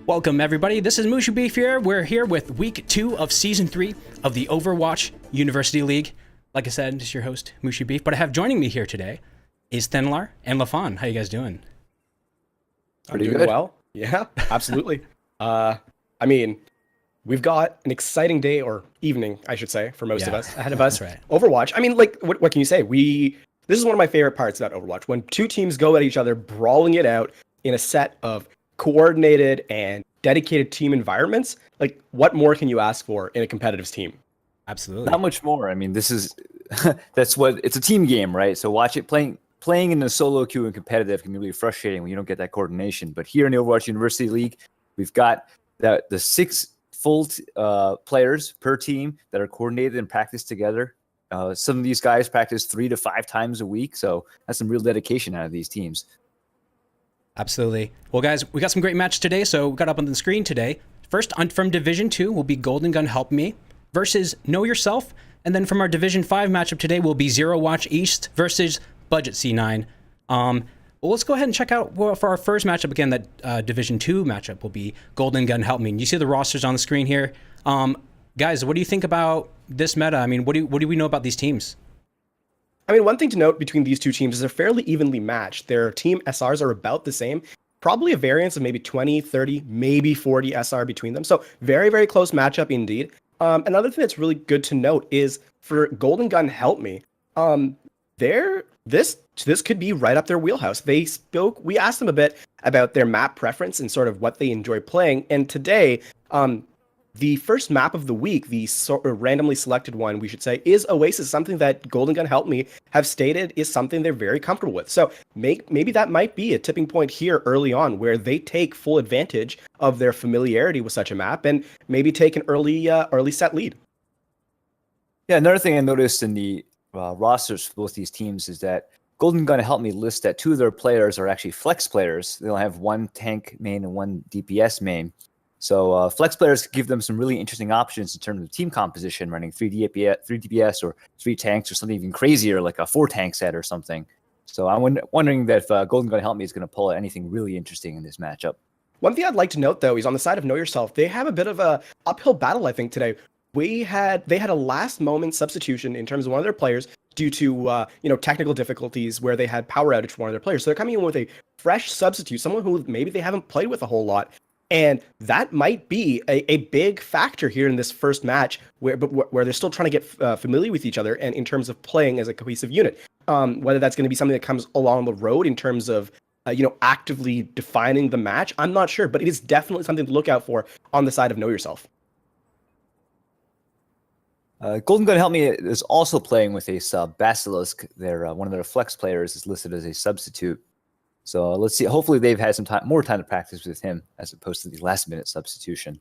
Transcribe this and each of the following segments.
Welcome, everybody. This is Mushu Beef here. We're here with week 2 of season 3 of the Overwatch University League. Like I said, this is your host, Mushu Beef. But I have joining me here today is Thenlar and Lafon. How you guys doing? Pretty good. Well, yeah, absolutely. I mean, we've got an exciting day or evening, I should say, for most of us ahead of us. That's right. Overwatch. I mean, like, what can you say? This is one of my favorite parts about Overwatch, when two teams go at each other, brawling it out in a set of coordinated and dedicated team environments. Like, what more can you ask for in a competitive team? Absolutely. Not much more. I mean, this is it's a team game, right? So watch it playing in a solo queue and competitive can be really frustrating when you don't get that coordination. But here in the Overwatch University League, we've got the 6 full players per team that are coordinated and practice together. Some of these guys practice 3 to 5 times a week, so that's some real dedication out of these teams. Absolutely. Well, guys, we got some great matches today, so we got up on the screen today. First, from Division 2 will be Golden Gun Help Me versus Know Yourself. And then from our Division 5 matchup today will be Zero Watch East versus Budget C9. Well, let's go ahead and check out for our first matchup again. That Division 2 matchup will be Golden Gun Help Me. And you see the rosters on the screen here. Guys, what do you think about this meta? I mean, what do we know about these teams? I mean, one thing to note between these two teams is they're fairly evenly matched. Their team SRs are about the same. Probably a variance of maybe 20, 30, maybe 40 SR between them. So very, very close matchup indeed. Another thing that's really good to note is for Golden Gun Help Me, this could be right up their wheelhouse. We asked them a bit about their map preference and sort of what they enjoy playing. And today, the first map of the week, the randomly selected one, we should say, is Oasis, something that Golden Gun Help Me have stated is something they're very comfortable with. So maybe that might be a tipping point here early on where they take full advantage of their familiarity with such a map and maybe take an early set lead. Yeah, another thing I noticed in the rosters for both these teams is that Golden Gun Help Me lists that 2 of their players are actually flex players. They'll have 1 tank main and 1 DPS main. So flex players give them some really interesting options in terms of team composition, running 3 DPS or 3 tanks or something even crazier like a 4 tank set or something. So I'm wondering that if Golden Gun Help Me is going to pull anything really interesting in this matchup. One thing I'd like to note, though, is on the side of Know Yourself, they have a bit of a uphill battle, I think, today. They had a last-moment substitution in terms of one of their players due to technical difficulties where they had power outage for one of their players. So they're coming in with a fresh substitute, someone who maybe they haven't played with a whole lot. And that might be a big factor here in this first match where they're still trying to get familiar with each other and in terms of playing as a cohesive unit. Whether that's going to be something that comes along the road in terms of actively defining the match, I'm not sure, but it is definitely something to look out for on the side of Know Yourself. Golden Gun Help Me is also playing with a sub, Basilisk. One of their flex players is listed as a substitute. So let's see. Hopefully they've had more time to practice with him as opposed to the last-minute substitution.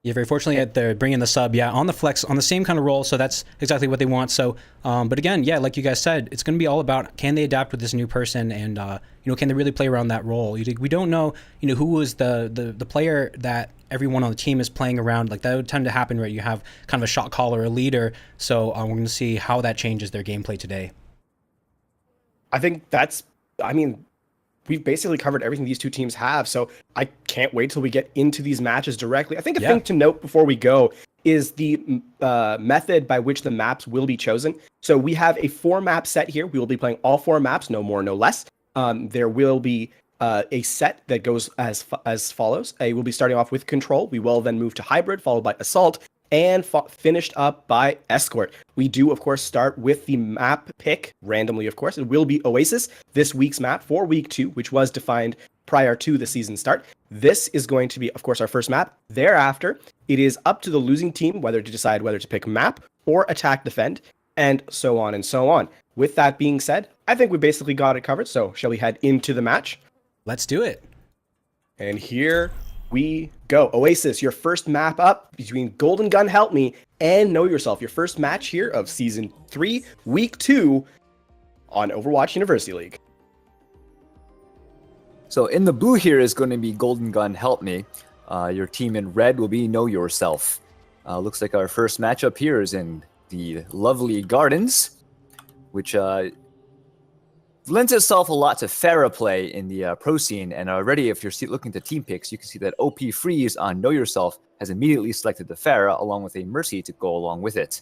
Yeah, very fortunately, they're bringing the sub, on the flex, on the same kind of role, so that's exactly what they want. So, but again, like you guys said, it's going to be all about can they adapt with this new person and, can they really play around that role? We don't know, who was the player that everyone on the team is playing around. Like, that would tend to happen where you have kind of a shot caller, a leader. So we're going to see how that changes their gameplay today. I think we've basically covered everything these two teams have, so I can't wait till we get into these matches directly. I think a thing to note before we go is the method by which the maps will be chosen. So we have a 4-map set here. We will be playing all 4 maps, no more, no less. There will be a set that goes as follows. We'll be starting off with Control. We will then move to Hybrid, followed by Assault, and finished up by Escort. We do, of course, start with the map pick, randomly, of course. It will be Oasis, this week's map for week 2, which was defined prior to the season start. This is going to be, of course, our first map. Thereafter, it is up to the losing team whether to pick map or attack defend, and so on and so on. With that being said, I think we basically got it covered, so shall we head into the match? Let's do it. And here we go. Oasis, your first map up between Golden Gun Help Me and Know Yourself. Your first match here of Season 3, Week 2 on Overwatch University League. So in the blue here is going to be Golden Gun Help Me. Your team in red will be Know Yourself. Looks like our first matchup here is in the lovely Gardens, which lends itself a lot to Pharah play in the pro scene, and already if you're looking at the team picks, you can see that OP Freeze on Know Yourself has immediately selected the Pharah along with a Mercy to go along with it.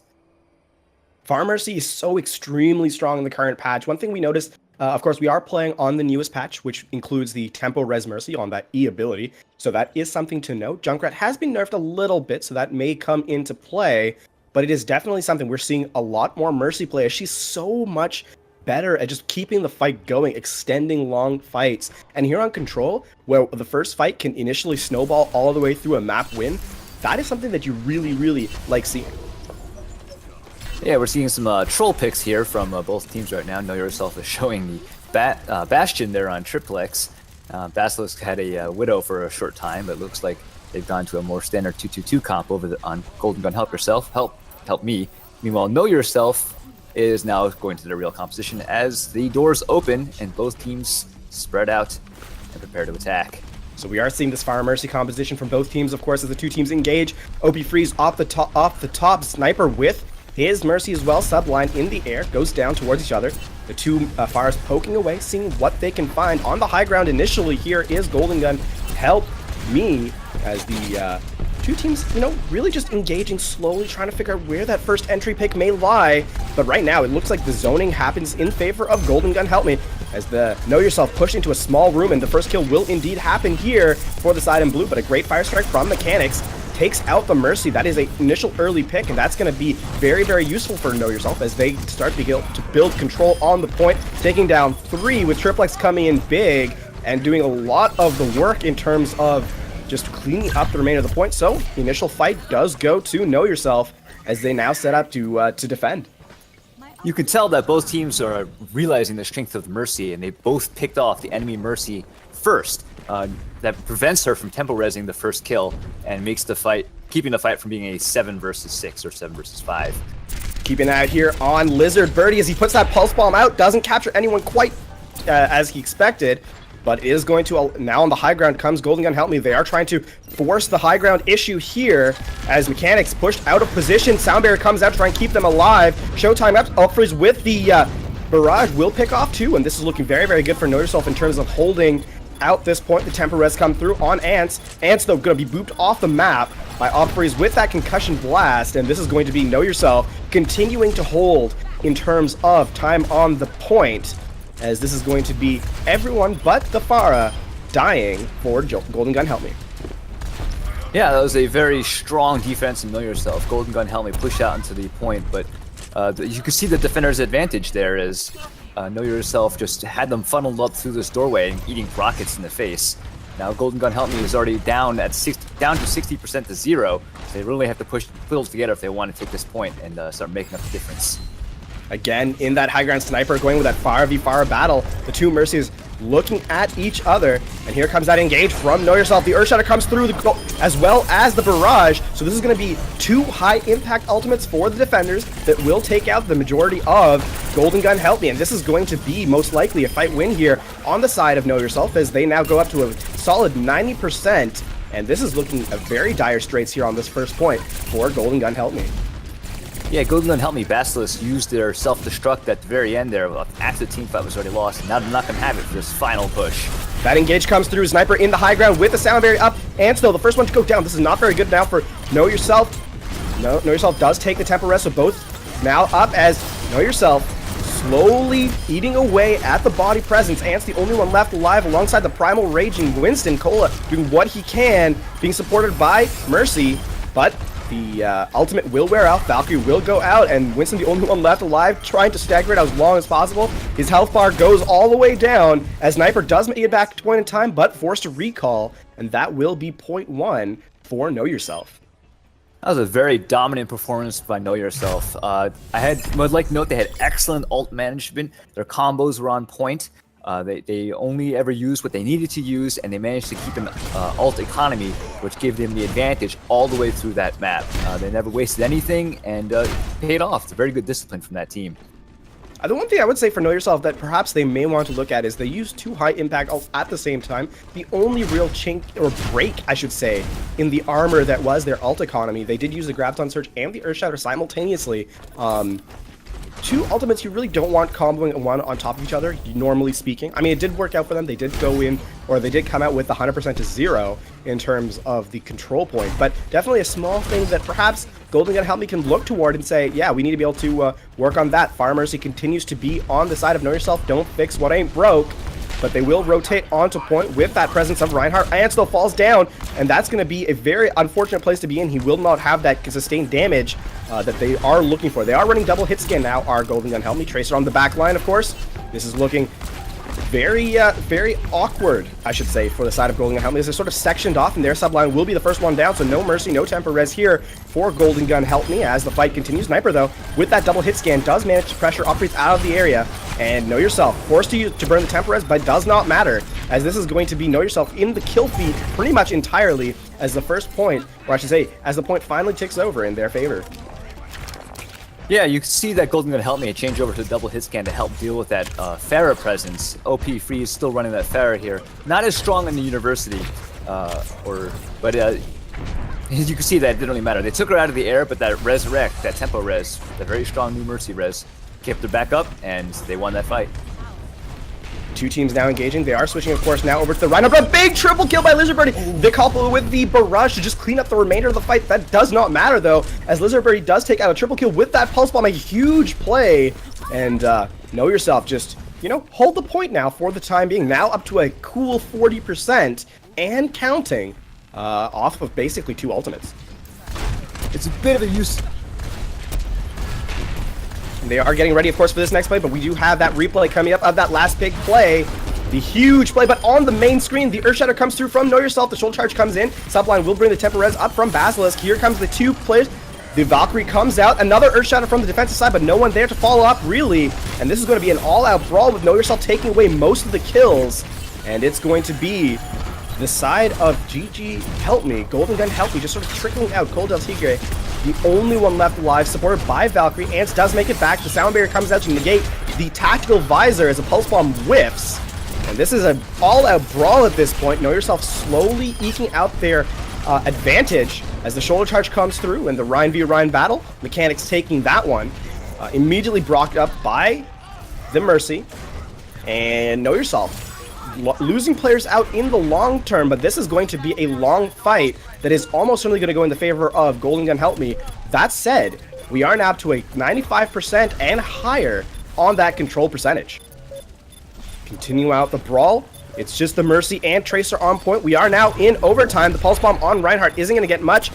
Pharah Mercy is so extremely strong in the current patch. One thing we noticed, of course, we are playing on the newest patch, which includes the Tempo Res Mercy on that E ability, so that is something to note. Junkrat has been nerfed a little bit, so that may come into play, but it is definitely something we're seeing a lot more Mercy play, as she's so much better at just keeping the fight going, extending long fights. And here on Control, where the first fight can initially snowball all the way through a map win, that is something that you really, really like seeing. Yeah, we're seeing some troll picks here from both teams right now. Know Yourself is showing the Bastion there on Triplex. Basilisk had a Widow for a short time, but it looks like they've gone to a more standard 2-2-2 comp on Golden Gun Help Yourself, help me. Meanwhile, Know Yourself is now going to the real composition as the doors open and both teams spread out and prepare to attack. So we are seeing this Pharah Mercy composition from both teams, of course, as the two teams engage. OP Freeze off the top, Sniper with his Mercy as well, subline in the air, goes down towards each other. The two Pharahs poking away, seeing what they can find. On the high ground initially here is Golden Gun Help Me, as the two teams, really just engaging slowly, trying to figure out where that first entry pick may lie. But right now, it looks like the zoning happens in favor of Golden Gun Help Me, as the Know Yourself pushed into a small room, and the first kill will indeed happen here for the side in blue, but a great fire strike from Mechanics takes out the Mercy. That is an initial early pick, and that's going to be very, very useful for Know Yourself as they start to build control on the point, taking down 3 with Triplex coming in big and doing a lot of the work in terms of just cleaning up the remainder of the point. So the initial fight does go to Know Yourself as they now set up to defend. You can tell that both teams are realizing the strength of the Mercy, and they both picked off the enemy Mercy first. That prevents her from tempo resing the first kill and makes the fight, keeping the fight from being a 7 versus 6 or 7 versus 5. Keeping an eye out here on Lizard Birdie as he puts that pulse bomb out, doesn't capture anyone quite as he expected, but is going to, now on the high ground comes Golden Gun Help Me. They are trying to force the high ground issue here as Mechanics pushed out of position. Sound Barrier comes out to try and keep them alive. Showtime up freeze with the barrage will pick off too, and this is looking very, very good for Know Yourself in terms of holding out this point. The temper res come through on Ants. Ants, though, going to be booped off the map by Opfreeze with that concussion blast, and this is going to be Know Yourself continuing to hold in terms of time on the point, as this is going to be everyone but the Pharah dying for Golden Gun Help Me. Yeah, that was a very strong defense in Know Yourself. Golden Gun Help Me push out into the point, but you can see the defender's advantage there as Know Yourself just had them funneled up through this doorway and eating rockets in the face. Now Golden Gun Help Me is already down to 60% to 0. So they really have to push together if they want to take this point and start making up the difference. Again, in that high ground Sniper, going with that Pharah v Pharah battle, the two Mercies looking at each other, and here comes that engage from Know Yourself. The Earthshatter comes through as well as the barrage, so this is going to be 2 high impact ultimates for the defenders that will take out the majority of Golden Gun Help Me, and this is going to be most likely a fight win here on the side of Know Yourself as they now go up to a solid 90%, and this is looking at very dire straits here on this first point for Golden Gun Help Me. Yeah, Golden Gun Help Me, Basilisk used their self-destruct at the very end there after the team fight was already lost, and now they're not going to have it for this final push. That engage comes through, Sniper in the high ground with the Sound Barrier up, Ants though, the first one to go down. This is not very good now for Know Yourself. Know Yourself does take the tempo rest, so both now up as Know Yourself slowly eating away at the body presence. Ants the only one left alive alongside the primal raging Winston. Cola doing what he can, being supported by Mercy, but the ultimate will wear out, Valkyrie will go out, and Winston the only one left alive, trying to stagger it as long as possible. His health bar goes all the way down as Sniper does make it back to point in time, but forced to recall, and that will be point 1 for Know Yourself. That was a very dominant performance by Know Yourself. I would like to note they had excellent ult management. Their combos were on point. They only ever used what they needed to use, and they managed to keep an ult economy, which gave them the advantage all the way through that map. They never wasted anything, and paid off. It's a very good discipline from that team. The one thing I would say for Know Yourself that perhaps they may want to look at is they use 2 high impact ults at the same time. The only real chink, or break, I should say, in the armor that was their ult economy, they did use the Graviton Surge and the Earthshatter simultaneously. two ultimates you really don't want comboing one on top of each other, normally speaking. I mean, it did work out for them. They did go in, or they did come out with 100% to 0 in terms of the control point. But definitely a small thing that perhaps Golden Gun Help Me can look toward and say, yeah, we need to be able to work on that. Fire Mercy continues to be on the side of know yourself, don't fix what ain't broke. But they will rotate onto point with that presence of Reinhardt. Ansel falls down, and that's going to be a very unfortunate place to be in. He will not have that sustained damage that they are looking for. They are running double hit scan now, our Golden Gun Help Me. Tracer on the back line, of course. This is looking very awkward, I should say, for the side of Golden Gun Help Me. This is sort of sectioned off, and their subline will be the first one down, so no mercy, no temper res here for Golden Gun Help Me as the fight continues. Sniper, though, with that double hit scan, does manage to pressure Upbreath out of the area, and Know Yourself forced to burn the temper res, but does not matter, as this is going to be Know Yourself in the kill feed pretty much entirely as the first point, or I should say, as the point finally ticks over in their favor. Yeah, you can see that Golden Gun Help Me change over to the double hit scan to help deal with that Pharah presence. OP Free is still running that Pharah here. Not as strong in the University, but you can see that it didn't really matter. They took her out of the air, but that Resurrect, that tempo res, that very strong new Mercy res, kept her back up, and they won that fight. Two teams now engaging. They are switching, of course, now over to the Rhino. But a big triple kill by Lizardbirdie. The couple with the barrage to just clean up the remainder of the fight. That does not matter, though, as Lizardbirdie does take out a triple kill with that pulse bomb. A huge play. And Know Yourself just, hold the point now for the time being. Now up to a cool 40% and counting off of basically two ultimates. It's a bit of a use. They are getting ready, of course, for this next play, but we do have that replay coming up of that last big play. The huge play, but on the main screen, the Earthshatter comes through from Know Yourself. The shoulder charge comes in. Subline will bring the temper res up from Basilisk. Here comes the two players. The Valkyrie comes out. Another Earthshatter from the defensive side, but no one there to follow up, really. And this is going to be an all-out brawl with Know Yourself taking away most of the kills. And it's going to be the side of GG Help Me. Golden Gun Help Me just sort of trickling out. Cole Del Tigre, the only one left alive, supported by Valkyrie. Ants does make it back. The sound barrier comes out to negate the tactical visor as a pulse bomb whiffs. And this is an all-out brawl at this point. Know Yourself slowly eking out their advantage as the shoulder charge comes through and the Ryan v Ryan battle. Mechanics taking that one. Immediately blocked up by the Mercy. And Know Yourself losing players out in the long term, but this is going to be a long fight that is almost certainly going to go in the favor of Golden Gun Help Me. That said, we are now up to a 95% and higher on that control percentage. Continue out the brawl. It's just the Mercy and Tracer on point. We are now in overtime. The Pulse Bomb on Reinhardt isn't going to get much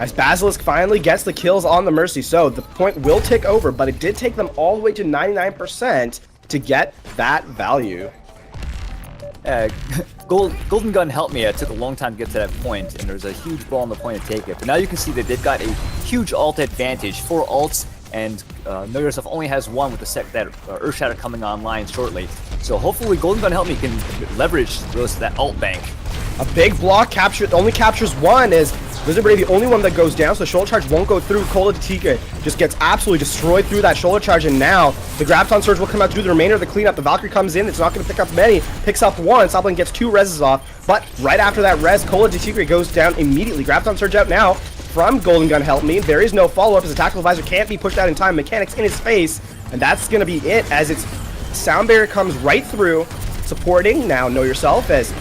as Basilisk finally gets the kills on the Mercy. So the point will tick over, but it did take them all the way to 99% to get that value. Golden Gun Help Me. It took a long time to get to that point, and there's a huge ball on the point to take it. But now you can see that they've got a huge ult advantage, 4 ults, and Know Yourself only has one with that Earthshatter coming online shortly. So hopefully Golden Gun Help Me can leverage that ult bank. A big block capture, only captures one as Lizardbirdie, the only one that goes down, so the shoulder charge won't go through. Cola Tigre just gets absolutely destroyed through that shoulder charge, and now the Graviton Surge will come out to do the remainder of the cleanup. The Valkyrie comes in, it's not going to pick up many, picks up one, Soplin gets 2 reses off, but right after that res, Cola Tigre goes down immediately. Graviton Surge out now from Golden Gun Help Me. There is no follow-up as the tactical visor can't be pushed out in time. Mechanics in his face, and that's going to be it as its sound barrier comes right through, supporting now Know Yourself as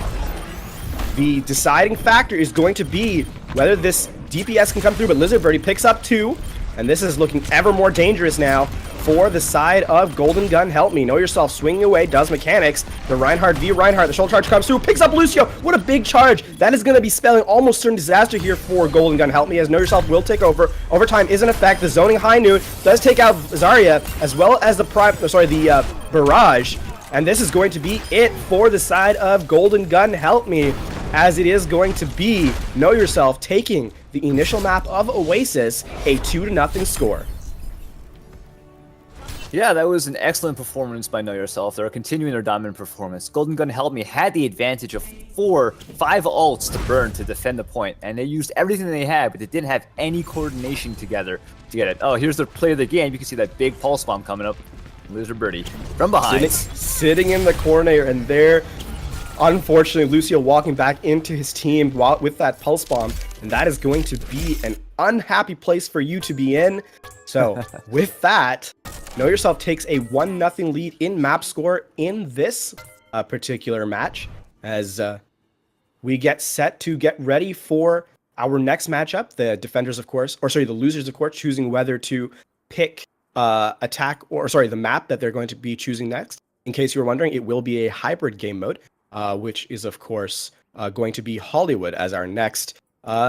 the deciding factor is going to be whether this DPS can come through, but Lizardbirdie picks up 2, and this is looking ever more dangerous now for the side of Golden Gun Help Me. Know Yourself swinging away, does mechanics. The Reinhardt v Reinhardt, the shoulder charge comes through, picks up Lucio. What a big charge. That is going to be spelling almost certain disaster here for Golden Gun Help Me, as Know Yourself will take over. Overtime is in effect. The zoning high noon does take out Zarya, as well as the barrage. And this is going to be it for the side of Golden Gun Help Me, as it is going to be Know Yourself taking the initial map of Oasis, a 2-0 score. Yeah, that was an excellent performance by Know Yourself. They're continuing their dominant performance. Golden Gun Help Me had the advantage of 5 ults to burn to defend the point, and they used everything they had, but they didn't have any coordination together to get it. Oh, here's the play of the game. You can see that big pulse bomb coming up. Lizardbirdie from behind. Sitting in the corner, and there Unfortunately, Lucio walking back into his team with that pulse bomb, and that is going to be an unhappy place for you to be in. So with that, Know Yourself takes a 1-0 lead in map score in this particular match, as we get set to get ready for our next matchup. The defenders, of course, the losers, of course, choosing whether to pick the map that they're going to be choosing next. In case you were wondering, it will be a hybrid game mode, which is, of course, going to be Hollywood as our next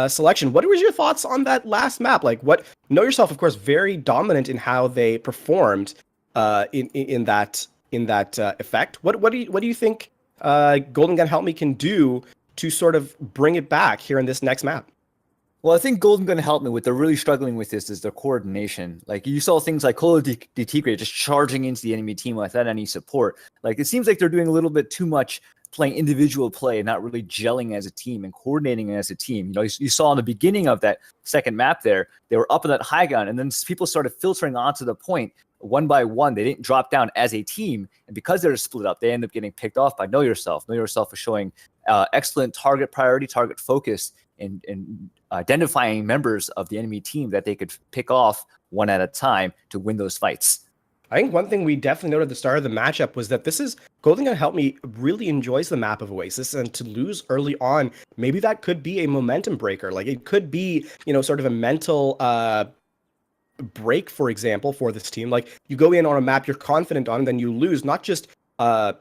selection. What was your thoughts on that last map? Like, Know Yourself, of course, very dominant in how they performed in that effect. What do you think Golden Gun Help Me can do to sort of bring it back here in this next map? Well, I think Golden Gun Help Me, what they're really struggling with is their coordination. Like, you saw things like Colo de Tigre just charging into the enemy team without any support. Like, it seems like they're doing a little bit too much playing individual play, not really gelling as a team and coordinating as a team. You know, you saw in the beginning of that second map there, they were up in that high ground, and then people started filtering onto the point one by one. They didn't drop down as a team, and because they're split up, they end up getting picked off by Know Yourself. Know Yourself is showing excellent target priority, target focus, and identifying members of the enemy team that they could pick off one at a time to win those fights. I think one thing we definitely noted at the start of the matchup was that Golden Gun Help Me really enjoys the map of Oasis, and to lose early on, maybe that could be a momentum breaker. Like, it could be, sort of a mental break, for example, for this team. Like, you go in on a map you're confident on, and then you lose, not just on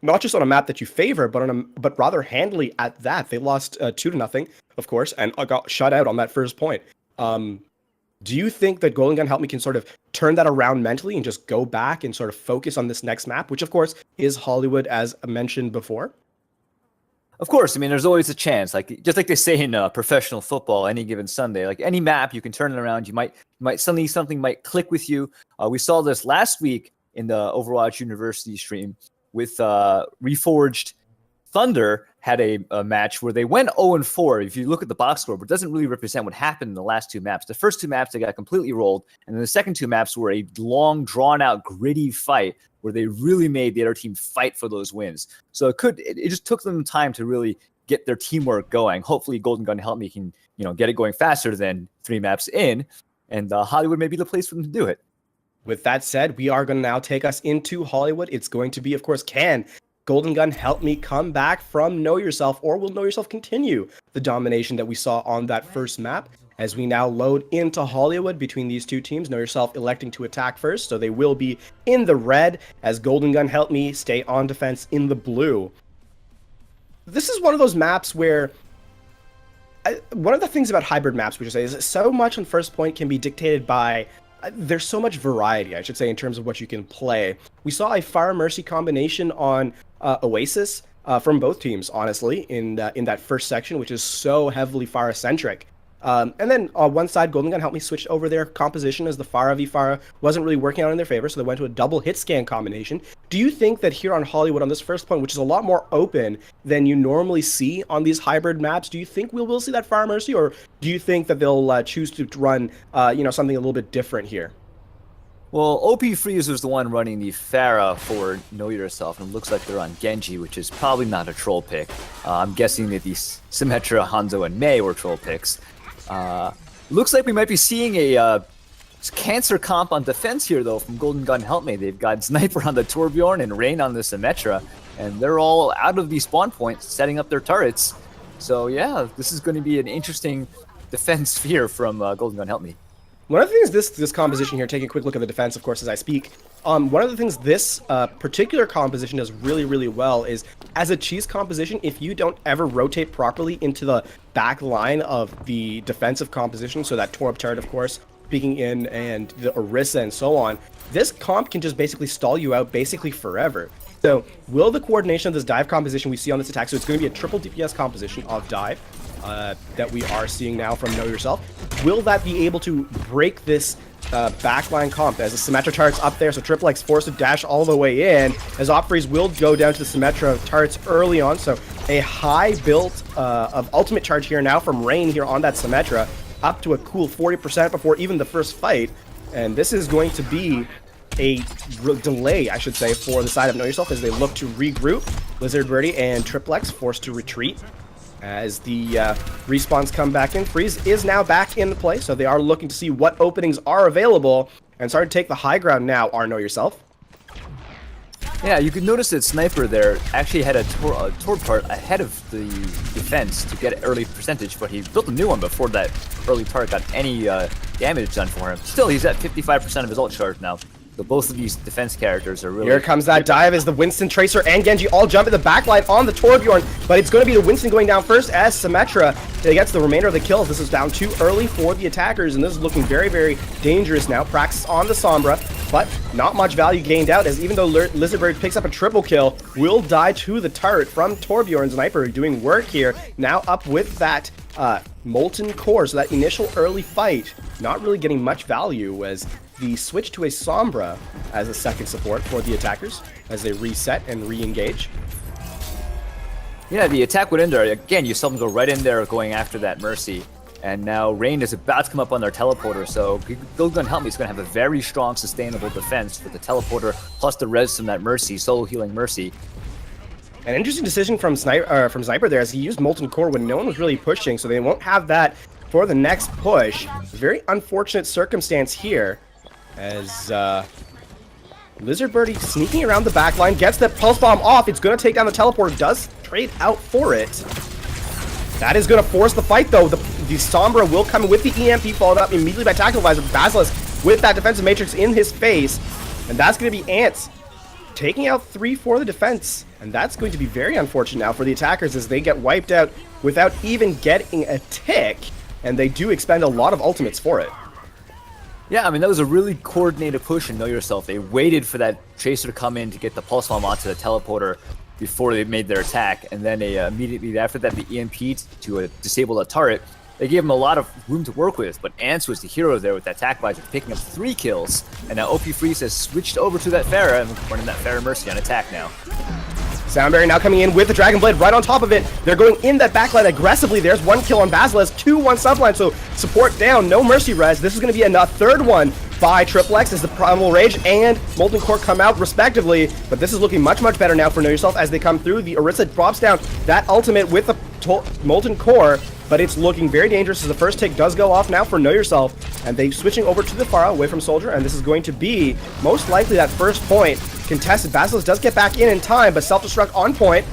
a map that you favor, but rather handily at that. They lost 2-0, of course, and got shut out on that first point. Do you think that Golden Gun Help Me can sort of turn that around mentally and just go back and sort of focus on this next map, which of course is Hollywood, as mentioned before? Of course. I mean, there's always a chance. Like, just like they say in professional football, any given Sunday, like any map, you can turn it around. You might suddenly something might click with you. We saw this last week in the Overwatch University stream with Reforged Thunder had a match where they went 0-4. If you look at the box score, but it doesn't really represent what happened in the last two maps. The first two maps, they got completely rolled. And then the second two maps were a long, drawn-out, gritty fight where they really made the other team fight for those wins. So it just took them time to really get their teamwork going. Hopefully Golden Gun Help Me can, get it going faster than 3 maps in. And Hollywood may be the place for them to do it. With that said, we are going to now take us into Hollywood. It's going to be, of course, can Golden Gun Help Me come back from Know Yourself, or will Know Yourself continue the domination that we saw on that first map? As we now load into Hollywood between these two teams, Know Yourself electing to attack first, so they will be in the red, as Golden Gun Help Me stay on defense in the blue. This is one of those maps where one of the things about hybrid maps, we should say, is that so much on first point can be dictated by there's so much variety, I should say, in terms of what you can play. We saw a Fire Mercy combination on Oasis from both teams, honestly, in that first section, which is so heavily Pharah-centric. And then on one side, Golden Gun Help Me switch over their composition, as the Pharah v Pharah wasn't really working out in their favor, so they went to a double hit scan combination. Do you think that here on Hollywood, on this first point, which is a lot more open than you normally see on these hybrid maps, do you think we will see that Fire Mercy, or do you think that they'll choose to run something a little bit different here? Well, OP Freeze was the one running the Pharah for Know Yourself, and it looks like they're on Genji, which is probably not a troll pick. I'm guessing that these Symmetra, Hanzo, and Mei were troll picks. Looks like we might be seeing a cancer comp on defense here, though, from Golden Gun Help Me. They've got Sniper on the Torbjorn and Rain on the Symmetra, and they're all out of the spawn points, setting up their turrets. So yeah, this is going to be an interesting defense here from Golden Gun Help Me. One of the things this composition here, taking a quick look at the defense, of course, as I speak, one of the things this particular composition does really, really well is, as a cheese composition, if you don't ever rotate properly into the back line of the defensive composition, so that Torb turret, of course, peeking in, and the Orisa and so on, this comp can just basically stall you out basically forever. So will the coordination of this dive composition we see on this attack, so it's going to be a triple DPS composition of dive, that we are seeing now from Know Yourself, will that be able to break this backline comp, as the Symmetra turret's up there, so Triple X forced to dash all the way in, as OpFreeze will go down to the Symmetra turrets early on, so a high build of ultimate charge here now from Rain here on that Symmetra, up to a cool 40% before even the first fight, and this is going to be a delay, I should say, for the side of Know Yourself as they look to regroup. Lizard Birdie and Triplex forced to retreat as the respawns come back in. Freeze is now back in the play, so they are looking to see what openings are available and starting to take the high ground now are Know Yourself. Yeah, you can notice that Sniper there actually had a toward part ahead of the defense to get early percentage, but he built a new one before that early part got any damage done for him. Still, he's at 55% of his ult charge now. So both of these defense characters are really... Here comes that dive as the Winston, Tracer, and Genji all jump in the backline on the Torbjorn, but it's going to be the Winston going down first as Symmetra gets the remainder of the kills. This is down too early for the attackers, and this is looking very, very dangerous now. Praxis on the Sombra, but not much value gained out, as even though Lizardbird picks up a triple kill, will die to the turret from Torbjorn. Sniper doing work here, now up with that Molten Core, so that initial early fight, not really getting much value as the switch to a Sombra as a second support for the attackers as they reset and re-engage. Yeah, the attack went in there. Again, you saw them go right in there going after that Mercy. And now Rain is about to come up on their teleporter, so Golden Gun Help Me is going to have a very strong, sustainable defense with the teleporter plus the res from that Mercy, solo healing Mercy. An interesting decision from Sniper there as he used Molten Core when no one was really pushing, so they won't have that for the next push. Very unfortunate circumstance here as Lizard Birdie sneaking around the back line, gets that Pulse Bomb off. It's going to take down the teleporter, does trade out for it. That is going to force the fight, though. The Sombra will come with the EMP, followed up immediately by Tactical Visor. Basilisk with that defensive matrix in his face, and that's going to be Ants taking out 3 for the defense. And that's going to be very unfortunate now for the attackers as they get wiped out without even getting a tick, and they do expend a lot of ultimates for it. Yeah, I mean, that was a really coordinated push in Know Yourself. They waited for that Tracer to come in to get the Pulse Bomb onto the teleporter before they made their attack, and then they immediately after that, the EMP to disable the turret. They gave him a lot of room to work with, but Ants was the hero there with that attack visor, picking up 3 kills, and now OP Freeze has switched over to that Pharah and running that Pharah Mercy on attack now. Soundberry now coming in with the Dragon Blade right on top of it. They're going in that backline aggressively. There's 1 kill on Basilisk, 2-1 subline, so support down, no Mercy res. This is going to be a third one by Triplex as the Primal Rage and Molten Core come out respectively, but this is looking much, much better now for Know Yourself as they come through. The Orisa drops down that ultimate with the Molten Core, but it's looking very dangerous as the first take does go off now for Know Yourself, and they switching over to the Pharah away from Soldier, and this is going to be most likely that first point contested. Basilisk does get back in time, but self-destruct on point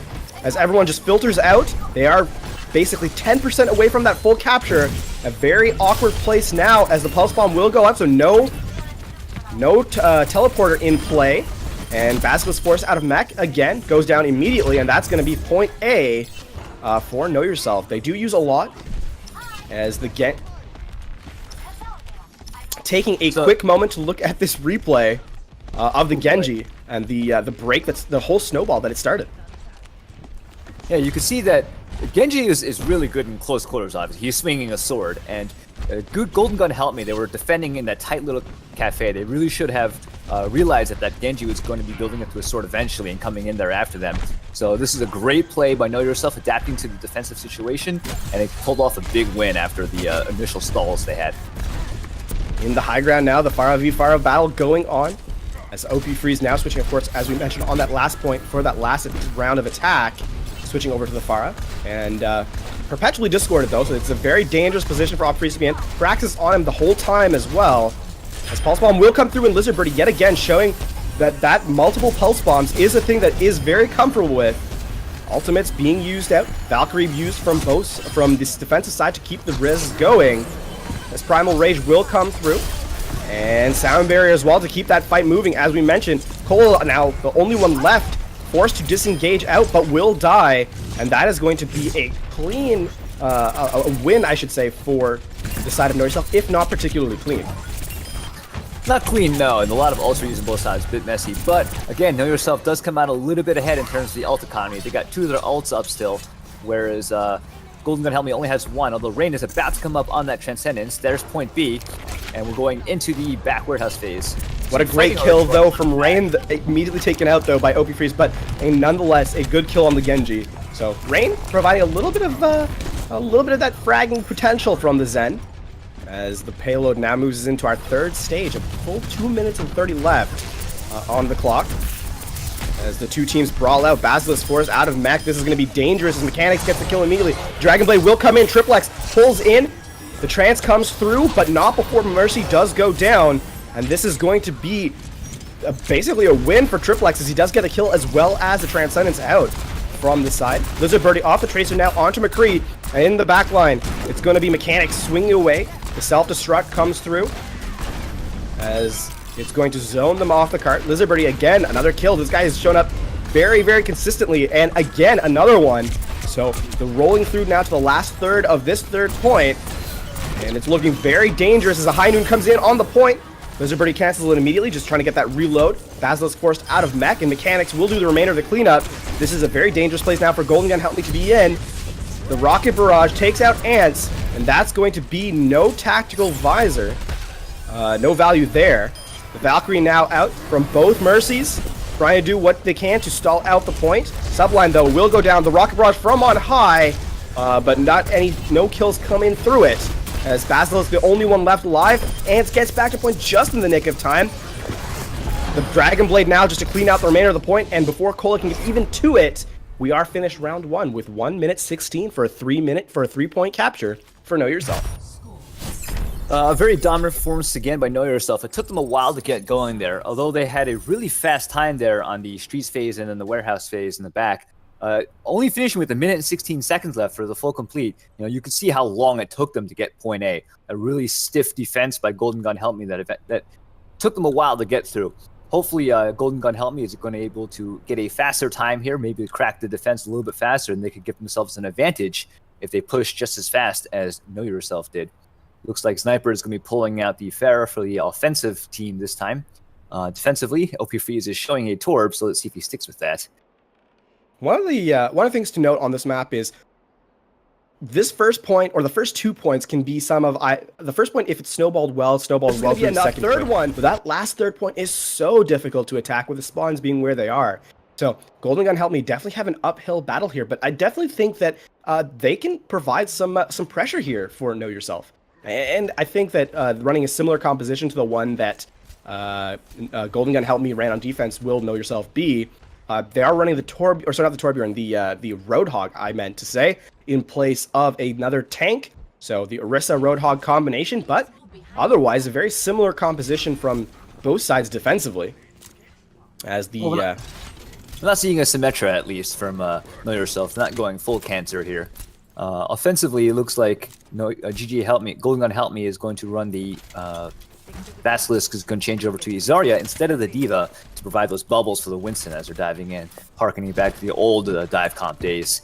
as everyone just filters out. They are basically 10% away from that full capture. A very awkward place now as the Pulse Bomb will go up, so no teleporter in play, and Basilisk forced out of mech again, goes down immediately, and that's going to be point A for Know Yourself. They do use a lot as the taking a quick moment to look at this replay of the Genji and the break, that's the whole snowball that it started. Yeah, you can see that Genji is really good in close quarters, obviously. He's swinging a sword, and good Golden Gun Help Me. They were defending in that tight little cafe. They really should have realized that Genji was going to be building up to a sword eventually and coming in there after them. So this is a great play by Know Yourself, adapting to the defensive situation, and they pulled off a big win after the initial stalls they had. In the high ground now, the Pharah v Pharah battle going on. As OP Freeze now switching, of course, as we mentioned on that last point for that last round of attack, switching over to the Pharah, and perpetually discorded though, so it's a very dangerous position for OP Freeze to be in. Praxis on him the whole time as well, as Pulse Bomb will come through, and Lizard Birdie yet again showing that multiple Pulse Bombs is a thing that is very comfortable with. Ultimates being used out, Valkyrie used from this defensive side to keep the res going, as Primal Rage will come through. And Sound Barrier as well to keep that fight moving. As we mentioned, Cole now the only one left, forced to disengage out, but will die. And that is going to be a clean, a win, I should say, for the side of Know Yourself, if not particularly clean. Not clean, no, and a lot of ults are used on both sides, a bit messy. But again, Know Yourself does come out a little bit ahead in terms of the ult economy. They got 2 of their ults up still, whereas Golden Gun Help Me only has 1, although Rain is about to come up on that Transcendence. There's point B, and we're going into the back warehouse phase. What a great kill, though, from Rain, immediately taken out, though, by OP Freeze, but nonetheless, a good kill on the Genji. So, Rain providing a little bit of that fragging potential from the Zen. as the payload now moves into our third stage. A full 2 minutes and 30 left on the clock. As the two teams brawl out, Basilisk Force out of mech. This is going to be dangerous as Mechanics gets the kill immediately. Dragonblade will come in. Triplex pulls in. The trance comes through, but not before Mercy does go down. And this is going to be basically a win for Triplex as he does get a kill as well as the Transcendence out from the side. Lizard Birdie off the Tracer now onto McCree. In the back line, it's going to be Mechanics swinging away. The self-destruct comes through as it's going to zone them off the cart. Lizard Birdie again, another kill. This guy has shown up very, very consistently. And again, another one. So the rolling through now to the last third of this third point. And it's looking very dangerous as a High Noon comes in on the point. Lizard Birdie cancels it immediately, just trying to get that reload. Basilisk forced out of mech, and Mechanics will do the remainder of the cleanup. This is a very dangerous place now for Golden Gun Help Me to be in. The Rocket Barrage takes out Ants, and that's going to be no tactical visor. No value there. The Valkyrie now out from both Mercies, trying to do what they can to stall out the point. Sublime, though, will go down. The Rocket Barrage from on high, but no kills come in through it. As Basilisk, the only one left alive, Ants gets back to point just in the nick of time. The Dragon Blade now just to clean out the remainder of the point, and before Cola can get even to it, we are finished round one with 1 minute 16 for a 3-point capture for Know Yourself. Very dominant performance again by Know Yourself. It took them a while to get going there, although they had a really fast time there on the streets phase and then the warehouse phase in the back. Only finishing with 1 minute and 16 seconds left for the full complete. You know, you can see how long it took them to get point A. A really stiff defense by Golden Gun Help Me that took them a while to get through. Hopefully, Golden Gun Help Me is going to be able to get a faster time here, maybe crack the defense a little bit faster, and they could give themselves an advantage if they push just as fast as Know Yourself did. Looks like Sniper is going to be pulling out the Pharah for the offensive team this time. Defensively, OP Freeze is showing a Torb, so let's see if he sticks with that. One of the things to note on this map is this first point, or the first 2 points, can be the first point, if it's snowballed well for the second third one. But that last third point is so difficult to attack with the spawns being where they are. So Golden Gun Help Me definitely have an uphill battle here, but I definitely think that they can provide some pressure here for Know Yourself. And I think that running a similar composition to the one that Golden Gun Help Me ran on defense will Know Yourself be. They are running the the Roadhog, I meant to say, in place of another tank. So the Orisa Roadhog combination, but otherwise a very similar composition from both sides defensively. As the I'm not seeing a Symmetra at least from Know Yourself. Not going full cancer here. Offensively, it looks like GG Help Me, Golden Gun Help Me is going to run the Basilisk is going to change over to Zarya instead of the Diva to provide those bubbles for the Winston as they're diving in, harkening back to the old dive comp days.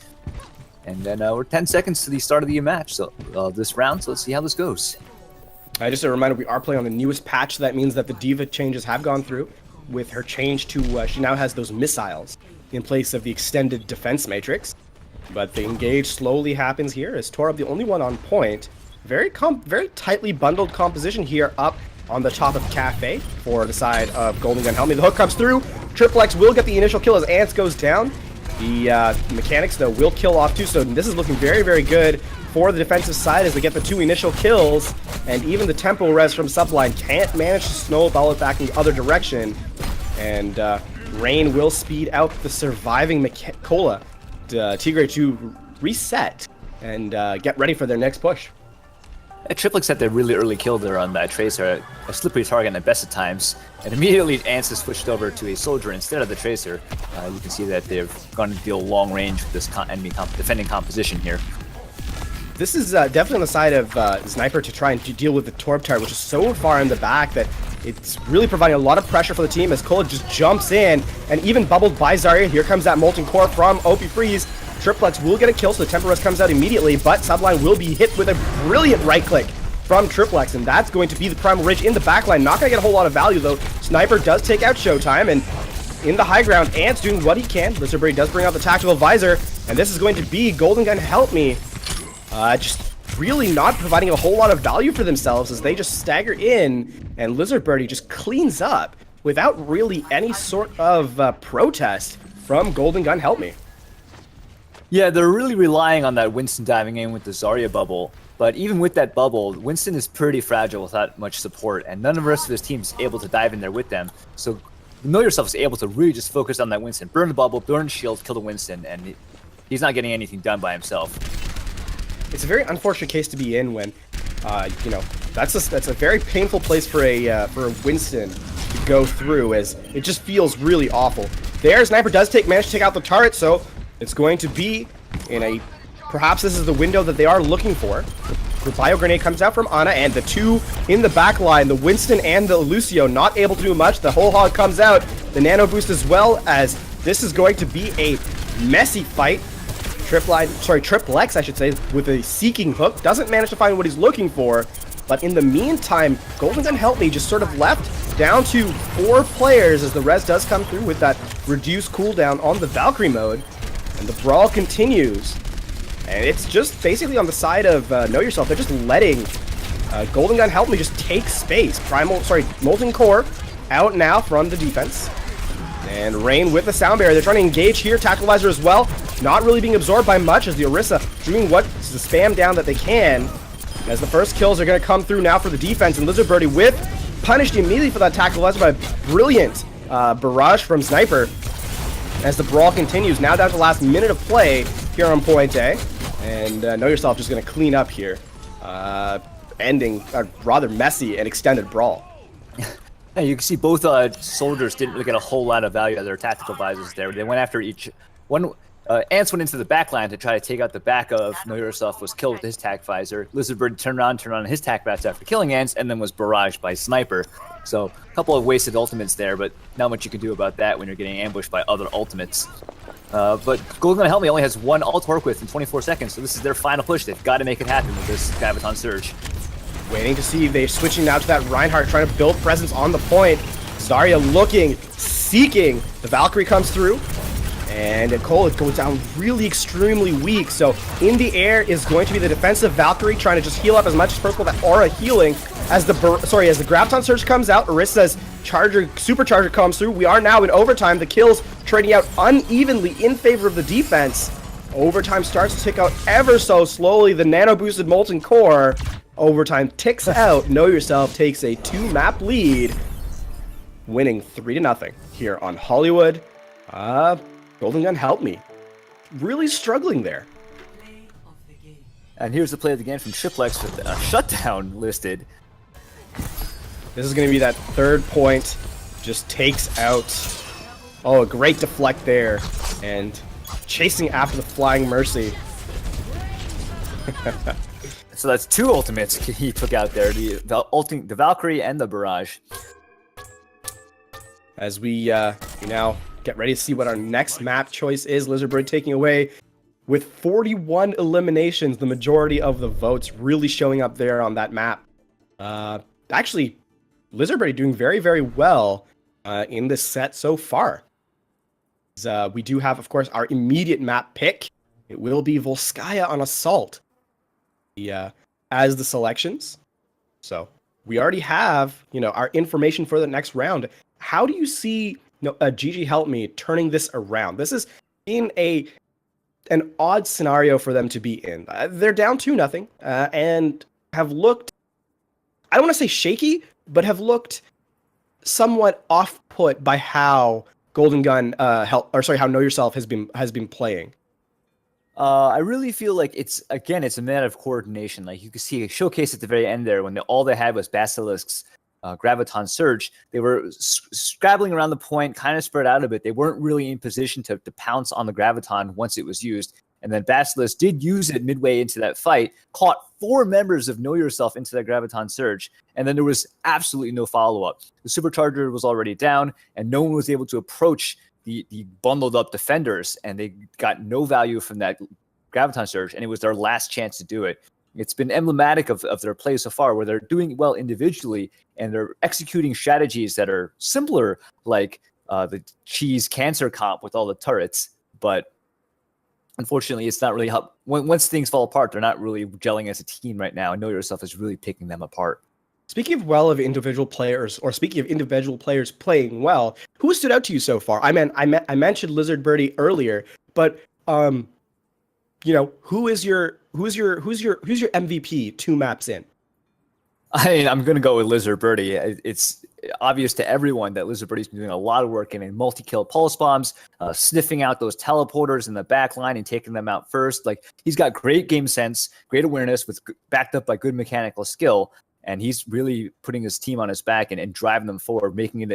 And then we're 10 seconds to the start of the match, so this round, so let's see how this goes. Just a reminder, we are playing on the newest patch, so that means that the Diva changes have gone through. With her change to, she now has those missiles in place of the extended defense matrix. But the engage slowly happens here as Torb, the only one on point. Very tightly bundled composition here up on the top of Cafe for the side of Golden Gun Help Me. The hook comes through. Triplex will get the initial kill as Ants goes down. The Mechanics, though, will kill off too, so this is looking very, very good for the defensive side as they get the 2 initial kills, and even the tempo res from Sublime can't manage to snowball it back in the other direction, and Rain will speed out the surviving Cola Tigre to reset and get ready for their next push. Triplex had that really early kill there on that Tracer, a slippery target at best of times, and immediately Ants is switched over to a Soldier instead of the Tracer. You can see that they've gone to deal long range with this enemy defending composition here. This is definitely on the side of Sniper to try and deal with the Torb turret, which is so far in the back that it's really providing a lot of pressure for the team as Cola just jumps in, and even bubbled by Zarya. Here comes that Molten Core from OP Freeze. Triplex will get a kill, so the Temper Rest comes out immediately, but Sublime will be hit with a brilliant right click from Triplex, and that's going to be the Primal Ridge in the backline. Not going to get a whole lot of value, though. Sniper does take out Showtime, and in the high ground, Ant's doing what he can. Lizard Birdie does bring out the Tactical Visor, and this is going to be Golden Gun Help Me. Just really not providing a whole lot of value for themselves as they just stagger in, and Lizard Birdie just cleans up without really any sort of protest from Golden Gun Help Me. Yeah, they're really relying on that Winston diving in with the Zarya bubble. But even with that bubble, Winston is pretty fragile without much support, and none of the rest of his team is able to dive in there with them. So Know Yourself is able to really just focus on that Winston, burn the bubble, burn the shield, kill the Winston, and he's not getting anything done by himself. It's a very unfortunate case to be in when, that's a very painful place for a Winston to go through, as it just feels really awful. There, Sniper does manage to take out the turret, so it's going to be in a, perhaps this is the window that they are looking for. The bio grenade comes out from Ana, and the two in the back line, the Winston and the Lucio, not able to do much. The whole hog comes out, the nano boost as well, as this is going to be a messy fight. Triplex, I should say, with a seeking hook, doesn't manage to find what he's looking for. But in the meantime, Golden Gun Help Me just sort of left down to 4 players as the res does come through with that reduced cooldown on the Valkyrie mode. And the brawl continues. And it's just basically on the side of Know Yourself. They're just letting Golden Gun Help Me just take space. Molten Core out now from the defense. And Rain with the Sound Barrier. They're trying to engage here. Tactical Visor as well. Not really being absorbed by much as the Orisa doing what's the spam down that they can. As the first kills are going to come through now for the defense. And Lizard Birdie with punished immediately for that Tactical Visor by a brilliant barrage from Sniper. As the brawl continues, now down to the last minute of play here on Point A. And Know Yourself just going to clean up here, ending a rather messy and extended brawl. Yeah, you can see both soldiers didn't really get a whole lot of value out of their tactical visors there. They went after each one. Ants went into the back line to try to take out the back of Know Yourself, was killed with his tac visor. Lizardbird turned on his tac bats after killing Ants, and then was barraged by Sniper. So a couple of wasted ultimates there, but not much you can do about that when you're getting ambushed by other ultimates. But Golden Gun Help Me only has 1 ult to work with in 24 seconds, so this is their final push. They've got to make it happen with this Graviton Surge. Waiting to see, they're switching now to that Reinhardt, trying to build presence on the point. Zarya looking, seeking. The Valkyrie comes through. And Cole goes down really extremely weak. So in the air is going to be the defensive Valkyrie trying to just heal up as much as possible. That aura healing as the Graviton Surge comes out. Orisa's supercharger comes through. We are now in overtime. The kills trading out unevenly in favor of the defense. Overtime starts to tick out ever so slowly. The nano boosted Molten Core. Overtime ticks out. Know Yourself takes a 2-map lead, winning 3-0 here on Hollywood. Golden Gun Help Me. Really struggling there. And here's the play of the game from Triplex with a shutdown listed. This is going to be that third point. Just takes out. Oh, a great deflect there. And chasing after the Flying Mercy. So that's 2 ultimates he took out there. The Valkyrie and the Barrage. As we now get ready to see what our next map choice is. Lizardbird taking away with 41 eliminations, the majority of the votes really showing up there on that map. Actually, Lizardbird doing very, very well in this set so far. We do have, of course, our immediate map pick. It will be Volskaya on Assault as the selections. So we already have, our information for the next round. How do you see GG Help Me turning this around? This is in an odd scenario for them to be in. They're down 2-0 and have looked, I don't want to say shaky, but have looked somewhat off-put by how Golden Gun how Know Yourself has been playing. I really feel like it's a matter of coordination. Like you can see a showcase at the very end there when all they had was Basilisk's Graviton Surge. They were scrabbling around the point, kind of spread out a bit. They weren't really in position to pounce on the Graviton once it was used. And then Basilisk did use it midway into that fight, caught 4 members of Know Yourself into that Graviton Surge, and then there was absolutely no follow-up. The Supercharger was already down, and no one was able to approach the bundled up defenders, and they got no value from that Graviton Surge, and it was their last chance to do it. It's been emblematic of their play so far, where they're doing well individually, and they're executing strategies that are simpler, like the cheese cancer comp with all the turrets. But unfortunately, it's not really help. Once things fall apart, they're not really gelling as a team right now. And Know Yourself is really picking them apart. Speaking of individual players, or speaking of individual players playing well, who stood out to you so far? I mentioned Lizard Birdie earlier, but who is who's your MVP 2 maps in? I mean, I'm going to go with Lizard Birdie. It's obvious to everyone that Lizard Birdie's been doing a lot of work in multi-kill pulse bombs, sniffing out those teleporters in the back line and taking them out first. Like, he's got great game sense, great awareness, backed up by good mechanical skill, and he's really putting his team on his back and driving them forward, making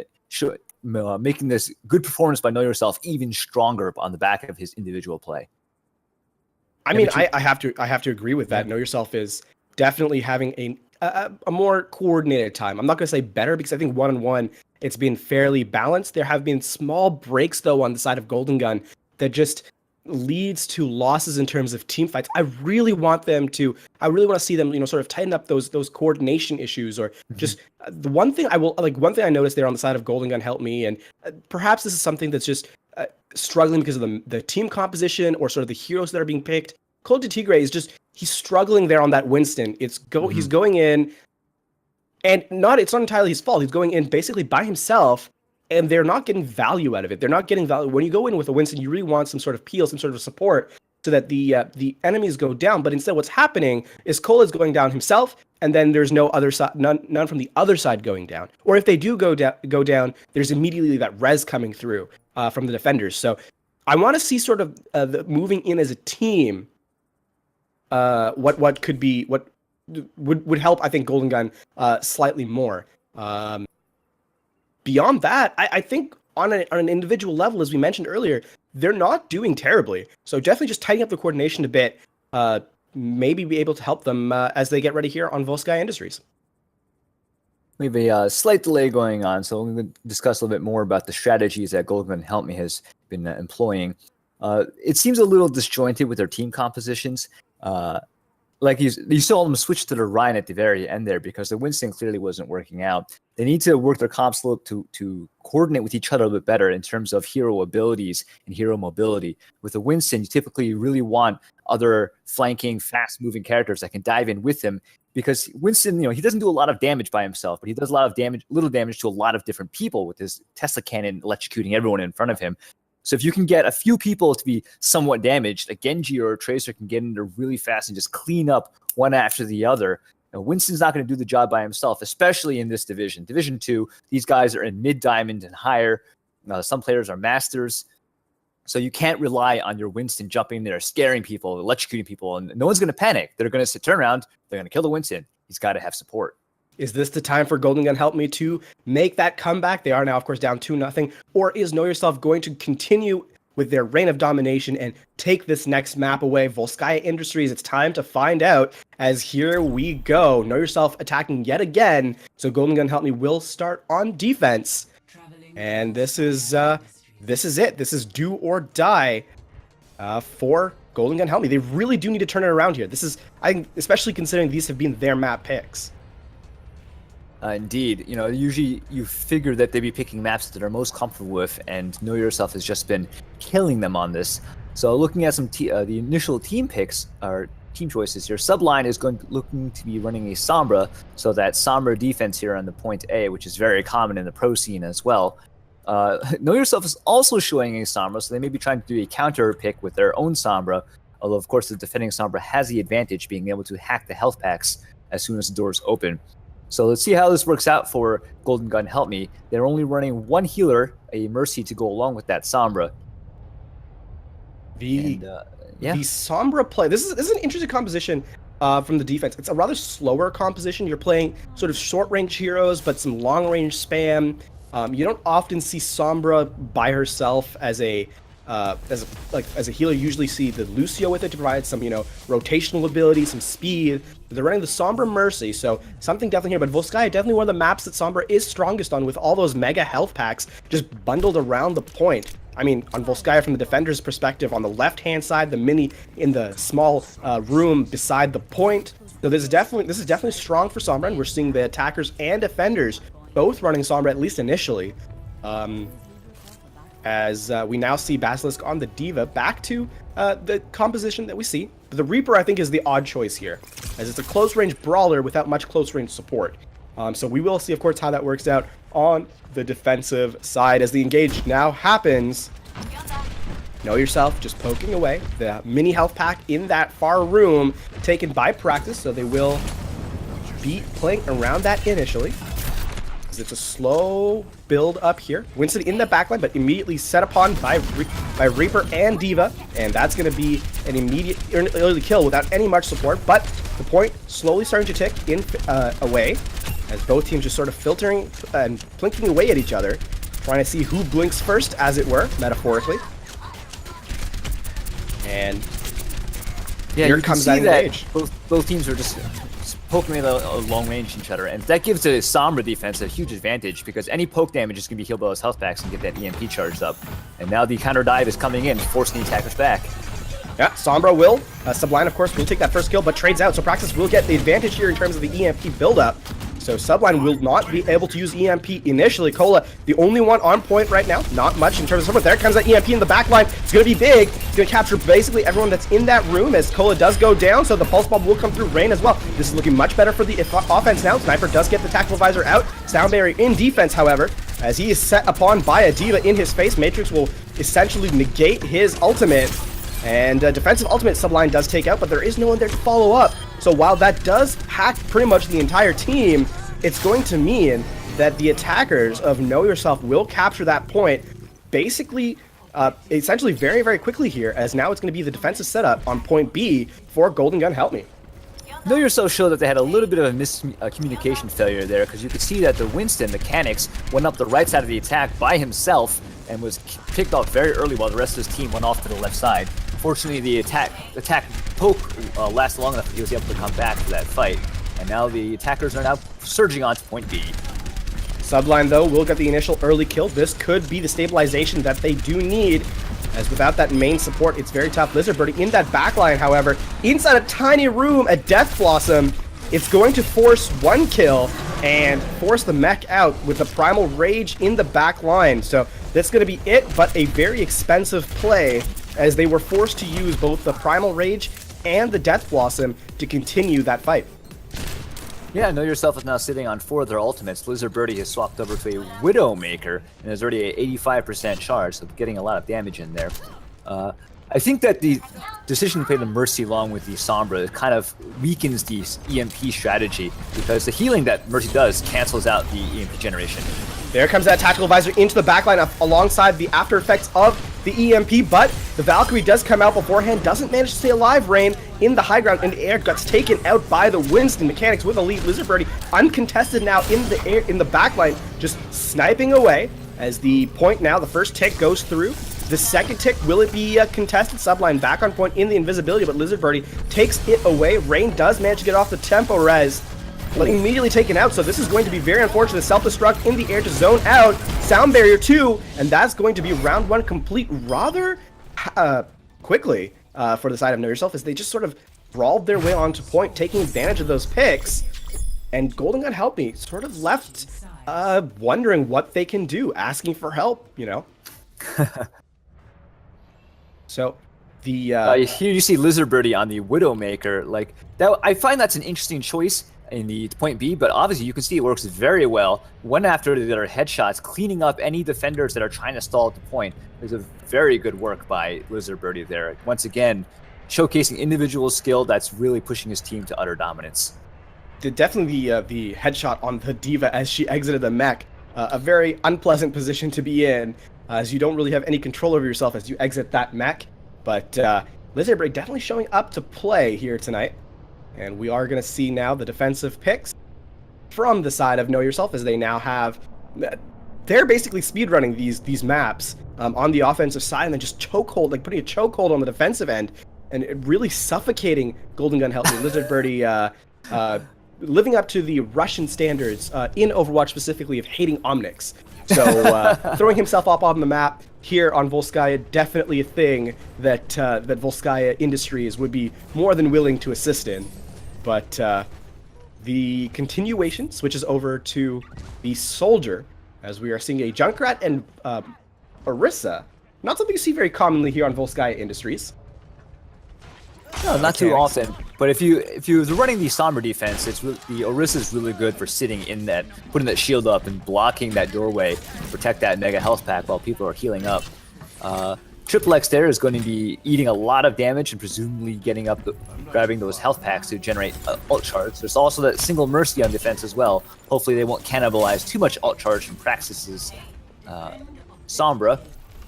this good performance by Know Yourself even stronger on the back of his individual play. I mean, I have to agree with that. Know Yourself is definitely having a more coordinated time. I'm not going to say better, because I think 1-on-1 it's been fairly balanced. There have been small breaks though on the side of Golden Gun that just leads to losses in terms of team fights. I really want to see them, sort of tighten up those coordination issues, or just the one thing I noticed there on the side of Golden Gun Help Me, and perhaps this is something that's just struggling because of the team composition or sort of the heroes that are being picked. Cold de Tigre is he's struggling there on that Winston. He's going in, and it's not entirely his fault. He's going in basically by himself, and they're not getting value out of it. They're not getting value. When you go in with a Winston, you really want some sort of peel, some sort of support, so that the enemies go down. But instead, what's happening is Cole is going down himself, and then there's no other side, none from the other side going down. Or if they do go down, there's immediately that res coming through from the defenders. So I want to see sort of the moving in as a team. What would help, I think, Golden Gun slightly more. Beyond that, I think on an individual level, as we mentioned earlier, they're not doing terribly. So definitely just tightening up the coordination a bit, maybe be able to help them as they get ready here on Volsky Industries. We have a slight delay going on, so we're going to discuss a little bit more about the strategies that Golden Gun Help Me has been employing. It seems a little disjointed with their team compositions. Like you saw them switch to the Ryan at the very end there, because the Winston clearly wasn't working out. They need to work their comp slope to coordinate with each other a little bit better in terms of hero abilities and hero mobility. With the Winston, you typically really want other flanking, fast-moving characters that can dive in with him, because Winston, he doesn't do a lot of damage by himself, but he does little damage to a lot of different people with his Tesla cannon electrocuting everyone in front of him. So if you can get a few people to be somewhat damaged, a Genji or a Tracer can get in there really fast and just clean up one after the other. Now, Winston's not going to do the job by himself, especially in this division. Division 2, these guys are in mid-diamond and higher. Some players are masters. So you can't rely on your Winston jumping there, scaring people, electrocuting people, and no one's going to panic. They're going to turn around. They're going to kill the Winston. He's got to have support. Is this the time for Golden Gun Help Me to make that comeback? They are now, of course, down 2-0. Or is Know Yourself going to continue with their reign of domination and take this next map away? Volskaya Industries, it's time to find out, as here we go. Know Yourself attacking yet again. So Golden Gun Help Me will start on defense. And this is it. This is do or die for Golden Gun Help Me. They really do need to turn it around here. This is, I think, especially considering these have been their map picks. Indeed, usually you figure that they'd be picking maps that they're most comfortable with, and Know Yourself has just been killing them on this. So looking at some the initial team picks or team choices here, Subline is looking to be running a Sombra, so that Sombra defense here on the point A, which is very common in the pro scene as well. Know Yourself is also showing a Sombra, so they may be trying to do a counter pick with their own Sombra, although of course the defending Sombra has the advantage, being able to hack the health packs as soon as the doors open. So let's see how this works out for Golden Gun Help Me. They're only running one healer, a Mercy, to go along with that Sombra. The Sombra play, this is an interesting composition from the defense. It's a rather slower composition. You're playing sort of short-range heroes, but some long-range spam. You don't often see Sombra by herself as a healer. You usually see the Lucio with it to provide some, rotational ability, some speed. They're running the Sombra Mercy, so something definitely here. But Volskaya, definitely one of the maps that Sombra is strongest on, with all those mega health packs just bundled around the point. I mean, on Volskaya, from the defender's perspective, on the left-hand side, the mini in the small room beside the point. So this is definitely strong for Sombra, and we're seeing the attackers and defenders both running Sombra, at least initially. As we now see Basilisk on the Diva, back to the composition that we see. But the Reaper, I think, is the odd choice here, as it's a close-range brawler without much close-range support. So we will see, of course, how that works out on the defensive side as the engage now happens. Know Yourself just poking away. The mini health pack in that far room taken by Practice, so they will be playing around that initially. It's a slow build up here. Winston in the backline, but immediately set upon by Reaper and D.Va, and that's going to be an immediate early kill without any much support. But the point slowly starting to tick in away, as both teams just sort of filtering and blinking away at each other, trying to see who blinks first, as it were, metaphorically. And yeah, here you comes can see that that engage. both teams are just poking at a long range each other, and that gives the Sombra defense a huge advantage because any poke damage is going to be healed by those health packs and get that EMP charged up. And now the counter dive is coming in, forcing the attackers back. Yeah, Sombra will. Sublime, of course, will take that first kill, but trades out. So Praxis will get the advantage here in terms of the EMP buildup. So Sublime will not be able to use EMP initially. Cola, the only one on point right now. Not much in terms of support. There comes that EMP in the back line. It's going to be big. It's going to capture basically everyone that's in that room as Cola does go down. So the Pulse Bomb will come through Rain as well. This is looking much better for the offense now. Sniper does get the Tactical Visor out. Sound Barrier in defense, however, as he is set upon by a D.Va in his face. Matrix will essentially negate his ultimate. And defensive ultimate Sublime does take out, but there is no one there to follow up. So while that does hack pretty much the entire team, it's going to mean that the attackers of Know Yourself will capture that point basically, essentially very, very quickly here, as now it's going to be the defensive setup on point B for Golden Gun Help Me. Know Yourself showed that they had a little bit of a miscommunication failure there, because you could see that the Winston mechanics went up the right side of the attack by himself and was picked off very early while the rest of his team went off to the left side. Fortunately, the attack poke lasted long enough that he was able to come back for that fight. And now the attackers are now surging on to point B. Sublime, though, will get the initial early kill. This could be the stabilization that they do need, as without that main support, it's very tough. Lizard Birdie in that backline, however, inside a tiny room, a Death Blossom, it's going to force one kill and force the mech out with the Primal Rage in the back line. So that's going to be it, but a very expensive play, as they were forced to use both the Primal Rage and the Death Blossom to continue that fight. Yeah, Know Yourself is now sitting on 4 of their ultimates. Lizard Birdie has swapped over to a Widowmaker and is already at 85% charge, so getting a lot of damage in there. I think that the decision to play the Mercy along with the Sombra kind of weakens the EMP strategy, because the healing that Mercy does cancels out the EMP generation. There comes that Tactical Visor into the backline alongside the after effects of the EMP, but the Valkyrie does come out beforehand, doesn't manage to stay alive. Rain in the high ground in the air gets taken out by the Winston mechanics with a lead. Lizard Birdie uncontested now in the air, in the backline, just sniping away as the point now, the first tick goes through. The second tick, will it be contested? Sublime back on point in the invisibility, but Lizard Birdie takes it away. Rain does manage to get off the tempo res, but immediately taken out, so this is going to be very unfortunate. Self-destruct in the air to zone out. Sound Barrier 2, and that's going to be round 1 complete rather quickly for the side of Know Yourself, as they just sort of brawled their way onto point, taking advantage of those picks. And Golden Gun Help Me sort of left wondering what they can do, asking for help, you know. So the here you see Lizard Birdie on the Widowmaker. Like that, I find that's an interesting choice in the point B, but obviously you can see it works very well. One after the other headshots, cleaning up any defenders that are trying to stall at the point. There's a very good work by Lizard Birdie there. Once again, showcasing individual skill that's really pushing his team to utter dominance. Definitely the headshot on the D.Va as she exited the mech. A very unpleasant position to be in, as you don't really have any control over yourself as you exit that mech. But Lizard Birdie definitely showing up to play here tonight. And we are going to see now the defensive picks from the side of Know Yourself, as they now have... They're basically speedrunning these maps on the offensive side, and then just chokehold, like putting a chokehold on the defensive end, and it really suffocating Golden Gun Help Me. Lizard Birdie living up to the Russian standards in Overwatch specifically of hating Omnics. So throwing himself up on the map here on Volskaya, definitely a thing that that Volskaya Industries would be more than willing to assist in. But the continuation switches over to the Soldier, as we are seeing a Junkrat and Orisa. Not something you see very commonly here on Volskaya Industries. No, not too often. But if you're running the Sombra defense, the Orisa is really good for sitting in that, putting that shield up and blocking that doorway to protect that mega health pack while people are healing up. Triple X there is going to be eating a lot of damage and presumably getting up, grabbing those health packs to generate ult charge. There's also that single Mercy on defense as well. Hopefully they won't cannibalize too much ult charge from Praxis's Sombra.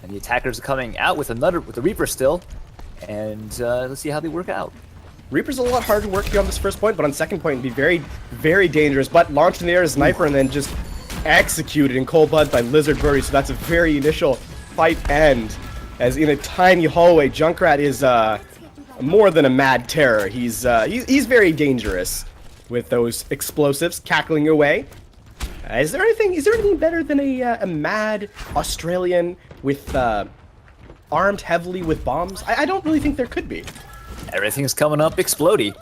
And the attackers are coming out with the Reaper still. And let's see how they work out. Reaper's a lot harder to work here on this first point, but on second point it'd be very, very dangerous. But launched in the air as Sniper and then just executed in cold blood by Lizard Birdie. So that's a very initial fight end. As in a tiny hallway, Junkrat is more than a mad terror. He's very dangerous with those explosives cackling away. Is there anything better than a mad Australian with armed heavily with bombs? I don't really think there could be. Everything's coming up explodey.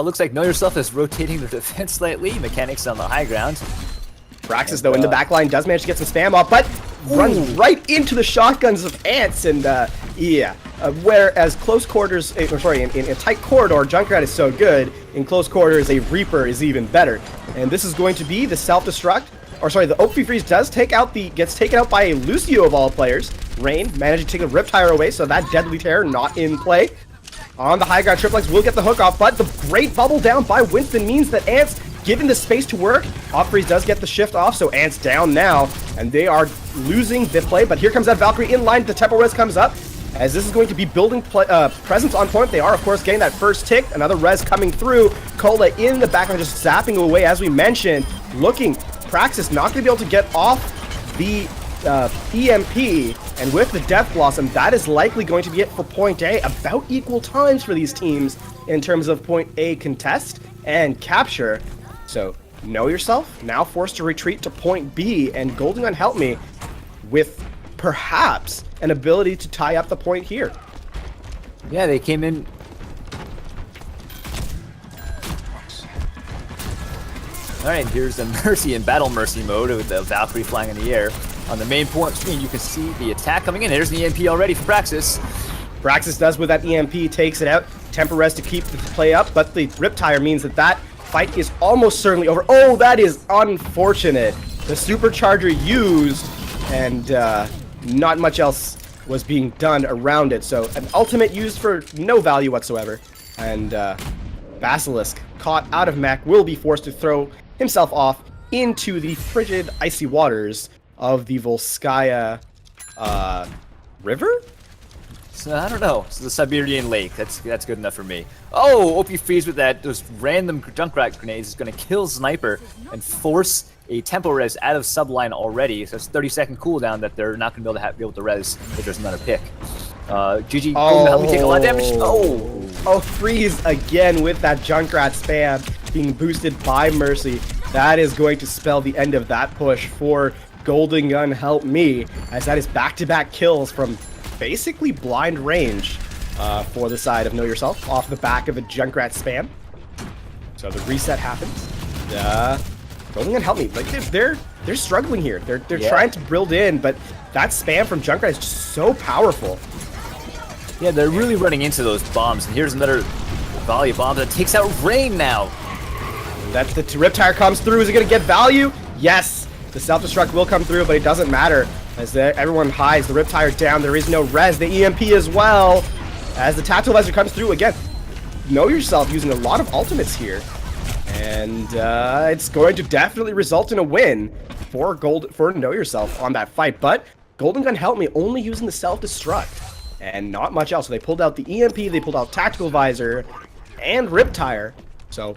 Looks like Know Yourself is rotating the defense slightly. Mechanics on the high ground. Praxis, though, in the back line does manage to get some spam off, but runs right into the shotguns of Ants, and whereas close quarters, in a tight corridor, Junkrat is so good, in close quarters, a Reaper is even better. And this is going to be the self-destruct, the Oak Freeze gets taken out by a Lucio of all players. Rain managed to take a Riptire away, so that Deadly Terror not in play. On the high ground, Triple X will get the hook off, but the great bubble down by Winston means that Ants, given the space to work, Freeze does get the shift off, so Ants down now, and they are losing the play, but here comes that Valkyrie in line, the tempo res comes up, as this is going to be building presence on point. They are, of course, getting that first tick, another res coming through, Cola in the background just zapping away, as we mentioned, looking, Praxis not going to be able to get off the EMP, and with the Death Blossom, that is likely going to be it for point A, about equal times for these teams in terms of point A contest and capture. So, Know Yourself, now forced to retreat to point B, and Golden Gun Help Me with perhaps an ability to tie up the point here. Yeah, they came in. Alright, here's the Mercy in Battle Mercy mode with the Valkyrie flying in the air. On the main point screen, you can see the attack coming in. Here's the EMP already for Praxis. Praxis does with that EMP, takes it out. Temper Res to keep the play up, but the Riptire means that fight is almost certainly over. Oh, that is unfortunate. The supercharger used, and not much else was being done around it. So an ultimate used for no value whatsoever. And Basilisk, caught out of mech, will be forced to throw himself off into the frigid, icy waters of the Volskaya river? So, I don't know. It's the Siberian lake. That's good enough for me. Oh, OP Freeze with those random Junkrat grenades is going to kill Sniper and force a tempo res out of subline already. So it's 30-second cooldown that they're not going to be able to res if there's another pick. GG, help me take a lot of damage. Oh, Freeze again with that Junkrat spam being boosted by Mercy. That is going to spell the end of that push for Golden Gun Help Me, as that is back-to-back kills from basically blind range for the side of Know Yourself off the back of a Junkrat spam. So the reset happens. Golden Gun Help Me. Like they're struggling here. They're trying to build in, but that spam from Junkrat is just so powerful. Yeah, they're really running into those bombs. And here's another volley of bombs that takes out Rain now. That's the Riptire comes through. Is it going to get value? Yes. The self-destruct will come through, but it doesn't matter. As everyone hides, the Riptire down. There is no res. The EMP as well. As the Tactilizer comes through again. Know Yourself using a lot of ultimates here. And it's going to definitely result in a win for Know Yourself on that fight. But Golden Gun Help Me only using the self-destruct and not much else. So they pulled out the EMP, they pulled out Tactical Visor, and Riptire. So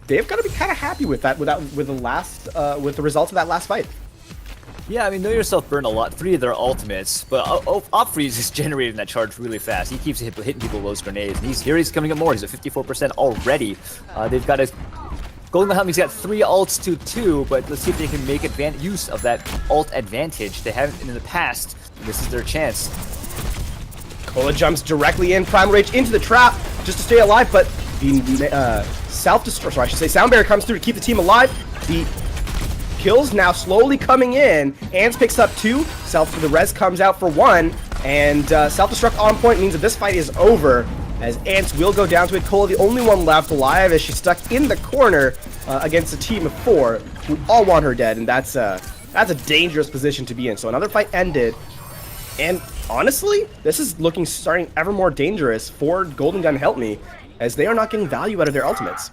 they've got to be kind of happy with that, with the results of that last fight. Yeah, I mean, Know Yourself burned a lot, 3 of their ultimates, but Freeze is generating that charge really fast. He keeps hitting people with those grenades, and he's coming up more. He's at 54% already. They've got Golden Gun Help Me's got 3 ults to 2, but let's see if they can make use of that ult advantage. They haven't in the past, and this is their chance. Cola jumps directly in, Primal Rage into the trap just to stay alive, but the self-destruct, I should say, Sound Barrier comes through to keep the team alive. The kills now slowly coming in. Ants picks up 2, the res comes out for 1, and self-destruct on point means that this fight is over, as Ants will go down to it. Cola, the only one left alive, as she's stuck in the corner against a team of 4 who all want her dead, and that's a dangerous position to be in. So another fight ended. And honestly, this is starting ever more dangerous for Golden Gun Help Me, as they are not getting value out of their ultimates.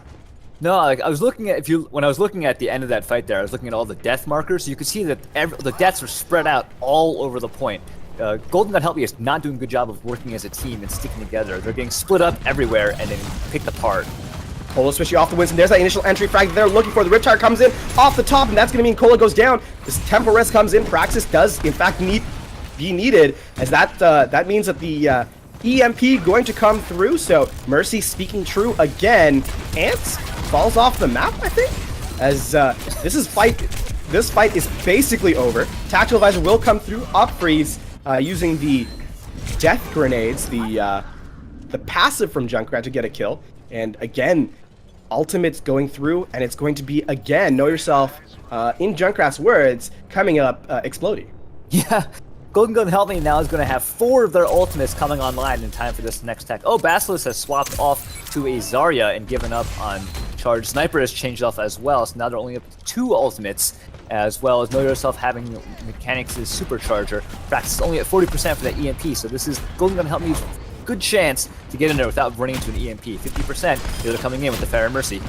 No, like I was looking at when I was looking at the end of that fight there, I was looking at all the death markers. You could see that the deaths were spread out all over the point. Golden Gun Help Me is not doing a good job of working as a team and sticking together. They're getting split up everywhere and then picked apart. Cola switching off the Winston. There's that initial entry frag that they're looking for. The Riptire comes in off the top, and that's going to mean Cola goes down. This tempo rest comes in. Praxis does, in fact, be needed, as that means that the EMP going to come through. So Mercy speaking true again. Ants falls off the map, I think, as this fight is basically over. Tactical Advisor will come through. Up freeze using the death grenades, the passive from Junkrat to get a kill. And again, ultimate's going through, and it's going to be, again, know yourself, in Junkrat's words, coming up, exploding. Yeah, Golden Gun Help Me now is going to have 4 of their ultimates coming online in time for this next tech. Oh, Basilisk has swapped off to a Zarya and given up on charge. Sniper has changed off as well, so now they're only up to 2 ultimates, as well as Know Yourself having Mechanics' supercharger. Praxis is only at 40% for that EMP, so this is Golden Gun Help Me's good chance to get in there without running into an EMP. 50%, they're coming in with the Fire Mercy.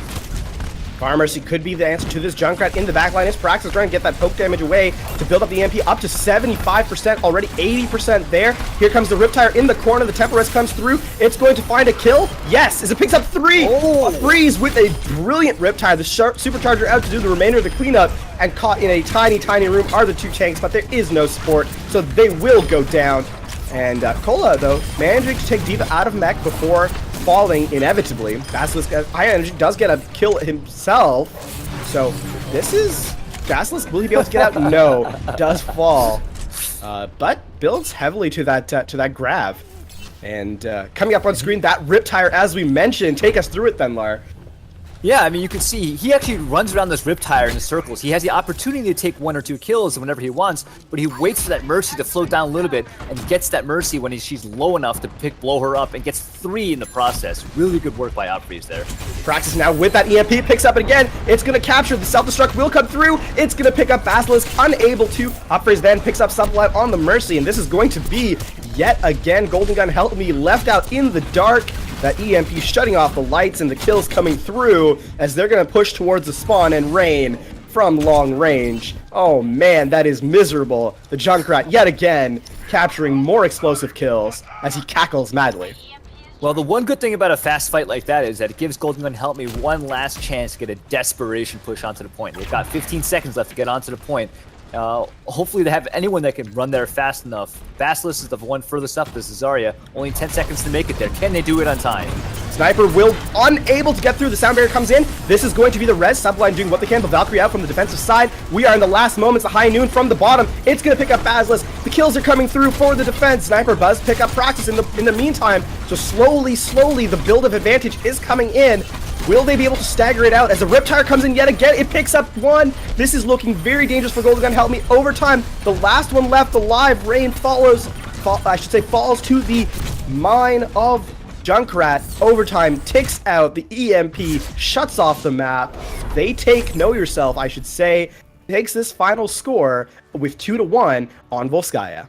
Fire Mercy could be the answer to this. Junkrat in the backline is Praxis trying to get that poke damage away to build up the EMP up to 75%, already 80% there. Here comes the Riptire in the corner. The Temporess comes through. It's going to find a kill. Yes, as it picks up 3. Oh. A freeze with a brilliant Riptire. The Supercharger out to do the remainder of the cleanup, and caught in a tiny, tiny room are the 2 tanks, but there is no support, so they will go down. And Cola, though, managing to take D.Va out of mech before falling inevitably. Basilisk High Energy does get a kill himself. So this is... Basilisk, will he be able to get out? No. Does fall. But builds heavily to that grab. And coming up on screen, that Riptire, as we mentioned. Take us through it then, Lar. Yeah, I mean, you can see he actually runs around this Riptire in circles. He has the opportunity to take 1 or 2 kills whenever he wants, but he waits for that Mercy to float down a little bit and gets that Mercy when she's low enough to blow her up, and gets 3 in the process. Really good work by Outfreeze there. Praxis now with that EMP picks up it again. It's going to capture. The self-destruct will come through. It's going to pick up Basilisk, unable to. Upfreeze then picks up Sublight on the Mercy, and this is going to be yet again Golden Gun Help Me left out in the dark. That EMP shutting off the lights, and the kills coming through as they're going to push towards the spawn and rain from long range. Oh man, that is miserable. The Junkrat yet again capturing more explosive kills as he cackles madly. Well, the one good thing about a fast fight like that is that it gives Golden Gun Help Me one last chance to get a desperation push onto the point. They've got 15 seconds left to get onto the point. Hopefully they have anyone that can run there fast enough. Basilisk is the one furthest up. This is Zarya. Only 10 seconds to make it there. Can they do it on time? Sniper will unable to get through. The sound barrier comes in. This is going to be the res. Sublight doing what they can, but Valkyrie out from the defensive side. We are in the last moments. The High Noon from the bottom. It's going to pick up Basilisk. The kills are coming through for the defense. Sniper Buzz pick up Praxis in the meantime. So slowly, the build of advantage is coming in. Will they be able to stagger it out as the Riptire comes in yet again? It picks up 1. This is looking very dangerous for Golden Gun Help Me. Overtime, the last one left alive. Rain falls to the mine of Junkrat. Overtime ticks out. The EMP shuts off the map. They take Know Yourself, I should say, takes this final score with 2-1 on Volskaya.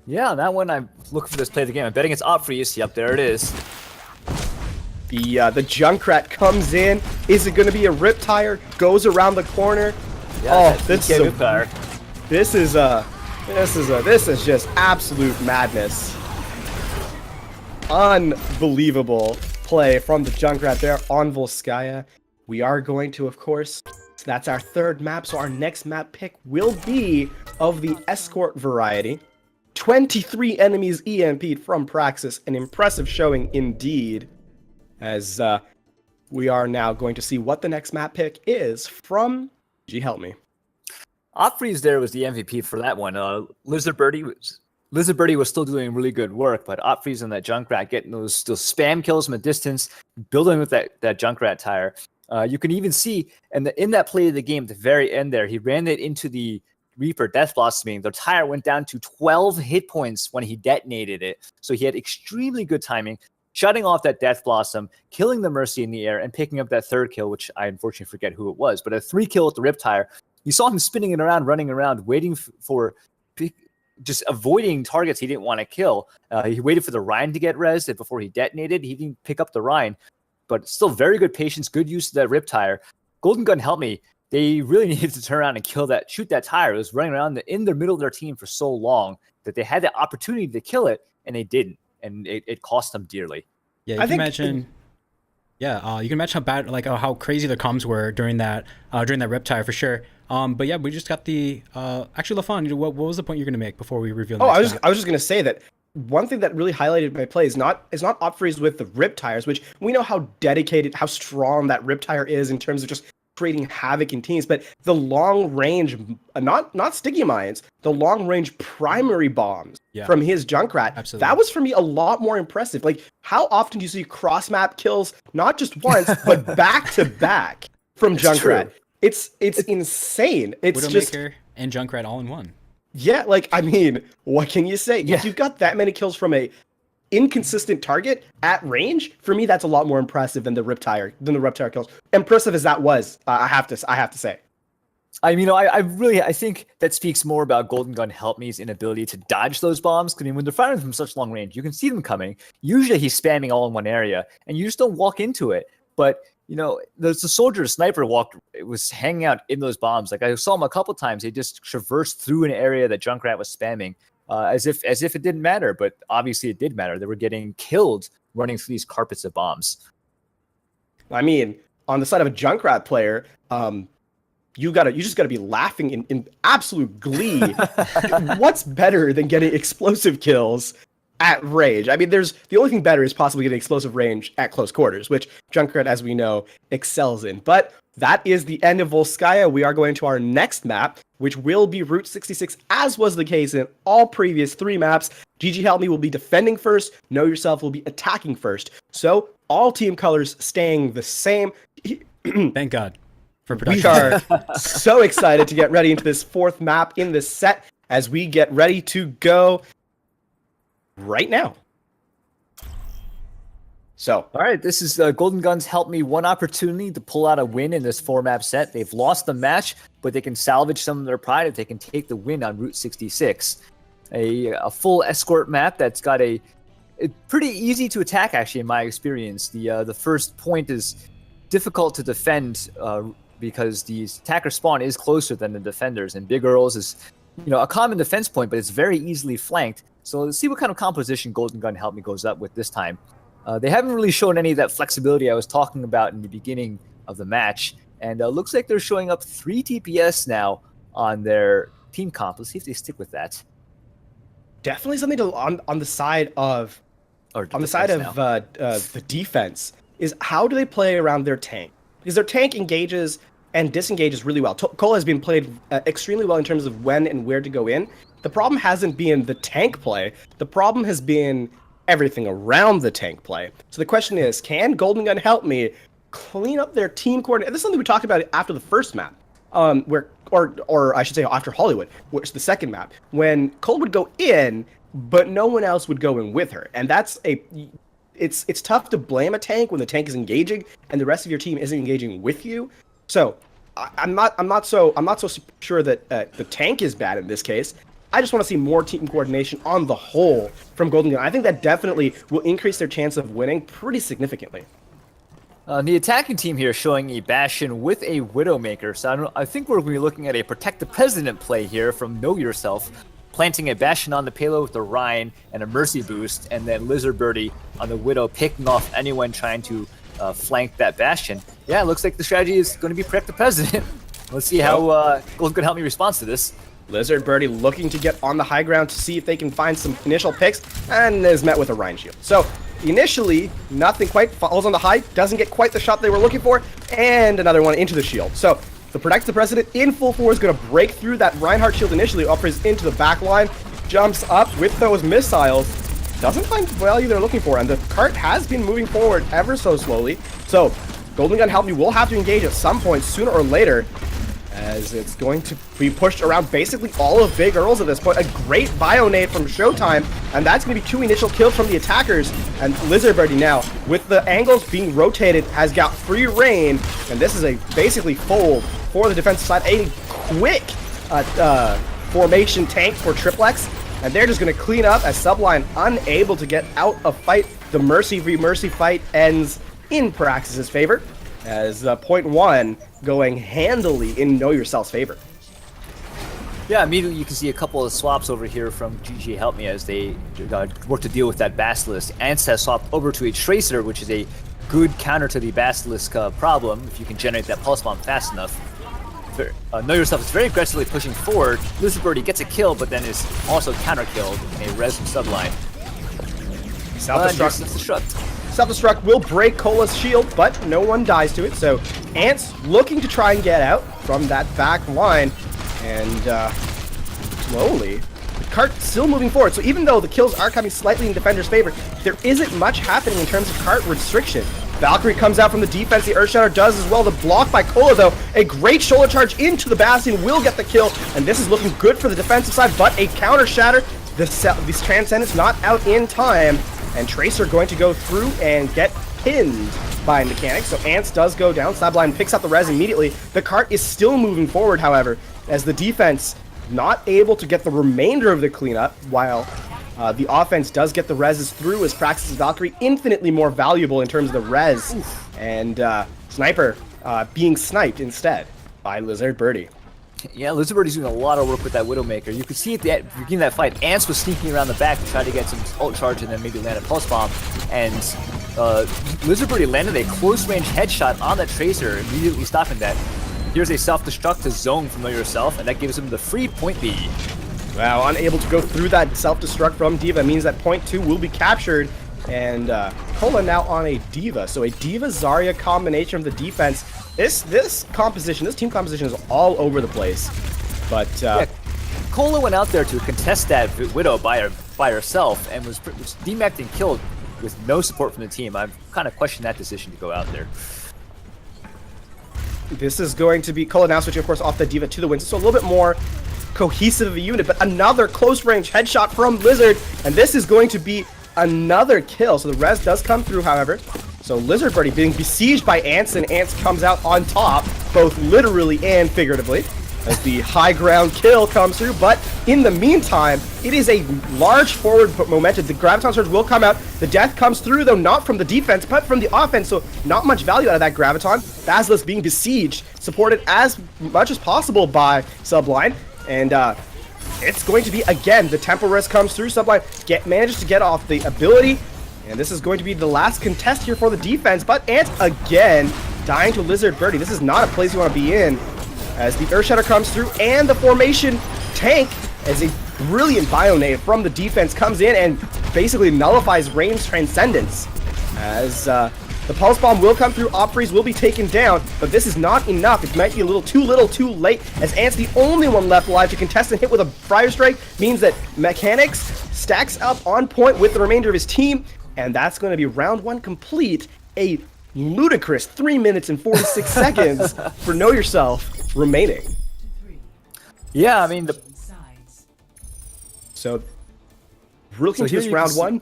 Yeah, that one I'm looking for this play of the game. I'm betting it's Opfreeze. Yep, there it is. The Junkrat comes in. Is it going to be a Riptire? Goes around the corner. Yeah, this is just absolute madness. Unbelievable play from the Junkrat there on Volskaya. We are going to, of course, that's our 3rd map. So our next map pick will be of the escort variety. 23 enemies EMP'd from Praxis. An impressive showing indeed. As we are now going to see what the next map pick is from G Help Me. Opfreeze there was the MVP for that one. Lizard Birdie was still doing really good work, but Opfreeze and that Junkrat getting those spam kills from a distance, building with that Junkrat tire. You can even see in that play of the game at the very end there, he ran it into the Reaper Death Blossoming. The tire went down to 12 hit points when he detonated it. So he had extremely good timing, shutting off that Death Blossom, killing the Mercy in the air, and picking up that 3rd kill, which I unfortunately forget who it was, but a 3 kill with the Riptire. You saw him spinning it around, running around, waiting for just avoiding targets he didn't want to kill. He waited for the Rhine to get rezzed before he detonated. He didn't pick up the Rhine, but still very good patience, good use of that rip tire. Golden Gun helped me. They really needed to turn around and shoot that tire. It was running around in the middle of their team for so long that they had the opportunity to kill it, and they didn't, and it cost them dearly. Yeah, you can imagine. Yeah, you can imagine how bad, like how crazy the comms were during that rip tire for sure. But yeah, we just got the actually, LaFon, what was the point you're going to make before we reveal? I was just going to say that one thing that really highlighted my play is not Opfreeze with the rip tires, which we know how dedicated, how strong that rip tire is in terms of just creating havoc in teams, but the long range, not sticky mines, the long range primary bombs from his Junkrat. Absolutely. That was for me a lot more impressive. Like, how often do you see cross map kills, not just once, but back to back from Junkrat? True. It's insane. It's Widowmaker and Junkrat all in one. Yeah, like, I mean, what can you say? Yeah. If you've got that many kills from a inconsistent target at range, for me that's a lot more impressive than the rip tire kills. Impressive as that was, I have to say. I think that speaks more about Golden Gun Help Me's inability to dodge those bombs. I mean, when they're firing from such long range, you can see them coming. Usually he's spamming all in one area, and you just don't walk into it. But there's a soldier, a sniper was hanging out in those bombs. Like, I saw him a couple times. They just traversed through an area that Junkrat was spamming. As if it didn't matter, but obviously it did matter. They were getting killed running through these carpets of bombs. I mean, on the side of a Junkrat player, you just gotta be laughing in absolute glee. What's better than getting explosive kills at range? I mean, the only thing better is possibly getting explosive range at close quarters, which Junkrat, as we know, excels in. But that is the end of Volskaya. We are going to our next map, which will be Route 66, as was the case in all previous 3 maps. GG Help Me will be defending first. Know Yourself will be attacking first. So all team colors staying the same. Thank God for production. We are so excited to get ready into this 4th map in this set as we get ready to go right now. So, all right, this is Golden Guns Help Me one opportunity to pull out a win in this 4-map set. They've lost the match, but they can salvage some of their pride if they can take the win on Route 66. A full escort map that's got a pretty easy to attack, actually, in my experience. The first point is difficult to defend because the attacker spawn is closer than the defenders, and Big Earls is a common defense point, but it's very easily flanked. So let's see what kind of composition Golden Gun Help Me goes up with this time. They haven't really shown any of that flexibility I was talking about in the beginning of the match. And looks like they're showing up 3 DPS now on their team comp. Let's see if they stick with that. Definitely something to on the side of the defense is how do they play around their tank? Because their tank engages and disengages really well. Cole has been played extremely well in terms of when and where to go in. The problem hasn't been the tank play. The problem has been everything around the tank play. So the question is, can Golden Gun Help Me clean up their team coordinate? This is something we talked about after the first map, or I should say after Hollywood, which is the second map, when Cole would go in, but no one else would go in with her. And it's tough to blame a tank when the tank is engaging and the rest of your team isn't engaging with you. So I'm not so sure that the tank is bad in this case. I just want to see more team coordination on the whole from Golden Gun. I think that definitely will increase their chance of winning pretty significantly. The attacking team here showing a Bastion with a Widowmaker. So I think we're going to be looking at a Protect the President play here from Know Yourself, planting a Bastion on the payload with the Rhine and a Mercy boost, and then Lizard Birdie on the Widow picking off anyone trying to flank that Bastion. Yeah, it looks like the strategy is going to be Protect the President. Let's see how Golden Gun Help Me responds to this. Lizard Birdie looking to get on the high ground to see if they can find some initial picks, and is met with a Rhine shield. So initially, nothing quite falls on the high, doesn't get quite the shot they were looking for, and another one into the shield. So the Protect the President in full force is going to break through that Reinhardt shield initially, offers into the back line, jumps up with those missiles, doesn't find the value they're looking for, and the cart has been moving forward ever so slowly. So Golden Gun Help Me will have to engage at some point sooner or later, as it's going to be pushed around basically all of Big Earls at this point. A great bio nade from Showtime, and that's going to be 2 initial kills from the attackers. And Lizard Birdie now, with the angles being rotated, has got free reign, and this is a basically fold for the defensive side. A quick formation tank for Triplex And they're just going to clean up as Sublime unable to get out of fight. The Mercy v Mercy fight ends in Praxis's favor, as point one going handily in Know Yourself's favor. Yeah, immediately you can see a couple of swaps over here from GG Help Me as they work to deal with that Basilisk. Ants has swapped over to a Tracer, which is a good counter to the Basilisk problem if you can generate that Pulse Bomb fast enough. Know Yourself is very aggressively pushing forward. Lizard Birdie gets a kill, but then is also counter-killed in a res from Sublime. Self-destruct. Self-destruct will break Cola's shield, but no one dies to it. So Ants looking to try and get out from that back line. And slowly, the cart still moving forward. So even though the kills are coming slightly in Defender's favor, there isn't much happening in terms of cart restriction. Valkyrie comes out from the defense, the Earthshatter does as well. The block by Cola though, a great shoulder charge into the Bastion will get the kill, and this is looking good for the defensive side, but a counter shatter. This Transcendence not out in time, and Tracer going to go through and get pinned by Mechanics. So Ants does go down, Sublime picks up the res immediately. The cart is still moving forward, however, as the defense not able to get the remainder of the cleanup, while the offense does get the reses through, as Praxis' Valkyrie infinitely more valuable in terms of the res. And Sniper being sniped instead by Lizard Birdie. Yeah, Lizard Birdie's doing a lot of work with that Widowmaker. You could see at the beginning of that fight, Ants was sneaking around the back to try to get some ult charge and then maybe land a Pulse Bomb. And Lizard Birdie landed a close-range headshot on that Tracer, immediately stopping that. Here's a self-destruct to zone from Know Yourself, and that gives him the free point B. Wow, unable to go through that self-destruct from D.Va means that point two will be captured. And Cola now on a D.Va. So a D.Va Zarya combination from the defense. This composition, this team composition is all over the place. But yeah, Cola went out there to contest that Widow by herself and was demacked and killed with no support from the team. I've kind of questioned that decision to go out there. This is going to be Cola now switching, of course, off the D.Va to the Winston. So a little bit more cohesive of a unit, but another close-range headshot from Lizard, and this is going to be another kill. So the res does come through, however. So Lizard Birdie being besieged by Ants, and Ants comes out on top, both literally and figuratively, as the high ground kill comes through. But in the meantime, it is a large forward momentum. The Graviton Surge will come out. The death comes through, though not from the defense, but from the offense, so not much value out of that Graviton. Basilisk being besieged, supported as much as possible by Sublime. And it's going to be, again, the Tempo Res comes through. Sublime manages to get off the ability. And this is going to be the last contest here for the defense. But Ant, again, dying to Lizard Birdie. This is not a place you want to be in. As the Earthshatter comes through, and the formation tank, as a brilliant Bionade from the defense comes in and basically nullifies Rain's Transcendence. As the Pulse Bomb will come through, Opries will be taken down, but this is not enough. It might be a little too late, as Ant's the only one left alive to contest and hit with a Fire Strike, means that Mechanics stacks up on point with the remainder of his team, and that's going to be round one complete. A ludicrous 3 minutes and 46 seconds for Know Yourself remaining. Yeah, I mean, so looking to this round one,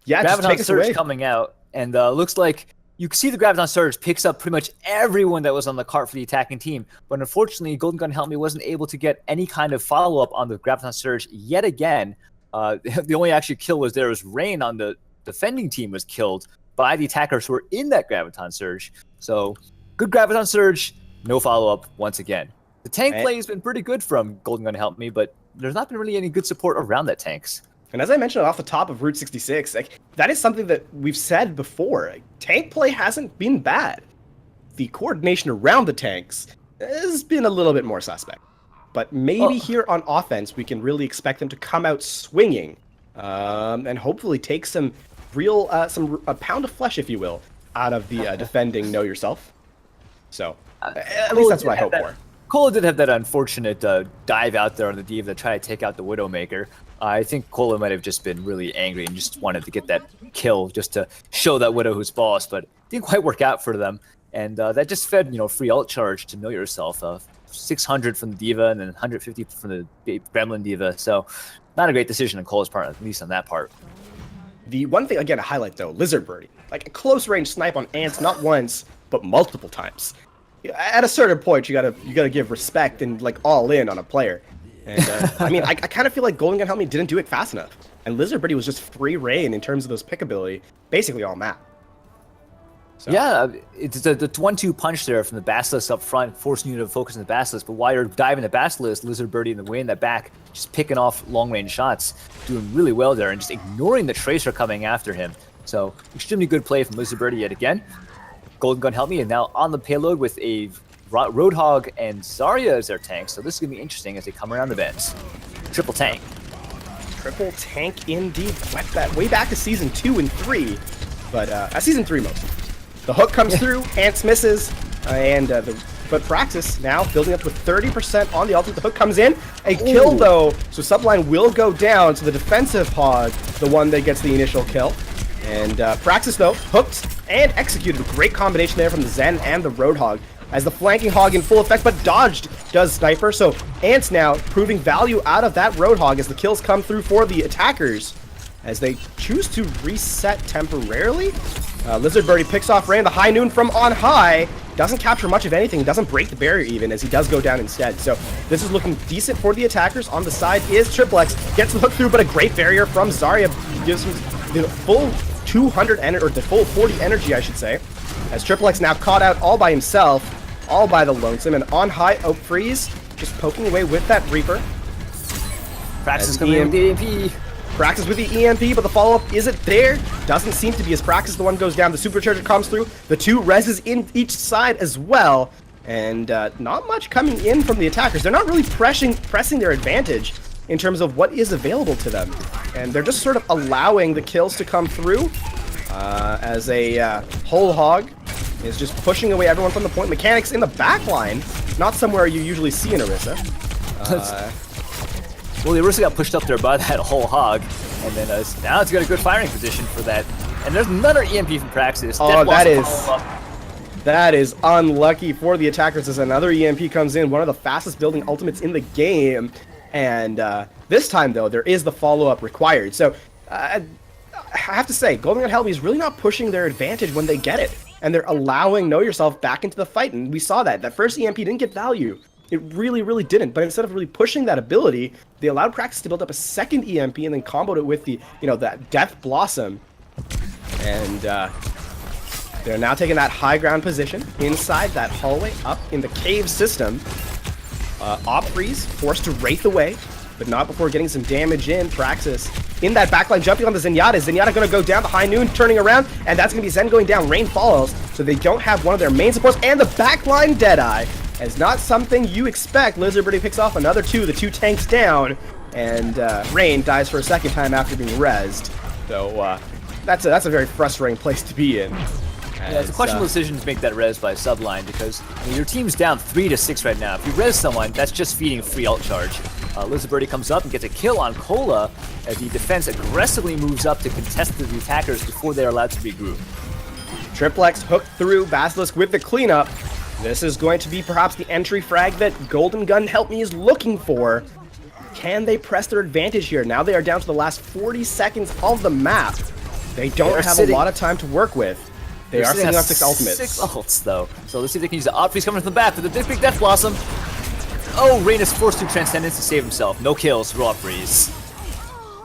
yeah, just take Graviton us Surge away. coming out, and looks like you can see the Graviton Surge picks up pretty much everyone that was on the cart for the attacking team, but unfortunately, Golden Gun Help Me wasn't able to get any kind of follow-up on the Graviton Surge yet again. The only actually kill was Rain on the defending team was killed by the attackers who were in that Graviton Surge. So, good Graviton Surge, no follow-up once again. The tank play has been pretty good from Golden Gun Help Me, but there's not been really any good support around that tanks. And as I mentioned off the top of Route 66, like, that is something that we've said before. Like, tank play hasn't been bad. The coordination around the tanks has been a little bit more suspect. But maybe here on offense, we can really expect them to come out swinging and hopefully take some real, a pound of flesh, if you will, out of the defending Know Yourself. So, at least that's what I hope for. Cola did have that unfortunate dive out there on the D.Va to try to take out the Widowmaker. I think Cola might have just been really angry and just wanted to get that kill just to show that Widow who's boss, but it didn't quite work out for them. And that just fed, free ult charge to Know Yourself. 600 from the D.Va and then 150 from the Gremlin D.Va. So not a great decision on Cola's part, at least on that part. The one thing, again, to highlight, though, Lizard Birdie. Like, a close-range snipe on Ants, not once, but multiple times. At a certain point, you gotta give respect and, like, all in on a player. And I mean, I kind of feel like Golden Gun Help Me didn't do it fast enough. And Lizard Birdie was just free reign in terms of those pick ability, basically all map. So. Yeah, it's the 1-2 punch there from the Basilisk up front, forcing you to focus on the Basilisk. But while you're diving the Basilisk, Lizard Birdie in the way in that back, just picking off long-range shots, doing really well there, and just ignoring the Tracer coming after him. So, extremely good play from Lizard Birdie yet again. Golden Gun Help Me, and now on the payload with a Roadhog and Zarya as their tank. So this is going to be interesting as they come around the bends. Triple tank. Triple tank indeed. Went that way back to Season 2 and 3. But Season 3 most. The hook comes through, Ants misses, but Praxis now building up with 30% on the ultimate. The hook comes in, a kill though, so Sublime will go down to the defensive Hog, the one that gets the initial kill. And Praxis though, hooked and executed. A great combination there from the Zen and the Roadhog, as the flanking Hog in full effect, but dodged does Sniper. So Ants now proving value out of that Roadhog as the kills come through for the attackers, as they choose to reset temporarily. Lizard Birdie picks off Rain, the high noon from on high. Doesn't capture much of anything, doesn't break the barrier even, as he does go down instead. So this is looking decent for the attackers. On the side is Triple X, gets the hook through, but a great barrier from Zarya gives him the full 200 energy, or the full 40 energy, I should say. As Triple X now caught out all by himself, all by the Lonesome, and on high, Oak Freeze just poking away with that Reaper. Praxis coming in with the EMP. Praxis with the EMP, but the follow-up isn't there. Doesn't seem to be, as Praxis the one goes down. The Supercharger comes through. The two reses in each side as well. And not much coming in from the attackers. They're not really pressing their advantage in terms of what is available to them. And they're just sort of allowing the kills to come through as a Whole Hog is just pushing away everyone from the point. Mechanics in the back line, not somewhere you usually see in Orisa. Well, the Orisa got pushed up there by that Whole Hog, and then now it's got a good firing position for that. And there's another EMP from Praxis. Oh, that is unlucky for the attackers as another EMP comes in, one of the fastest building ultimates in the game. And this time, though, there is the follow-up required. So I have to say, Golden Gun Help Me is really not pushing their advantage when they get it. And they're allowing Know Yourself back into the fight. And we saw that. That first EMP didn't get value. It really, really didn't. But instead of really pushing that ability, they allowed Praxis to build up a second EMP and then comboed it with the, that Death Blossom. And they're now taking that high ground position inside that hallway up in the cave system. Op Freeze forced to Wraith away, but not before getting some damage in. Praxis in that backline, jumping on the Zenyatta. Zenyatta going to go down. The High Noon turning around, and that's going to be Zen going down. Rain follows, so they don't have one of their main supports. And the backline Deadeye, as not something you expect. Lizard Birdie picks off another two. The two tanks down, and Rain dies for a second time after being rezzed. So that's a very frustrating place to be in. Yeah, it's a questionable decision to make that res by Subline, because your team's down 3-6 right now. If you res someone, that's just feeding free ult charge. Lizard Birdie comes up and gets a kill on Cola as the defense aggressively moves up to contest the attackers before they're allowed to regroup. Triplex hooked through, Basilisk with the cleanup. This is going to be perhaps the entry frag that Golden Gun Help Me is looking for. Can they press their advantage here? Now they are down to the last 40 seconds of the map. They don't have a lot of time to work with. They are sitting on 6 ultimates. 6 ults, though. So let's see if they can use the Op Freeze coming from the back for the big Death Blossom. Oh, Rain is forced to Transcendence to save himself. No kills for Op Freeze.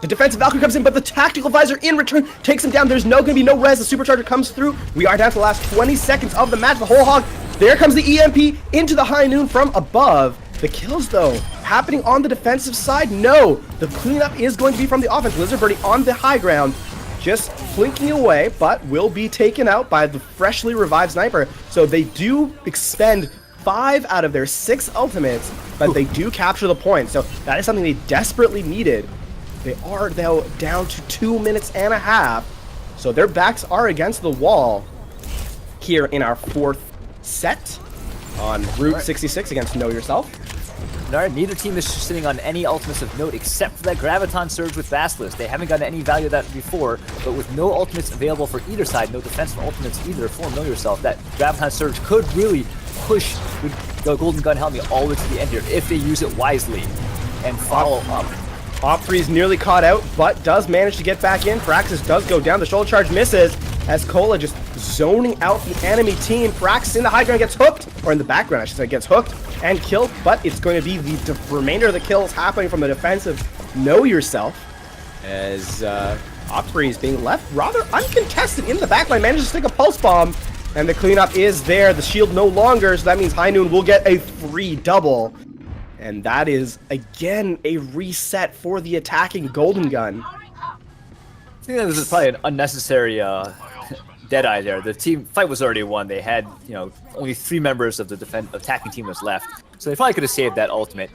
The defensive Valkyrie comes in, but the Tactical Visor in return takes him down. There's going to be no res. The Supercharger comes through. We are down to the last 20 seconds of the match. The Whole Hog. There comes the EMP into the High Noon from above. The kills, though, happening on the defensive side. No, the cleanup is going to be from the offense. Lizard Birdie on the high ground, just flinking away, but will be taken out by the freshly revived Sniper. So they do expend 5 out of their 6 ultimates, but they do capture the point. So that is something they desperately needed. They are, though, down to 2 minutes and a half. So their backs are against the wall here in our 4th set on Route 66 against Know Yourself. Alright, neither team is sitting on any ultimates of note except for that Graviton Surge with Basilisk. They haven't gotten any value of that before, but with no ultimates available for either side, no defensive ultimates either for Know Yourself, that Graviton Surge could really push the Golden Gun Help Me all the way to the end here if they use it wisely and follow up. Op Freeze nearly caught out, but does manage to get back in. Praxis does go down. The shoulder charge misses as Cola just zoning out the enemy team. Prax in the high ground gets hooked, or in the background, I should say, gets hooked and killed, but it's going to be the remainder of the kills happening from the defensive Know Yourself, as Opry is being left rather uncontested in the backline, manages to stick a pulse bomb, and the cleanup is there. The shield no longer, so that means High Noon will get a free double. And that is, again, a reset for the attacking Golden Gun. I think that was probably an unnecessary deadeye there. The team fight was already won. They had, only 3 members of the attacking team was left. So they probably could have saved that ultimate.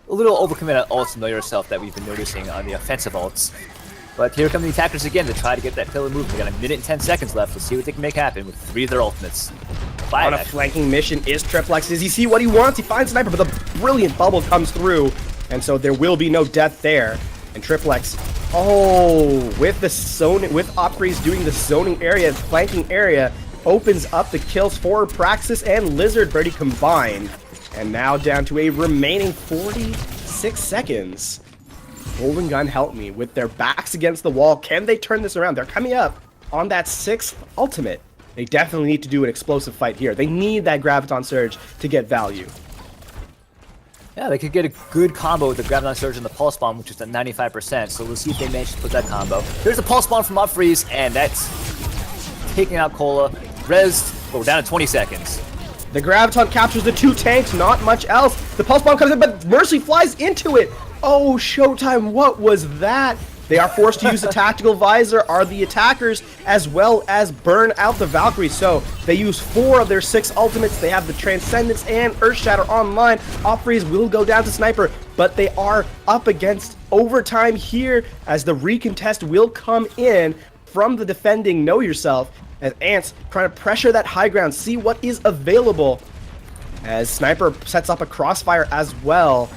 A little overcommit at ults, Know Yourself, that we've been noticing on the offensive ults. But here come the attackers again to try to get that pillar movement. They got 1 minute and 10 seconds left. Let's see what they can make happen with 3 of their ultimates. On a flanking mission is Triplex. Does he see what he wants? He finds Sniper, but the brilliant bubble comes through, and so there will be no death there. And Triplex, with the zone, with Opry's doing the zoning area, flanking area, opens up the kills for Praxis and Lizard Birdie combined. And now down to a remaining 46 seconds. Golden Gun help me with their backs against the wall. Can they turn this around? They're coming up on that 6th ultimate. They definitely need to do an explosive fight here. They need that Graviton Surge to get value. Yeah, they could get a good combo with the Graviton Surge and the Pulse Bomb, which is at 95%. So we'll see if they manage to put that combo. There's the Pulse Bomb from Upfreeze, and that's taking out Cola. Rezzed, but we're down to 20 seconds. The Graviton captures the 2 tanks, not much else. The Pulse Bomb comes in, but Mercy flies into it. Oh, Showtime, what was that? They are forced to use the Tactical Visor, are the attackers, as well as burn out the Valkyrie. So they use 4 of their 6 ultimates. They have the Transcendence and Earthshatter online. Opry's will go down to Sniper, but they are up against overtime here, as the recontest will come in from the defending Know Yourself, as Ants trying to pressure that high ground, see what is available, as Sniper sets up a crossfire as well.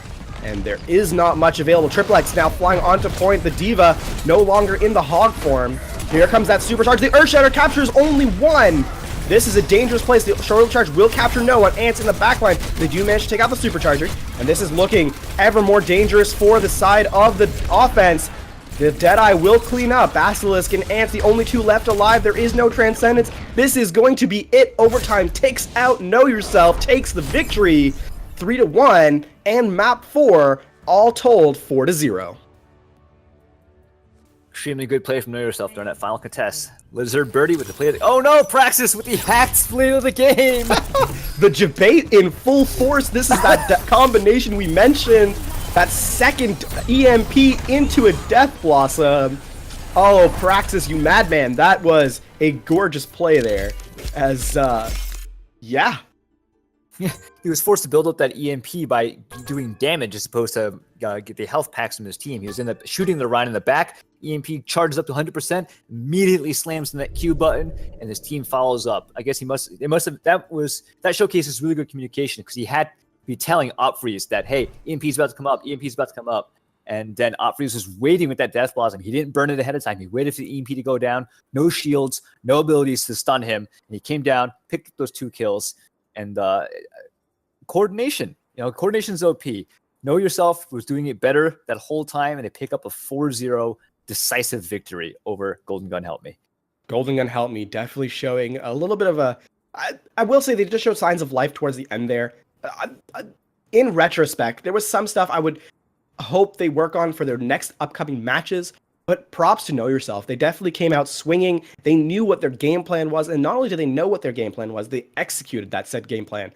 And there is not much available. Triplex now flying onto point. The Diva no longer in the hog form. Here comes that supercharge. The Earthshatter captures only 1. This is a dangerous place. The short charge will capture no one. Ants in the backline. They do manage to take out the supercharger. And this is looking ever more dangerous for the side of the offense. The Deadeye will clean up. Basilisk and Ants, the only 2 left alive. There is no Transcendence. This is going to be it. Overtime takes out Know Yourself, takes the victory. 3-1, and map 4, all told 4-0. Extremely good play from Know Yourself during that final contest. Lizard Birdie with the play of the... Oh no, Praxis with the hacked play of the game! The debate in full force. This is that combination we mentioned. That second EMP into a Death Blossom. Oh, Praxis, you madman. That was a gorgeous play there. As, yeah. He was forced to build up that EMP by doing damage as opposed to get the health packs from his team. He was in the shooting the Rhine in the back. EMP charges up to 100%, immediately slams in that Q button, and his team follows up. I guess that showcases really good communication, because he had to be telling Opfreeze that, hey, EMP's about to come up, EMP's about to come up. And then Opfreeze was waiting with that Death Blossom. He didn't burn it ahead of time. He waited for the EMP to go down. No shields, no abilities to stun him. And he came down, picked up those 2 kills. And coordination, coordination's OP. Know Yourself was doing it better that whole time, and they pick up a 4-0 decisive victory over Golden Gun Help Me. Golden Gun Help Me definitely showing a little bit of a... I will say they just showed signs of life towards the end there. In retrospect, there was some stuff I would hope they work on for their next upcoming matches, but props to Know Yourself. They definitely came out swinging. They knew what their game plan was, and not only did they know what their game plan was, they executed that said game plan.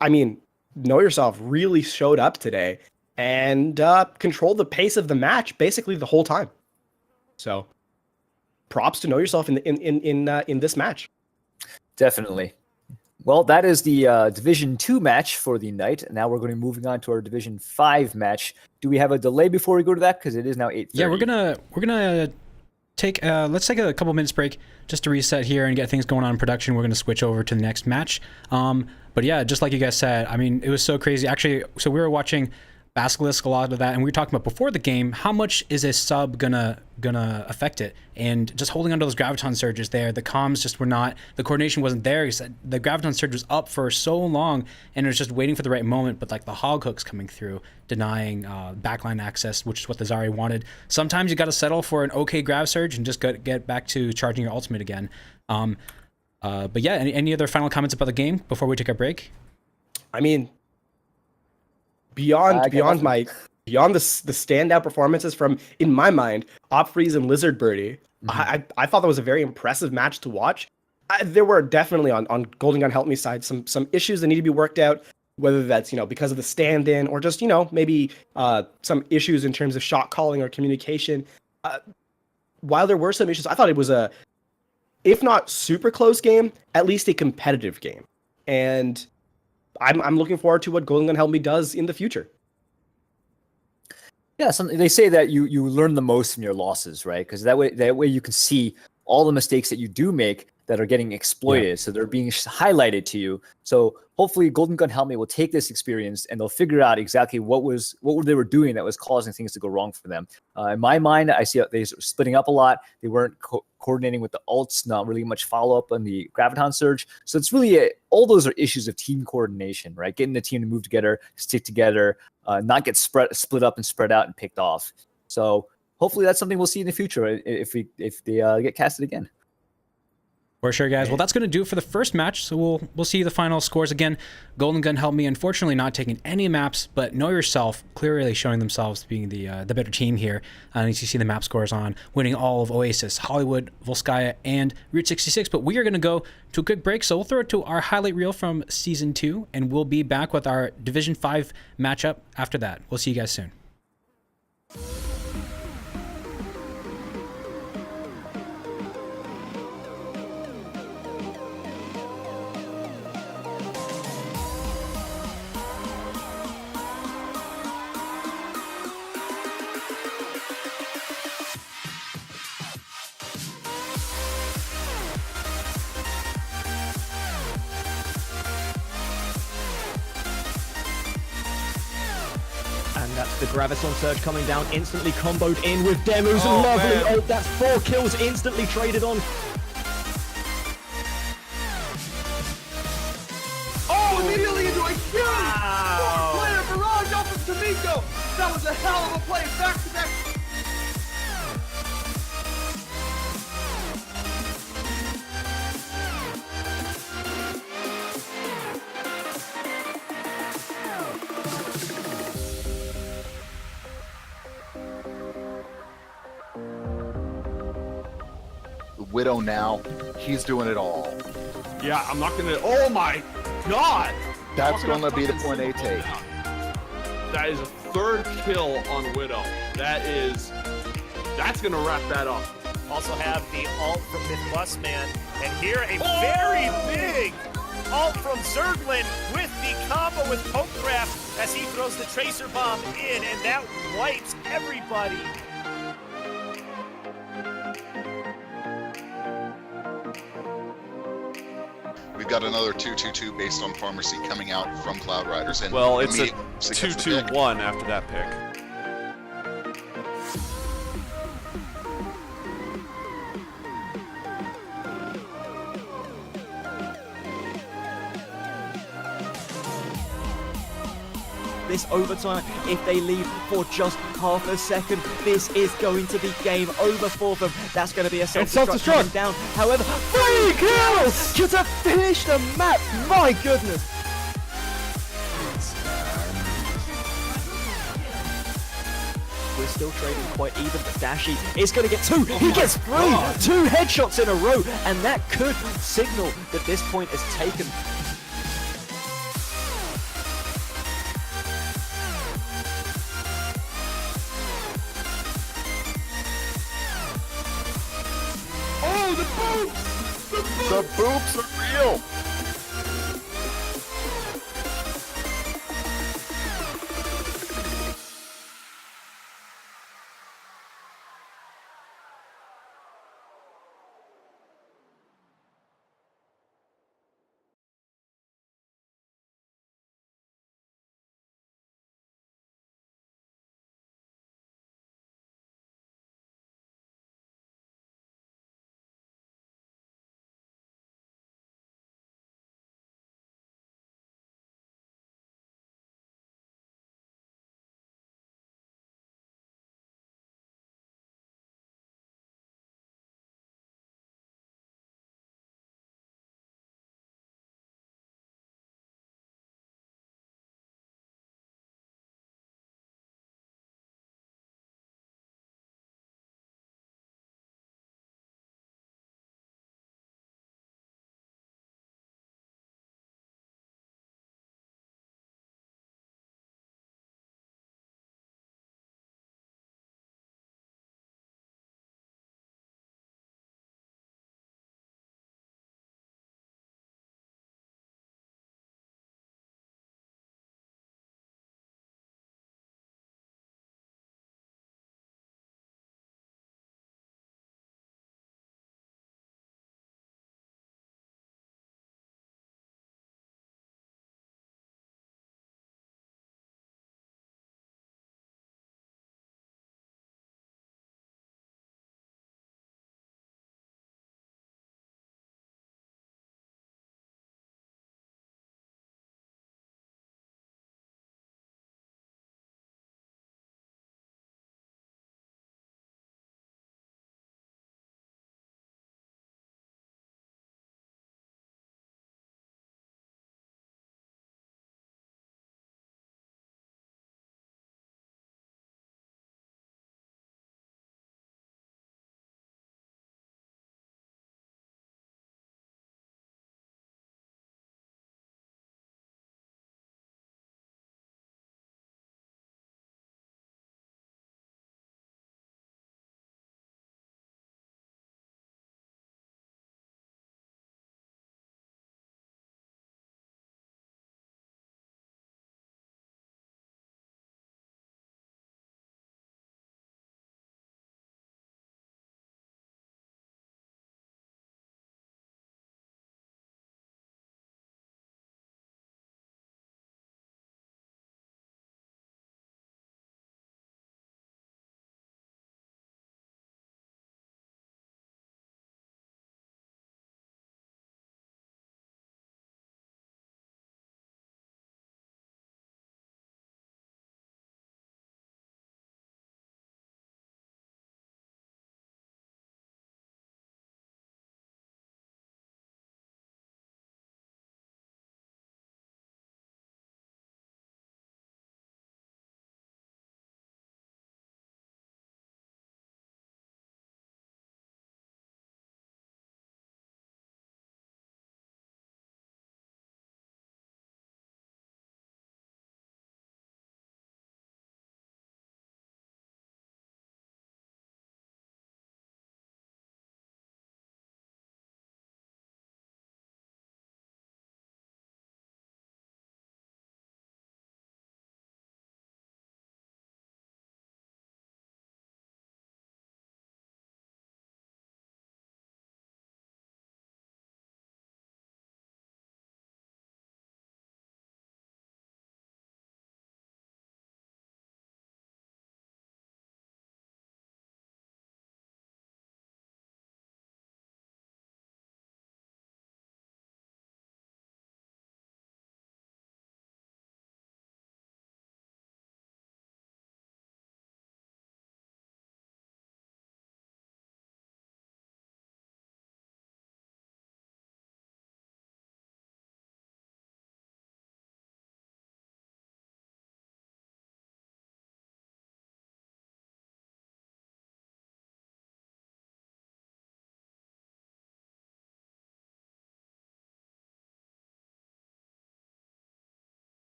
I mean, Know Yourself really showed up today and controlled the pace of the match basically the whole time. So, props to Know Yourself in this match. Definitely. Well, that is the Division 2 match for the night. Now we're going to be moving on to our Division 5 match. Do we have a delay before we go to that? Because it is now 8:30. Yeah, we're gonna take let's take a couple minutes break just to reset here and get things going on in production. We're gonna switch over to the next match. But yeah, just like you guys said, I mean, it was so crazy. Actually, so we were watching Basilisk, a lot of that, and we were talking about before the game, how much is a sub gonna affect it? And just holding onto those Graviton Surges there, the comms just were not, the coordination wasn't there. He said the Graviton Surge was up for so long, and it was just waiting for the right moment, but like the hog hooks coming through, denying backline access, which is what the Zarya wanted. Sometimes you gotta settle for an okay Grav Surge and just get back to charging your ultimate again. But yeah, any other final comments about the game before we take a break? I mean, beyond got nothing. beyond the standout performances from, in my mind, Opfreeze and Lizard Birdie, I thought that was a very impressive match to watch. There were definitely on Golden Gun Help Me side some issues that need to be worked out, whether that's because of the stand-in or just maybe some issues in terms of shot calling or communication. While there were some issues, I thought it was a, if not super close game, at least a competitive game, and I'm looking forward to what Golden Gun Help Me does in the future. Yeah, they say that you learn the most from your losses, right? Because that way you can see all the mistakes that you do make that are getting exploited. Yeah. So they're being highlighted to you. So hopefully Golden Gun Help Me will take this experience and they'll figure out exactly what they were doing that was causing things to go wrong for them. In my mind, I see they're splitting up a lot. They weren't coordinating with the ults, not really much follow-up on the Graviton Surge. So it's really all those are issues of team coordination, right? Getting the team to move together, stick together, not get split up and spread out and picked off. So hopefully that's something we'll see in the future if they get casted again. For sure, guys. Well, that's going to do it for the first match. So we'll see the final scores again. Golden Gun Help Me, unfortunately, not taking any maps, but Know Yourself clearly showing themselves being the better team here. And as you see the map scores on, winning all of Oasis, Hollywood, Volskaya, and Route 66. But we are going to go to a quick break, so we'll throw it to our highlight reel from Season 2, and we'll be back with our Division 5 matchup after that. We'll see you guys soon. That's the Graviton Surge coming down, instantly comboed in with Demu's lovely ult. That's 4 kills instantly traded on. Oh, immediately into a huge four-player barrage off of Tamiko. That was a hell of a play, back-to-back. Widow now, he's doing it all. Yeah, I'm not gonna. Oh my God! That's gonna be the point A take. That is a 3rd kill on Widow. That's gonna wrap that up. Also have the ult from Mythbustman, and here a very big ult from Zerglin with the combo with Pokecraft as he throws the Tracer Bomb in, and that wipes everybody. We've got another 2-2-2 based on Pharmacy coming out from Cloud Riders. And well, it's a 2-2-1 after that pick. This overtime, if they leave for just half a second, this is going to be game over for them. That's going to be a self-destruct coming down. However, 3 kills to finish the map. My goodness. We're still trading quite even, but Dashi is going to get 2. He gets 3. 2 headshots in a row, and that could signal that this point is taken. The boops are real.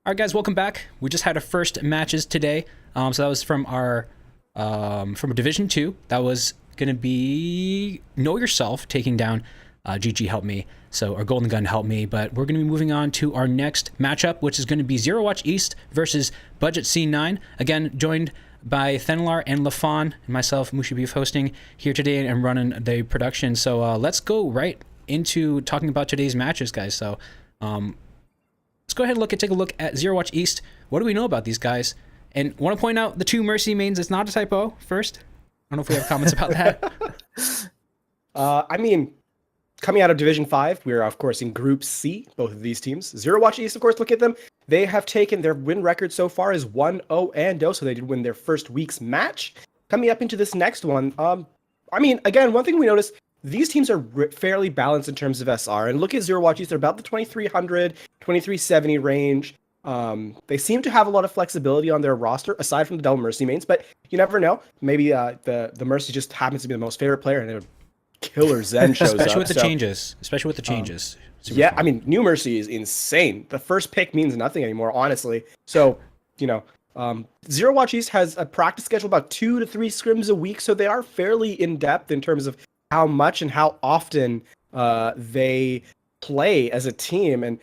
All right, guys, welcome back. We just had our first matches today. So that was from our from Division 2. That was going to be Know Yourself taking down GG Help Me. So our Golden Gun Help Me. But we're going to be moving on to our next matchup, which is going to be Zero Watch East versus Budget C9. Again, joined by Thenlar and Lafon and myself, Mushi Beef, hosting here today and running the production. So let's go right into talking about today's matches, guys. So let's go ahead and take a look at Zero Watch East. What do we know about these guys? And want to point out the 2 Mercy mains is not a typo first. I don't know if we have comments about that. I mean, coming out of Division 5, we're of course in Group C, both of these teams. Zero Watch East, of course, look at them. They have taken their win record so far is 1-0, so they did win their first week's match. Coming up into this next one, I mean, again, one thing we noticed, these teams are fairly balanced in terms of SR. And look at Zero Watch East, they're about the 2300, 2370 range. They seem to have a lot of flexibility on their roster, aside from the double Mercy mains, but you never know. Maybe the Mercy just happens to be the most favorite player, and a killer Zen shows Especially up. with the changes. Especially with the changes. Yeah, I mean, New Mercy is insane. The first pick means nothing anymore, honestly. So, you know, Zero Watch East has a practice schedule about 2 to 3 scrims a week, so they are fairly in-depth in terms of how much and how often they play as a team. And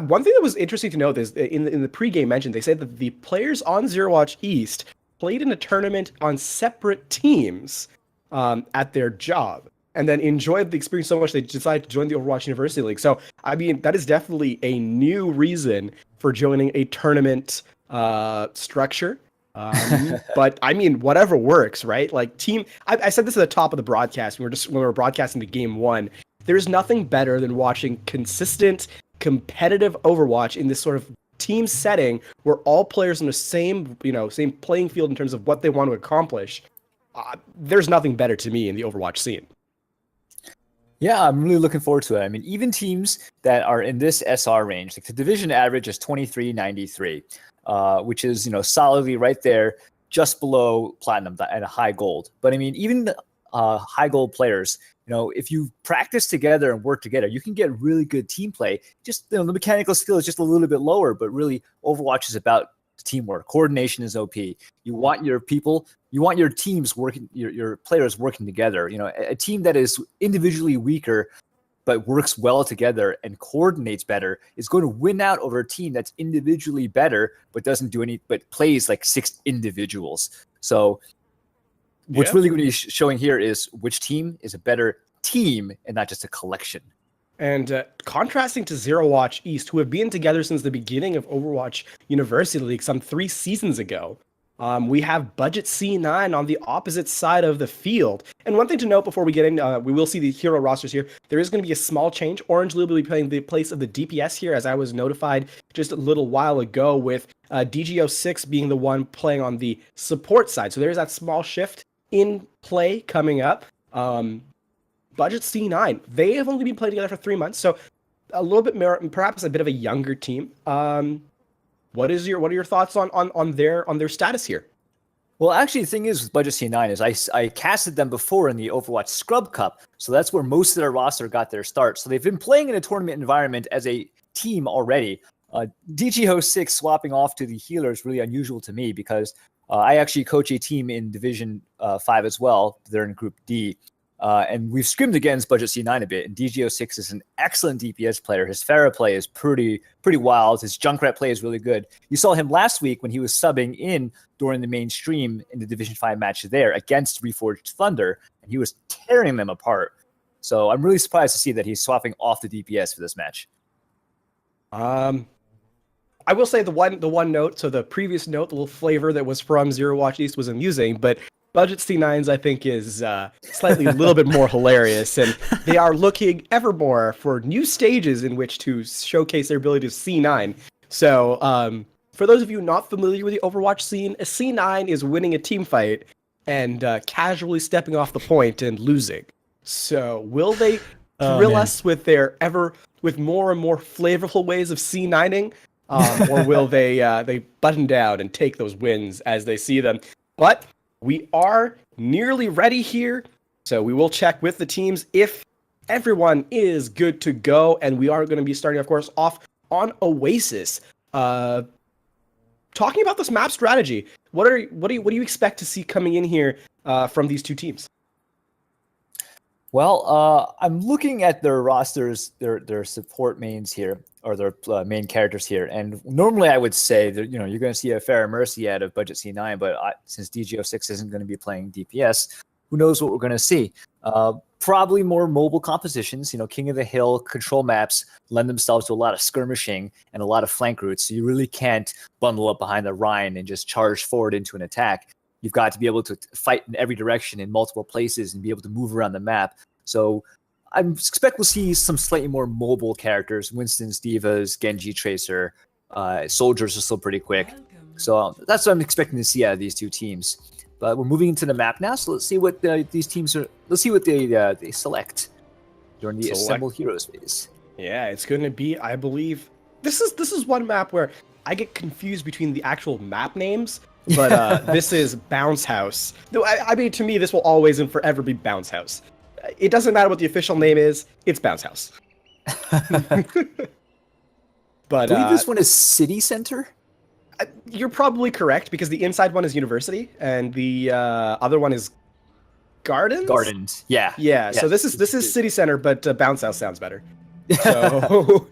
one thing that was interesting to note is in the pregame mention, they said that the players on Zero Watch East played in a tournament on separate teams at their job, and then enjoyed the experience so much they decided to join the Overwatch University League. So, I mean, that is definitely a new reason for joining a tournament structure. But I mean, whatever works, right? Like I said this at the top of the broadcast. When we were broadcasting the game 1. There's nothing better than watching consistent, competitive Overwatch in this sort of team setting where all players in the same playing field in terms of what they want to accomplish. There's nothing better to me in the Overwatch scene. Yeah, I'm really looking forward to it. I mean, even teams that are in this SR range, like the division average is 2393, which is, solidly right there, just below platinum and a high gold. But I mean, even high gold players, if you practice together and work together, you can get really good team play. Just the mechanical skill is just a little bit lower, but really Overwatch is about teamwork. Coordination is OP. You want your teams working, your players working together. A team that is individually weaker but works well together and coordinates better is going to win out over a team that's individually better but doesn't do but plays like 6 individuals. So what's really going to be showing here is which team is a better team and not just a collection. And contrasting to Zero Watch East, who have been together since the beginning of Overwatch University League some 3 seasons ago, we have Budget C9 on the opposite side of the field. And one thing to note before we get in, we will see the hero rosters here. There is going to be a small change. Orange Lou will be playing the place of the DPS here, as I was notified just a little while ago, with DGO6 being the one playing on the support side. So there's that small shift in play coming up. Budget C9, they have only been playing together for 3 months, so a little bit more, perhaps a bit of a younger team. What are your thoughts on their status here? Well, actually, the thing is with Budget C9 is I casted them before in the Overwatch Scrub Cup, so that's where most of their roster got their start. So they've been playing in a tournament environment as a team already. DGO6 swapping off to the healer is really unusual to me because I actually coach a team in Division 5 as well. They're in Group D. And we've scrimmed against Budget C9 a bit, and DGO6 is an excellent DPS player. His Pharah play is pretty wild. His Junkrat play is really good. You saw him last week when he was subbing in during the main stream in the Division 5 match there against Reforged Thunder, and he was tearing them apart. So I'm really surprised to see that he's swapping off the DPS for this match. I will say the one note, so the previous note, the little flavor that was from Zero Watch East was amusing, but Budget C9's, I think, is slightly a little bit more hilarious, and they are looking ever more for new stages in which to showcase their ability to C9. So, for those of you not familiar with the Overwatch scene, a C9 is winning a team fight and casually stepping off the point and losing. So, will they thrill us with with more and more flavorful ways of C9ing, or will they button down and take those wins as they see them? But we are nearly ready here, so we will check with the teams if everyone is good to go, and we are going to be starting, of course, off on Oasis. talking about this map strategy, what do you expect to see coming in here from these two teams? Well, I'm looking at their rosters, their support mains here, or their main characters here, and normally I would say that you're going to see a fair Mercy out of Budget C9, but since DG06 isn't going to be playing DPS, who knows what we're going to see? Probably more mobile compositions. King of the Hill control maps lend themselves to a lot of skirmishing and a lot of flank routes, so you really can't bundle up behind the Rhine and just charge forward into an attack. You've got to be able to fight in every direction in multiple places and be able to move around the map. So I expect we'll see some slightly more mobile characters. Winston's, Divas, Genji, Tracer, Soldiers are still pretty quick. So that's what I'm expecting to see out of these two teams. But we're moving into the map now, so let's see what these teams are. Let's see what they select during the Assemble Heroes phase. Yeah, it's going to be, I believe, this is one map where I get confused between the actual map names. But this is Bounce House. I mean, to me, this will always and forever be Bounce House. It doesn't matter what the official name is. It's Bounce House. But I believe this one is City Center. You're probably correct because the inside one is University and the other one is Gardens. Gardens, yeah. Yeah. So this is City Center, but Bounce House sounds better. So,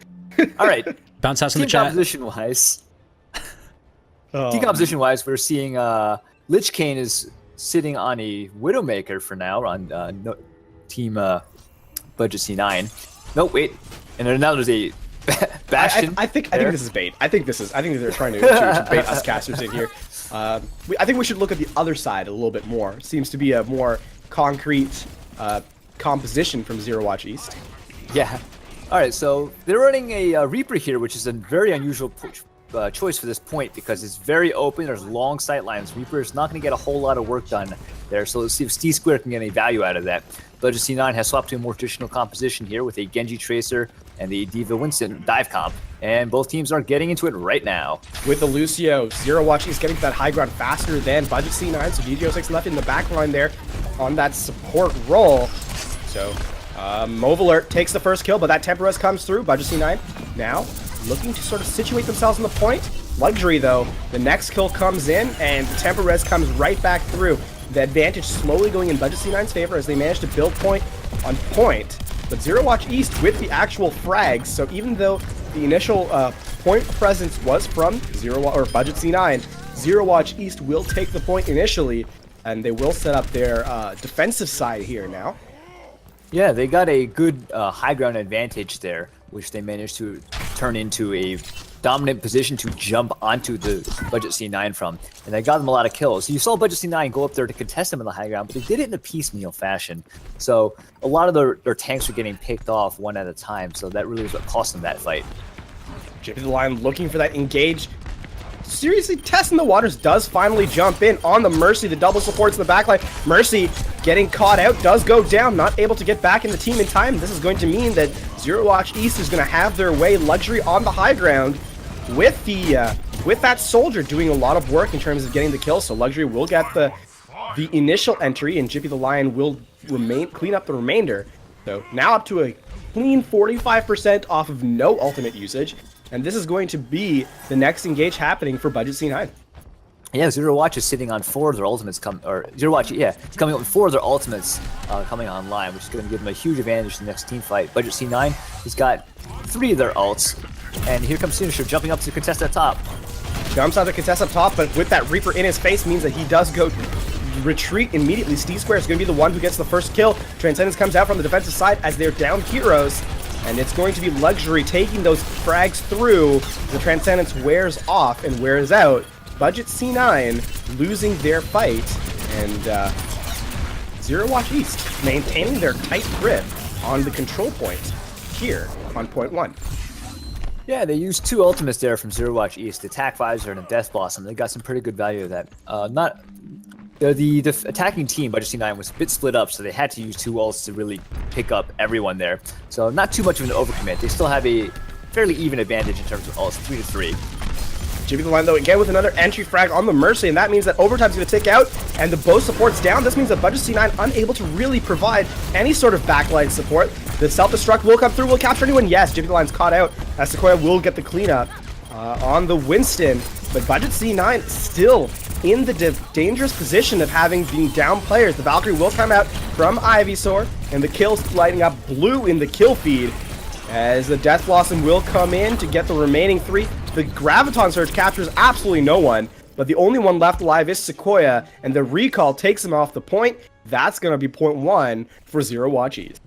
all right. Bounce House in the chat. Composition-wise. Team composition-wise, we're seeing Lich Kane is sitting on a Widowmaker for now on Team Budget C9. No, wait, and then now there's a Bastion. I think this is bait. I think they're trying to bait us casters in here. I think we should look at the other side a little bit more. It seems to be a more concrete composition from Zero Watch East. Yeah. All right, so they're running a Reaper here, which is a very unusual choice for this point because it's very open. There's long sight lines. Reaper is not going to get a whole lot of work done there. So let's see if Steve Square can get any value out of that. Budget C9 has swapped to a more traditional composition here with a Genji Tracer and the Diva Winston dive comp. And both teams are getting into it right now. With the Lucio, Zero Watch is getting to that high ground faster than Budget C9. So DG06 left in the back line there on that support role. So Move Alert takes the first kill, but that Temperez comes through. Budget C9 now looking to sort of situate themselves on the point. Luxury, though, the next kill comes in, and the Temperez comes right back through. The advantage slowly going in Budget C9's favor as they manage to build point on point. But Zero Watch East with the actual frags, so even though the initial point presence was from Budget C9, Zero Watch East will take the point initially, and they will set up their defensive side here now. Yeah, they got a good high ground advantage there, which they managed to turn into a dominant position to jump onto the Budget C9 from, and they got them a lot of kills. So you saw Budget C9 go up there to contest them in the high ground, but they did it in a piecemeal fashion. So a lot of their tanks were getting picked off one at a time, so that really was what cost them that fight. Jippy the Lion looking for that engage. Seriously, testing the waters, does finally jump in on the Mercy. The double supports in the backline. Mercy getting caught out, does go down, not able to get back in the team in time. This is going to mean that Zero Watch East is going to have their way. Luxury on the high ground with the with that soldier doing a lot of work in terms of getting the kill. So Luxury will get the initial entry, and Jippy the Lion will clean up the remainder. So now up to a clean 45% off of no ultimate usage. And this is going to be the next engage happening for Budget C9. Yeah, Zero Watch is sitting on 4 of their ultimates coming up with 4 of their ultimates coming online, which is going to give them a huge advantage in the next team fight. Budget C9, he's got 3 of their ults, and here comes Sinisher jumping up to contest at top. Jumps out to contest up top, but with that Reaper in his face means that he does go retreat immediately. Steve Square is going to be the one who gets the first kill. Transcendence comes out from the defensive side as they're down heroes. And it's going to be Luxury taking those frags through. The Transcendence wears off and wears out. Budget C9 losing their fight. And Zero Watch East maintaining their tight grip on the control point here on point 1. Yeah, they used 2 ultimates there from Zero Watch East, Attack Visor and a Death Blossom. They got some pretty good value of that. The attacking team, Budget C9, was a bit split up, so they had to use 2 ults to really pick up everyone there. So not too much of an overcommit. They still have a fairly even advantage in terms of ults, 3-3. Jippy the Lion, though, again with another entry frag on the Mercy, and that means that Overtime's going to tick out, and the bow support's down. This means that Budget C9 unable to really provide any sort of backline support. The self-destruct will come through, will capture anyone? Yes, Jippy the Lion's caught out, as Sequoia will get the cleanup. on the Winston, but Budget C9 still in the dangerous position of having been down players. The Valkyrie will come out from Ivysaur, and the kills lighting up blue in the kill feed as the Death Blossom will come in to get the remaining 3. The Graviton Surge captures absolutely no one, but the only one left alive is Sequoia, and the recall takes him off the point. That's going to be point 1 for Zero Watch East.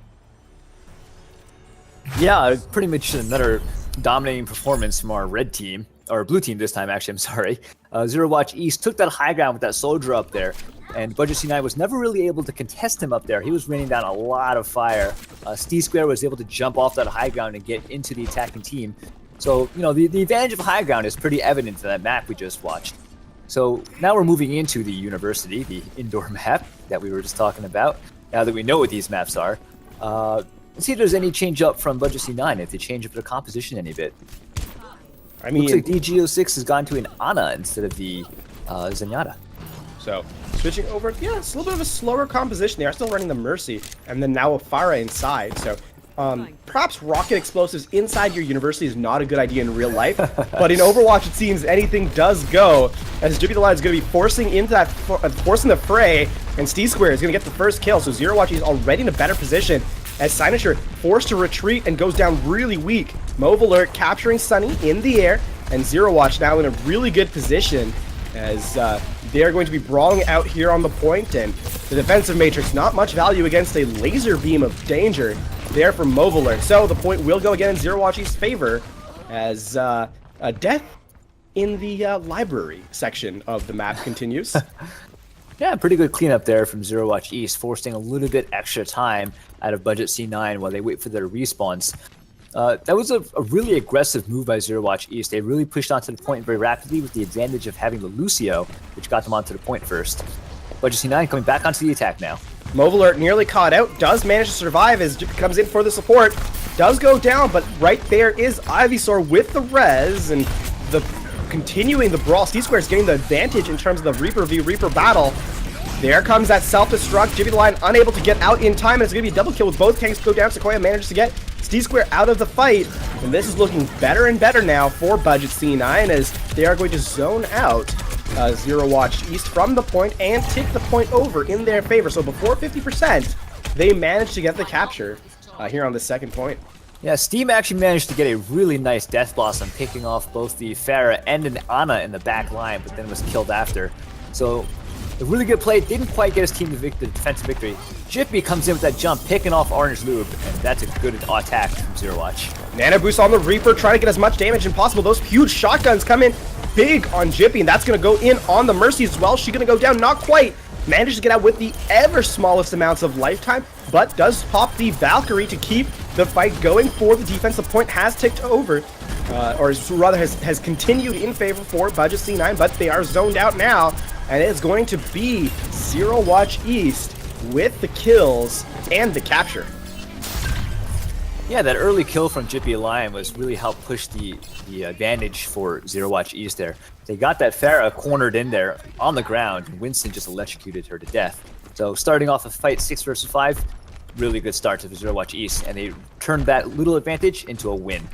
Yeah, pretty much another dominating performance from our red team, or blue team this time, actually, I'm sorry. Zero Watch East took that high ground with that soldier up there, and Budget C9 was never really able to contest him up there. He was raining down a lot of fire. Steve Square was able to jump off that high ground and get into the attacking team. So, you know, the advantage of high ground is pretty evident in that map we just watched. So now we're moving into the university, the indoor map that we were just talking about, now that we know what these maps are. Let's see if there's any change up from Budget C9, if they change up their composition any bit. I mean, looks like DGO6 has gone to an Ana instead of the Zenyatta. So switching over, yeah, it's a little bit of a slower composition. They are still running the Mercy, and then now a Pharah inside. So perhaps rocket explosives inside your university is not a good idea in real life, but in Overwatch it seems anything does go. As Jippy the Lion is going to be forcing into that, forcing the fray, and Steve Square is going to get the first kill. So Zero Watch is already in a better position, as Sinosure forced to retreat and goes down really weak. Mauve Alert capturing Sunny in the air, and Zero Watch now in a really good position as they are going to be brawling out here on the point, and the defensive matrix not much value against a laser beam of danger there from Mauve Alert. So the point will go again in Zero Watch's favor as a death in the library section of the map continues. Yeah, pretty good cleanup there from Zero Watch East, forcing a little bit extra time out of Budget C9 while they wait for their respawns. That was a really aggressive move by Zero Watch East. They really pushed onto the point very rapidly with the advantage of having the Lucio, which got them onto the point first. Budget C9 coming back onto the attack now. Mauve Alert nearly caught out, does manage to survive as Jippy comes in for the support. Does go down, but right there is Ivysaur with the res, and continuing the brawl. Steve Square is getting the advantage in terms of the Reaper v Reaper battle. There comes that self-destruct. Jippy the Lion unable to get out in time, and it's going to be a double kill with both tanks go down. Sequoia manages to get Steve Square out of the fight, and this is looking better and better now for Budget C9 as they are going to zone out Zero Watch East from the point and take the point over in their favor. So before 50%, they managed to get the capture here on the second point. Yeah, Steam actually managed to get a really nice Death Blossom, picking off both the Pharah and an Ana in the back line, but then was killed after. So a really good play. Didn't quite get his team the defensive victory. Jippy comes in with that jump, picking off Orange Lube, and that's a good attack from Zero Watch. Nano Boost on the Reaper, trying to get as much damage as possible. Those huge shotguns come in big on Jippy, and that's going to go in on the Mercy as well. She's going to go down, not quite. Managed to get out with the ever smallest amounts of lifetime, but does pop the Valkyrie to keep the fight going for the defensive point. Has ticked over, or rather has continued in favor for Budget C9, but they are zoned out now, and it's going to be Zero Watch East with the kills and the capture. Yeah, that early kill from Jippy Lion was really helped push the advantage for Zero Watch East there. They got that Pharah cornered in there on the ground, and Winston just electrocuted her to death. So starting off a fight 6 versus 5, really good start to the Zero Watch East, and they turned that little advantage into a win.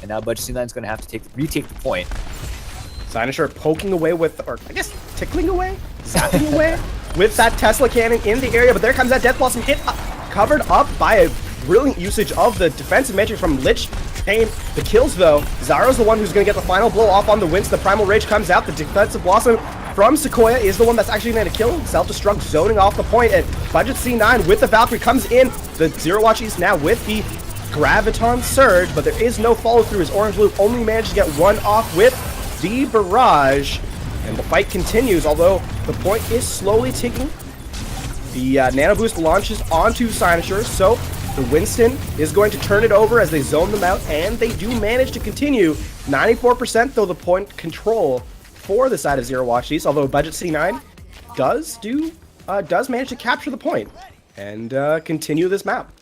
And now Budget C9 is going to have to retake the point. Sinosure poking away with, or I guess tickling away? Zapping away with that Tesla cannon in the area, but there comes that Death Blossom hit, covered up by a brilliant usage of the defensive matrix from Lich Pain. The kills though, Zaro's the one who's going to get the final blow off on the Winston. The Primal Rage comes out, the defensive Blossom from Sequoia is the one that's actually going to kill. Self-destruct zoning off the point, and Budget C9 with the Valkyrie comes in. The Zero Watch East now with the Graviton Surge, but there is no follow through as Orange Loop only managed to get one off with the Barrage, and the fight continues, although the point is slowly ticking. The Nano Boost launches onto Sinosure, so the Winston is going to turn it over as they zone them out, and they do manage to continue. 94% though the point control for the side of Zero Watch East, although Budget C9 does manage to capture the point and continue this map.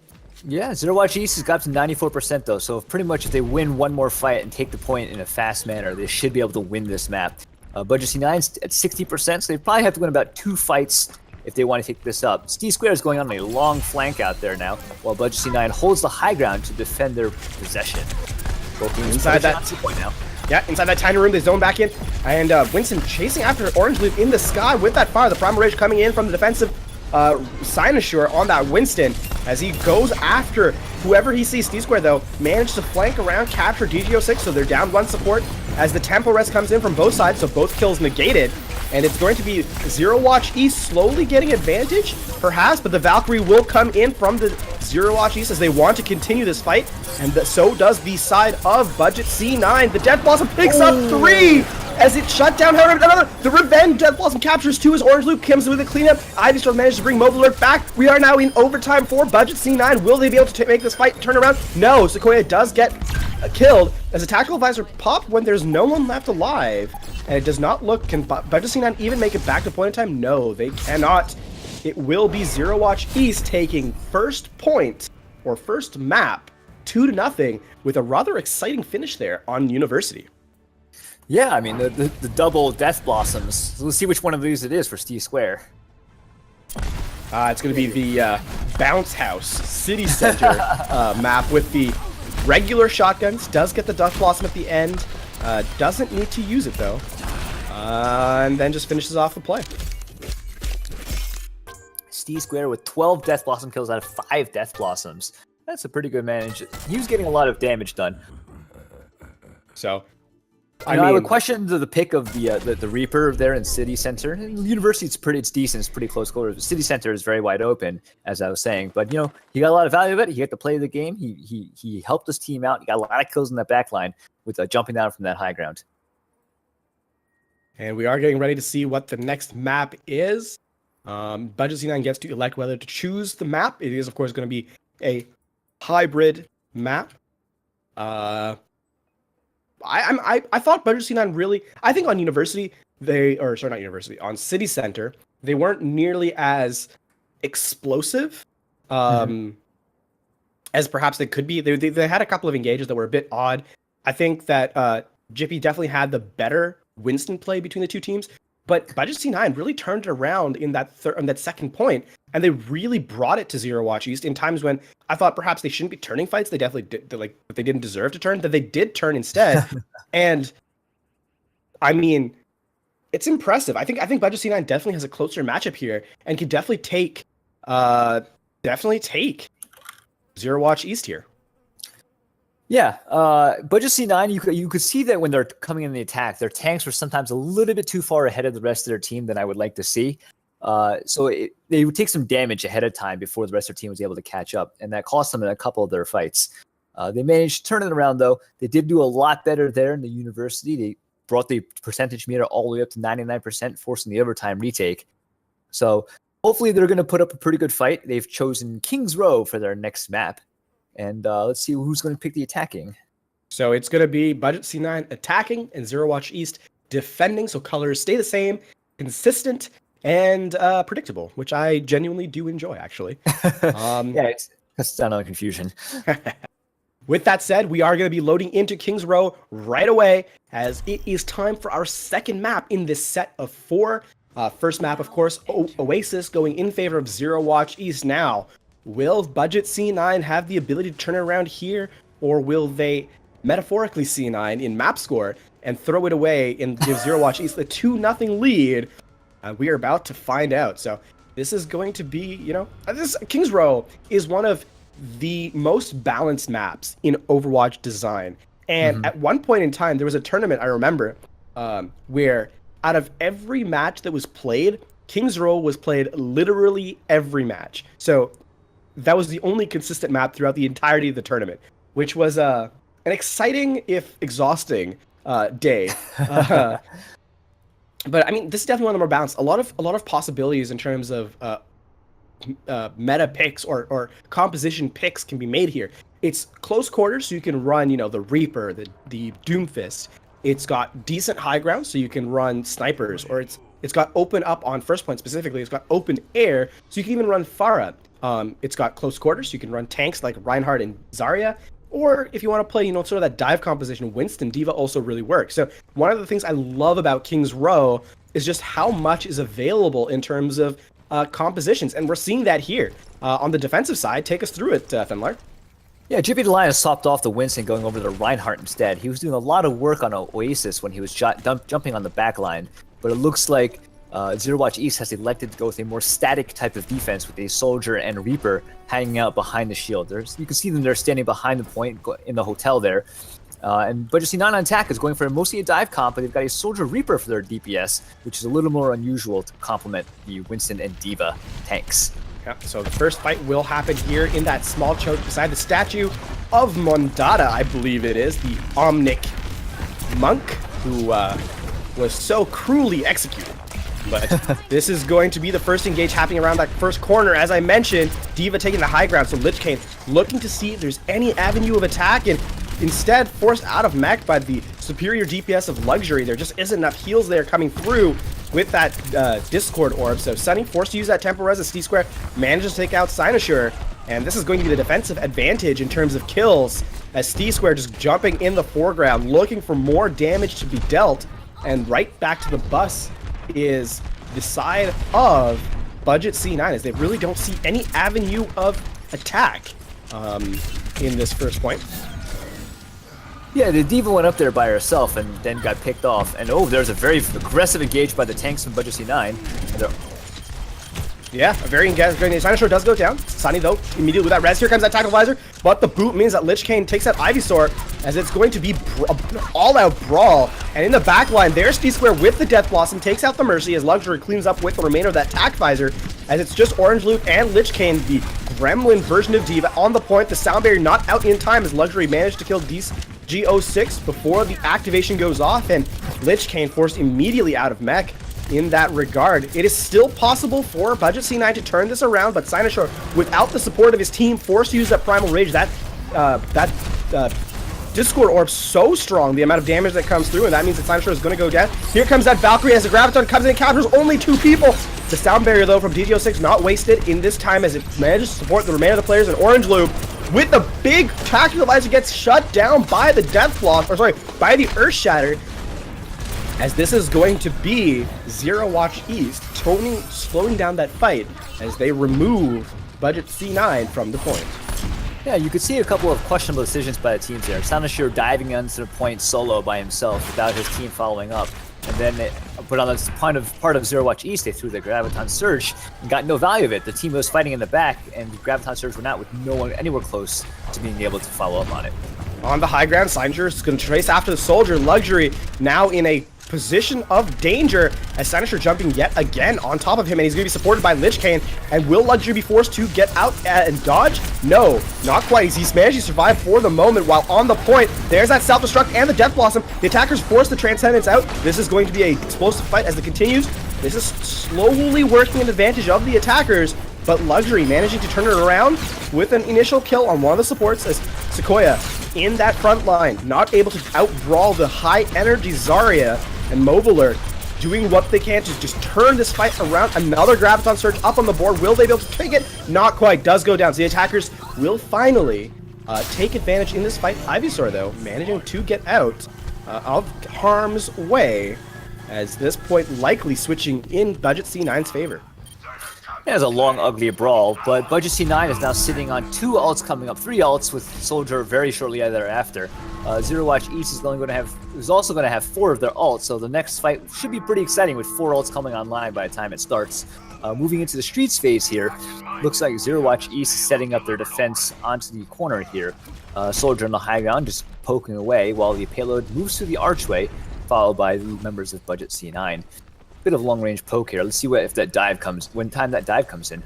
Yeah, Zero Watch East has got to 94% though, so pretty much if they win one more fight and take the point in a fast manner, they should be able to win this map. Budget C9's at 60%, so they probably have to win about 2 fights if they want to take this up. Steve Square is going on a long flank out there now, while Budget C9 holds the high ground to defend their possession. Both teams inside that point now. Yeah, inside that tiny room, they zone back in. And Winston chasing after Orange Leaf in the sky with that fire. The Primal Rage coming in from the defensive Cynosure on that Winston as he goes after whoever he sees. T-Square, though, managed to flank around, capture DG06, so they're down one support as the Tempo Res comes in from both sides, so both kills negated. And it's going to be Zero Watch East slowly getting advantage, perhaps, but the Valkyrie will come in from the Zero Watch East as they want to continue this fight, and so does the side of Budget C9. The Death Blossom picks up 3 as it shut down another. The Revenge Death Blossom captures 2 as Orange Loop comes with a cleanup. Ivy Storm managed to bring Mobile Alert back. We are now in overtime for Budget C9. Will they be able to make this fight turn around? No, Sequoia does get killed as a Tactical Advisor pop when there's no one left alive. And it does not look, can Budget C9 even make it back to point in time? No, they cannot. It will be Zero Watch East taking first point, or first map, 2-0, with a rather exciting finish there on University. Yeah, I mean, the double Death Blossoms. So let's see which one of these it is for Steve Square. It's going to be the Bounce House City Center map with the regular shotguns. Does get the Death Blossom at the end. Doesn't need to use it, though. And then just finishes off the play. Steve Square with 12 Death Blossom kills out of 5 Death Blossoms. That's a pretty good manage. He was getting a lot of damage done. So, I would question the pick of the Reaper there in City Center. University, it's decent. It's pretty close quarters. City Center is very wide open, as I was saying. But he got a lot of value of it. He got to play the game. He helped his team out. He got a lot of kills in that back line with jumping down from that high ground. And we are getting ready to see what the next map is. Budget C9 gets to elect whether to choose the map. It is, of course, going to be a hybrid map. I thought Budget C9 really. I think on University on City Center they weren't nearly as explosive as perhaps they could be. They had a couple of engages that were a bit odd. I think that Jippy definitely had the better Winston play between the two teams, but Budget C9 really turned it around in that second point, and they really brought it to Zero Watch East in times when I thought perhaps they shouldn't be turning fights. They definitely did, they didn't deserve to turn, that they did turn instead. And I mean, it's impressive. I think Budget C9 definitely has a closer matchup here and can definitely take Zero Watch East here. Yeah, Budget C9, you could see that when they're coming in the attack, their tanks were sometimes a little bit too far ahead of the rest of their team than I would like to see. So they would take some damage ahead of time before the rest of their team was able to catch up, and that cost them in a couple of their fights. They managed to turn it around, though. They did do a lot better there in the University. They brought the percentage meter all the way up to 99%, forcing the overtime retake. So hopefully they're going to put up a pretty good fight. They've chosen Kings Row for their next map. And let's see who's going to pick the attacking. So it's going to be Budget C9 attacking and Zero Watch East defending. So colors stay the same, consistent, and predictable, which I genuinely do enjoy, actually. Yeah, that's not another confusion. With that said, we are going to be loading into Kings Row right away, as it is time for our second map in this set of 4. First map, of course, Oasis, going in favor of Zero Watch East now. Will Budget C9 have the ability to turn it around here, or will they metaphorically C9 in map score and throw it away and give Zero Watch East the 2-0 lead? We are about to find out. So this is going to be, this Kings Row is one of the most balanced maps in Overwatch design. And at one point in time, there was a tournament, I remember, where out of every match that was played, Kings Row was played literally every match. So that was the only consistent map throughout the entirety of the tournament, which was an exciting, if exhausting, day. But I mean, this is definitely one of the more balanced. A lot of possibilities in terms of meta picks or composition picks can be made here. It's close quarters, so you can run, the Reaper, the Doomfist. It's got decent high ground, so you can run snipers, or it's got open up on first point specifically. It's got open air, so you can even run Pharah. It's got close quarters, so you can run tanks like Reinhardt and Zarya. Or if you want to play, sort of that dive composition, Winston D.Va also really works. So one of the things I love about Kings Row is just how much is available in terms of compositions. And we're seeing that here. On the defensive side, take us through it, Fenlar. Yeah, JP Alliance swapped off the Winston going over to Reinhardt instead. He was doing a lot of work on Oasis when he was jumping on the back line, but it looks like Zero Watch East has elected to go with a more static type of defense with a Soldier and Reaper hanging out behind the shield. You can see them there standing behind the point in the hotel there. And Budget C9 on attack is going for mostly a dive comp, but they've got a Soldier Reaper for their DPS, which is a little more unusual to complement the Winston and Diva tanks. Yeah, so the first fight will happen here in that small choke beside the statue of Mondada, I believe it is, the Omnic monk who was so cruelly executed. But this is going to be the first engage happening around that first corner. As I mentioned, Diva taking the high ground, so Lich King looking to see if there's any avenue of attack, and instead forced out of mech by the superior DPS of Luxury. There just isn't enough heals there coming through with that Discord orb. So Sunny forced to use that Temporal Res as T-Square manages to take out Cynosure, and this is going to be the defensive advantage in terms of kills, as T-Square just jumping in the foreground, looking for more damage to be dealt, and right back to the bus is the side of Budget C9, as they really don't see any avenue of attack in this first point. Yeah, the Diva went up there by herself and then got picked off. And oh, there's a very aggressive engage by the tanks from Budget C9. Yeah, a very engaged. Cynosure does go down. Sunny, though, immediately with that res. Here comes that Tactical Visor, but the boot means that Lich King takes that Ivysaur, as it's going to be all-out brawl. And in the back line, there's T-Square with the Death Blossom, takes out the Mercy, as Luxury cleans up with the remainder of that Tac Visor, as it's just Orange Loop and Lich King, the Gremlin version of Diva, on the point. The Sound Barrier not out in time, as Luxury managed to kill G06 before the activation goes off, and Lich King forced immediately out of mech. In that regard, it is still possible for Budget C9 to turn this around, but Cynosure, without the support of his team, forced to use that Primal Rage. That Discord Orb so strong, the amount of damage that comes through, and that means that Cynosure is going to go down. Here comes that Valkyrie as the Graviton comes in and counters only 2 people. The Sound Barrier, though, from DG06 not wasted in this time, as it manages to support the remainder of the players in Orange Loop. With the big Tactical Visor gets shut down by the Death Blossom, or sorry, by the Earth Shatter, as this is going to be Zero Watch East slowing down that fight as they remove Budget C9 from the point. Yeah, you could see a couple of questionable decisions by the teams there. Cynosure diving onto the point solo by himself without his team following up. And then, but on the part of Zero Watch East, they threw the Graviton Surge and got no value of it. The team was fighting in the back, and the Graviton Surge went out with no one anywhere close to being able to follow up on it. On the high ground, Cynosure is going to trace after the Soldier. Luxury now in a position of danger, as Cynosure jumping yet again on top of him, and he's going to be supported by Lich King. And will Luxury be forced to get out and dodge? No, not quite. He's managed to survive for the moment while on the point. There's that self-destruct and the Death Blossom. The attackers force the Transcendence out. This is going to be an explosive fight as it continues. This is slowly working in advantage of the attackers, but Luxury managing to turn it around with an initial kill on one of the supports, as Sequoia in that front line, not able to outbrawl the high-energy Zarya, and Mobiler doing what they can to just turn this fight around. Another Graviton Surge up on the board. Will they be able to take it? Not quite. Does go down. So the attackers will finally take advantage in this fight. Ivysaur, though, managing to get out of harm's way, as this point likely switching in Budget C9's favor. It was a long, ugly brawl, but Budget C9 is now sitting on 2 ults coming up, 3 ults with Soldier very shortly thereafter. Zero Watch East is also going to have 4 of their ults, so the next fight should be pretty exciting with 4 ults coming online by the time it starts. Moving into the streets phase here, looks like Zero Watch East is setting up their defense onto the corner here. Soldier on the high ground just poking away while the payload moves to the archway, followed by the members of Budget C9. Bit of long-range poke here. Let's see when that dive comes in.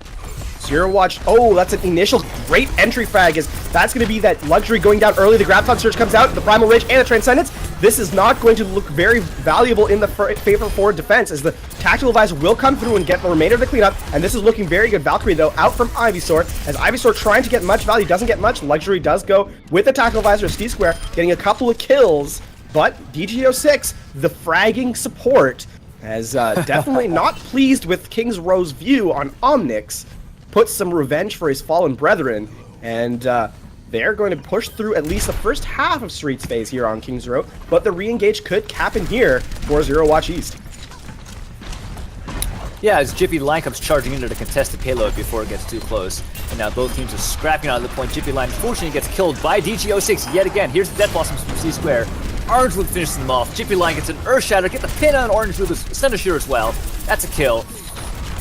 Zero Watch, oh, that's an initial great entry frag, as that's going to be that Luxury going down early. The Graviton Surge comes out, the Primal Rage, and the Transcendence. This is not going to look very valuable in the favor for defense, as the Tactical Visor will come through and get the remainder of the cleanup, and this is looking very good. Valkyrie, though, out from Ivysaur, as Ivysaur trying to get much value, doesn't get much. Luxury does go with the Tactical Visor, T-Square, getting a couple of kills, but DG06, the fragging support, as definitely not pleased with King's Row's view on Omnix, puts some revenge for his fallen brethren, and they're going to push through at least the first half of Streets phase here on King's Row, but the re-engage could cap in here for Zero Watch East. Yeah, as Jiffy Line comes charging into the contested payload before it gets too close. And now both teams are scrapping out of the point. Jiffy Line fortunately gets killed by DG06 yet again. Here's the Death Blossoms from C Square. Orange Loop finishes them off. Jiffy Line gets an Earth Shatter, get the pin on Orange Loop, Senator as well. That's a kill.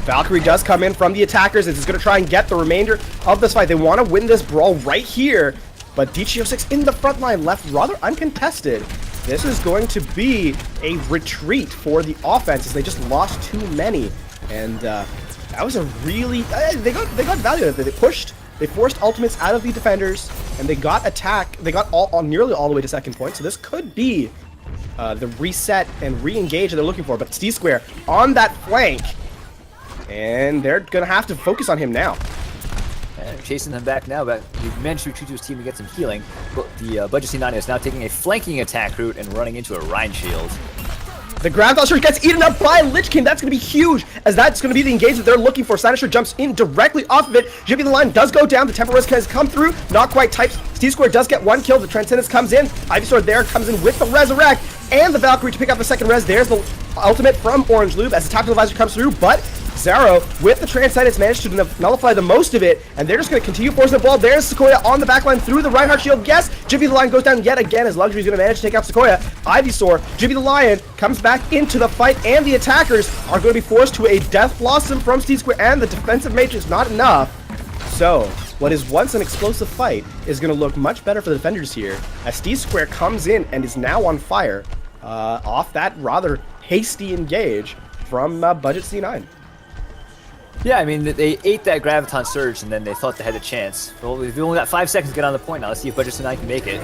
Valkyrie does come in from the attackers. It's going to try and get the remainder of this fight. They want to win this brawl right here, but DG06 in the front line left rather uncontested. This is going to be a retreat for the offense as they just lost too many. And that was a really... they got value out of it. They pushed, they forced ultimates out of the defenders, and they got attack. They got nearly all the way to second point, so this could be the reset and re-engage that they're looking for. But C-Square on that flank, and they're going to have to focus on him now. And chasing them back now, but you managed to retreat to his team to get some healing. But the Budget C9 is now taking a flanking attack route and running into a Rhine shield. The ground thruster gets eaten up by Lich King. That's going to be huge, as that's going to be the engage that they're looking for. Sinisher jumps in directly off of it. Jiffy the line does go down. The Temper Res has come through. Not quite types. T-Square does get one kill. The Transcendence comes in. Ivysaur there comes in with the Resurrect and the Valkyrie to pick up the second res. There's the ultimate from Orange Lube as the Tactical Advisor comes through, but Zaro with the Transcendence managed to nullify the most of it, and they're just going to continue forcing the ball. There's Sequoia on the backline through the Reinhardt shield. Yes, Jiffy the Lion goes down yet again as Luxury is going to manage to take out Sequoia. Ivysaur, Jiffy the Lion comes back into the fight, and the attackers are going to be forced to a Death Blossom from Steve Square, and the defensive matrix not enough. So, what is once an explosive fight is going to look much better for the defenders here, as Steve Square comes in and is now on fire off that rather hasty engage from Budget C9. Yeah, I mean, they ate that Graviton Surge, and then they thought they had a chance. Well, we've only got 5 seconds to get on the point now. Let's see if Budget C9 can make it.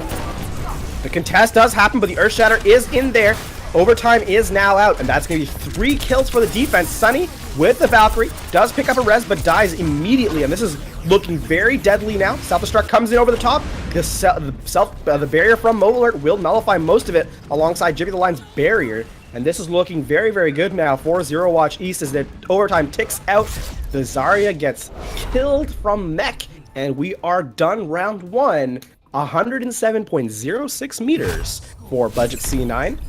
The contest does happen, but the Earth Shatter is in there. Overtime is now out, and that's going to be 3 kills for the defense. Sunny with the Valkyrie does pick up a res, but dies immediately, and this is looking very deadly now. Self-destruct comes in over the top. The barrier from Mobile Alert will nullify most of it alongside Jiffy the Line's barrier. And this is looking very, very good now for Zero Watch East as the overtime ticks out. The Zarya gets killed from mech, and we are done round 1. 107.06 meters for Budget C9.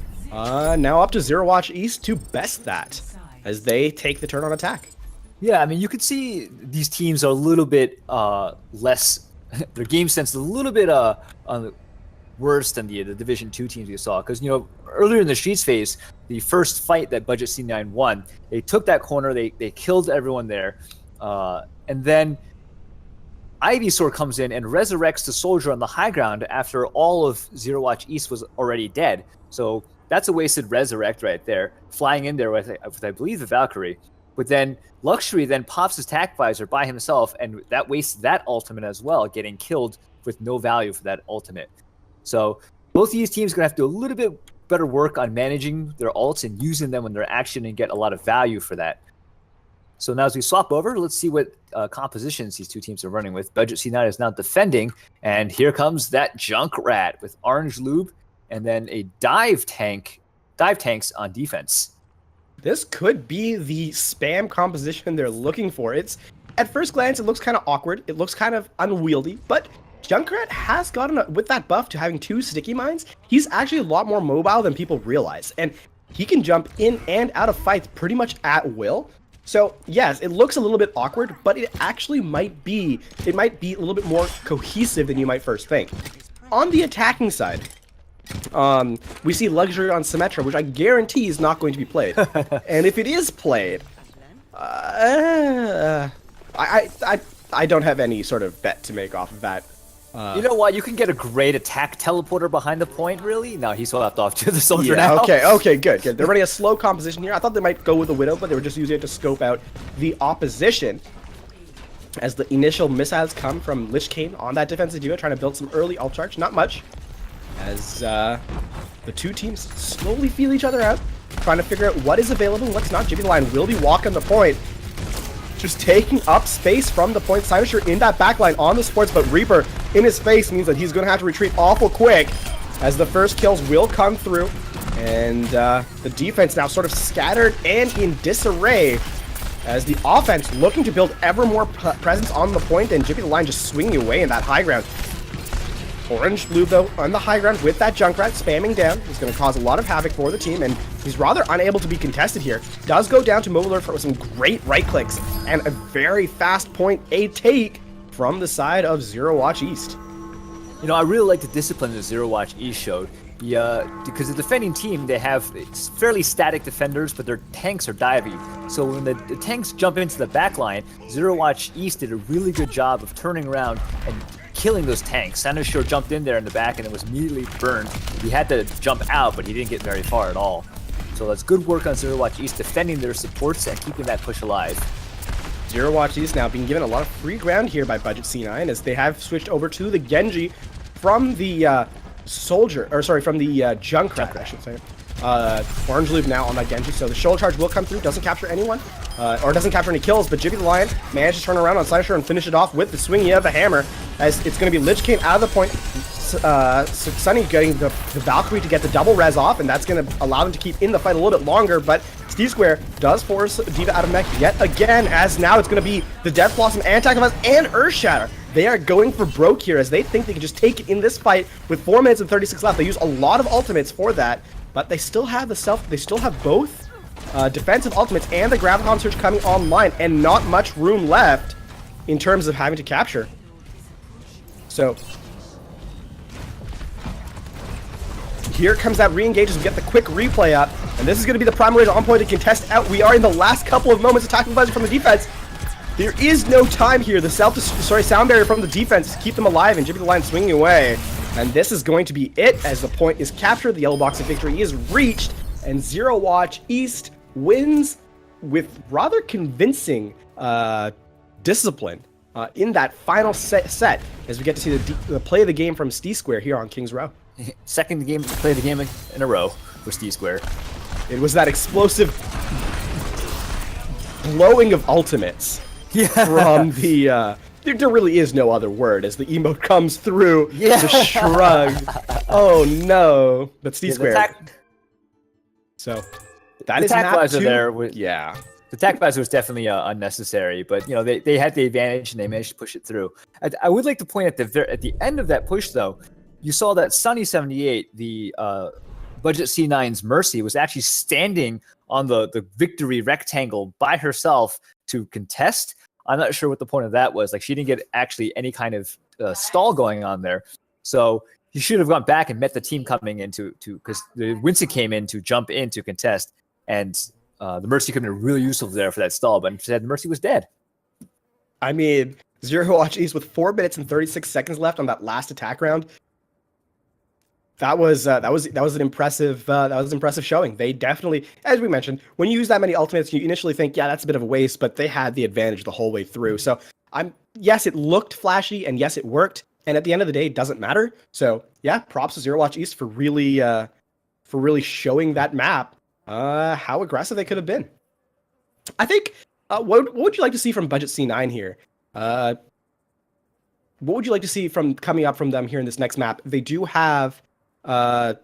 Now up to Zero Watch East to best that as they take the turn on attack. Yeah, I mean, you could see these teams are a little bit less, their game sense is a little bit worse than the Division 2 teams we saw. Because, you know, earlier in the Streets phase, the first fight that Budget C9 won, they took that corner, they killed everyone there. And then Ivysaur comes in and resurrects the soldier on the high ground after all of Zero Watch East was already dead. So that's a wasted resurrect right there, flying in there with I believe, the Valkyrie. But then Luxury then pops his Tac Visor by himself, and that wastes that ultimate as well, getting killed with no value for that ultimate. So both of these teams are going to have to do a little bit better work on managing their ults and using them when they're action and get a lot of value for that. So now as we swap over, let's see what compositions these two teams are running with. Budget C9 is now defending, and here comes that Junkrat with Orange Lube and then a dive tanks on defense. This could be the spam composition they're looking for. It's at first glance, it looks kind of awkward. It looks kind of unwieldy, but Junkrat has gotten, with that buff to having 2 sticky mines, he's actually a lot more mobile than people realize. And he can jump in and out of fights pretty much at will. So yes, it looks a little bit awkward, but it actually might be a little bit more cohesive than you might first think. On the attacking side, we see Luxury on Symmetra, which I guarantee is not going to be played. And if it is played, I don't have any sort of bet to make off of that. You know what? You can get a great attack teleporter behind the point, really? No, he's swapped off to the soldier now. Okay, good. They're running a slow composition here. I thought they might go with the Widow, but they were just using it to scope out the opposition. As the initial missiles come from Lich King on that defensive duo, trying to build some early ult charge. Not much. As the two teams slowly feel each other out, trying to figure out what is available and what's not. Jiffy the Lion will be walking the point, just taking up space from the point. Sinosure in that backline on the supports, but Reaper in his face means that he's going to have to retreat awful quick as the first kills will come through. And the defense now sort of scattered and in disarray as the offense looking to build ever more presence on the point, and Jiffy the Lion just swinging away in that high ground. Orange Blue, though, on the high ground with that Junkrat spamming down. He's going to cause a lot of havoc for the team, and he's rather unable to be contested here. Does go down to Mobile Alert for some great right clicks and a very fast point A take from the side of Zero Watch East. You know, I really like the discipline that Zero Watch East showed. Because the defending team, they have fairly static defenders, but their tanks are diving. So when the tanks jump into the back line, Zero Watch East did a really good job of turning around and killing those tanks. Sanashore jumped in there in the back and it was immediately burned. He had to jump out, but he didn't get very far at all. So that's good work on Zero Watch East defending their supports and keeping that push alive. Zero Watch East now being given a lot of free ground here by Budget C9 as they have switched over to the Genji from the from the Junkrat, I should say. Orange Loop now on that Genji, so the shoulder charge will come through, doesn't capture anyone, or doesn't capture any kills, but Jibby the Lion managed to turn around on Sinashore and finish it off with the swingy of the hammer, as it's going to be Lich King out of the point, Sunny getting the Valkyrie to get the double res off, and that's going to allow them to keep in the fight a little bit longer, but Steve Square does force D.Va out of mech yet again, as now it's going to be the Death Blossom and Sacrifice and Earthshatter. They are going for broke here as they think they can just take it in this fight with 4 minutes and 36 left. They use a lot of ultimates for that, but they still have both defensive ultimates and the Graviton Surge coming online, and not much room left in terms of having to capture. So here comes that re-engage as we get the quick replay up, and this is going to be the primary on point to contest out. We are in the last couple of moments attacking budget from the defense. There is no time here. The sound barrier from the defense to keep them alive, and Jimmy the Lion swinging away. And this is going to be it as the point is captured. The yellow box of victory is reached, and Zero Watch East wins with rather convincing discipline in that final set as we get to see the play of the game from Steve Square here on Kings Row. Second game play of the game in a row for Steve Square. It was that explosive blowing of ultimates from the there really is no other word as the emote comes through. The shrug. Oh no, but Steve Square. So that is map 2. The attack visor was definitely unnecessary, but you know they had the advantage and they managed to push it through. I would like to point at the end of that push though, you saw that Sunny78, the Budget C9's Mercy, was actually standing on the victory rectangle by herself to contest. I'm not sure what the point of that was. Like, she didn't get actually any kind of stall going on there. So he should have gone back and met the team coming into because the Winston came in to jump in to contest, and the Mercy could have been really useful there for that stall, but instead the Mercy was dead. I mean, Zero Watch East with 4 minutes and 36 seconds left on that last attack round. That was an impressive showing. They definitely, as we mentioned, when you use that many ultimates, you initially think, yeah, that's a bit of a waste, but they had the advantage the whole way through. So yes, it looked flashy, and yes, it worked. And at the end of the day, it doesn't matter. So yeah, props to Zero Watch East for really showing that map how aggressive they could have been. I think what would you like to see from Budget C9 here? What would you like to see coming up from them here in this next map? They do have. I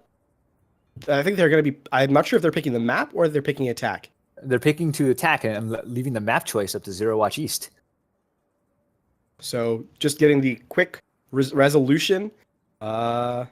think they're going to be. I'm not sure if they're picking the map or they're picking attack. They're picking to attack and leaving the map choice up to Zero Watch East. So just getting the quick resolution. Yeah,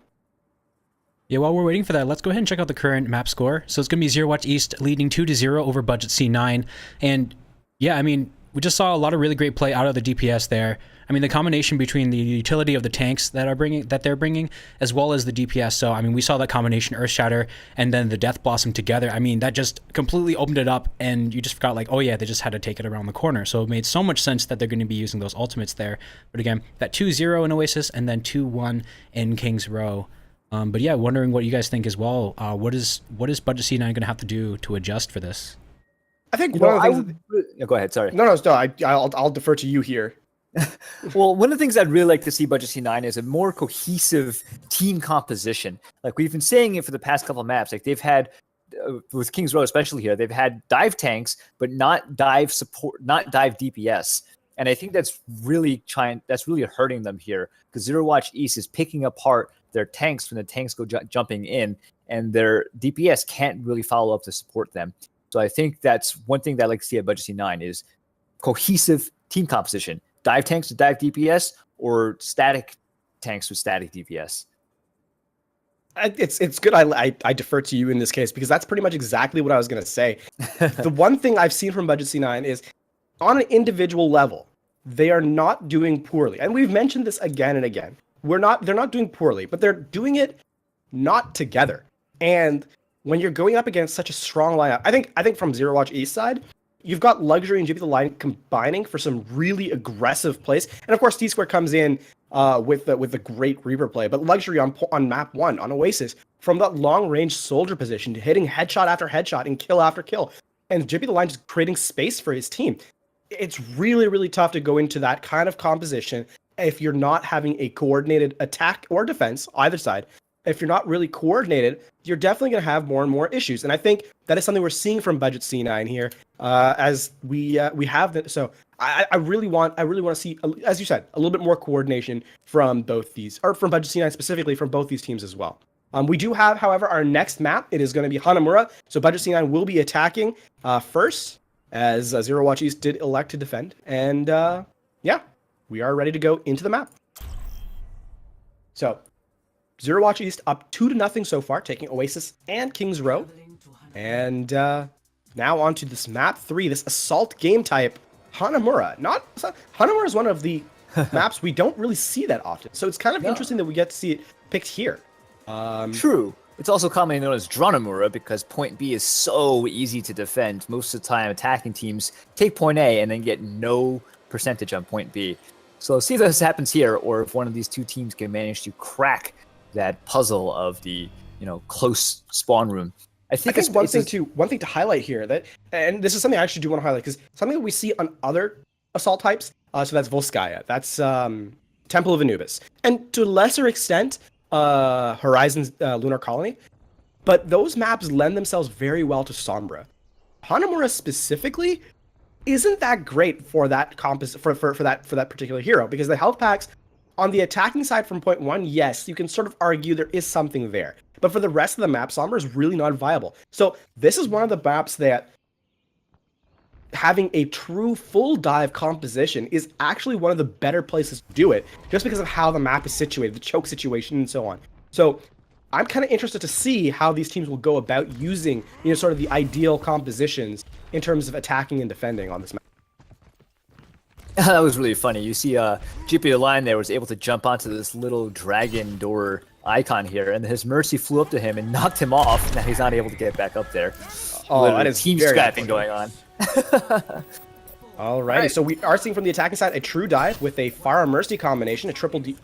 while we're waiting for that, let's go ahead and check out the current map score. So it's going to be Zero Watch East leading 2-0 over Budget C9. And yeah, I mean, we just saw a lot of really great play out of the DPS there. I mean, the combination between the utility of the tanks that they're bringing, as well as the DPS. So, I mean, we saw that combination, Earthshatter and then the Death Blossom together. I mean, that just completely opened it up, and you just forgot, like, oh yeah, they just had to take it around the corner. So it made so much sense that they're going to be using those ultimates there. But again, that 2-0 in Oasis and then 2-1 in Kings Row. But yeah, wondering what you guys think as well. What is Budget C9 going to have to do to adjust for this? I think go ahead. Sorry. No. I'll defer to you here. Well, one of the things I'd really like to see Budget C9 is a more cohesive team composition. Like we've been saying it for the past couple of maps. Like they've had, with Kings Row especially here, they've had dive tanks, but not dive support, not dive DPS. And I think that's really hurting them here because Zero Watch East is picking apart their tanks when the tanks go jumping in, and their DPS can't really follow up to support them. So I think that's one thing that I'd like to see at Budget C9 is cohesive team composition. Dive tanks to dive DPS or static tanks with static DPS. It's good. I defer to you in this case because that's pretty much exactly what I was gonna say. The one thing I've seen from Budget C9 is on an individual level, they are not doing poorly, and we've mentioned this again and again. They're not doing poorly, but they're doing it not together. And when you're going up against such a strong lineup, I think from Zero Watch East side, you've got Luxury and JP the Lion combining for some really aggressive plays, and of course T Square comes in with the great Reaper play. But Luxury on map 1 on Oasis, from that long range soldier position to hitting headshot after headshot and kill after kill, and JP the Lion just creating space for his team. It's really, really tough to go into that kind of composition if you're not having a coordinated attack or defense, either side. If you're not really coordinated, you're definitely going to have more and more issues. And I think that is something we're seeing from Budget C9 here, as we have that. So I really want to see, as you said, a little bit more coordination from both these, or from Budget C9 specifically, from both these teams as well. We do have, however, our next map. It is going to be Hanamura. So Budget C9 will be attacking first, as Zero Watch East did elect to defend. And yeah, we are ready to go into the map. So Zero Watch East up 2-0 so far, taking Oasis and Kings Row. And now onto this map 3, this assault game type, Hanamura. Hanamura is one of the maps we don't really see that often. So it's kind of interesting that we get to see it picked here. True. It's also commonly known as Dronamura because point B is so easy to defend. Most of the time, attacking teams take point A and then get no percentage on point B. So see if this happens here, or if one of these two teams can manage to crack that puzzle of the close spawn room. I think it's one thing to highlight here, that, and this is something I actually do want to highlight, because something that we see on other assault types. So that's Volskaya, that's Temple of Anubis, and to a lesser extent, Horizon's Lunar Colony. But those maps lend themselves very well to Sombra. Hanamura specifically isn't that great for that for that particular hero, because the health packs on the attacking side from point 1, yes, you can sort of argue there is something there. But for the rest of the map, Sombra is really not viable. So this is one of the maps that having a true full dive composition is actually one of the better places to do it, just because of how the map is situated, the choke situation, and so on. So I'm kind of interested to see how these teams will go about using, sort of the ideal compositions in terms of attacking and defending on this map. That was really funny. You see GP the Lion there was able to jump onto this little dragon door icon here, and his Mercy flew up to him and knocked him off. Now he's not able to get back up there. Oh, that is team scrapping going on. Alrighty, so we are seeing from the attacking side a true dive with a Pharah Mercy combination,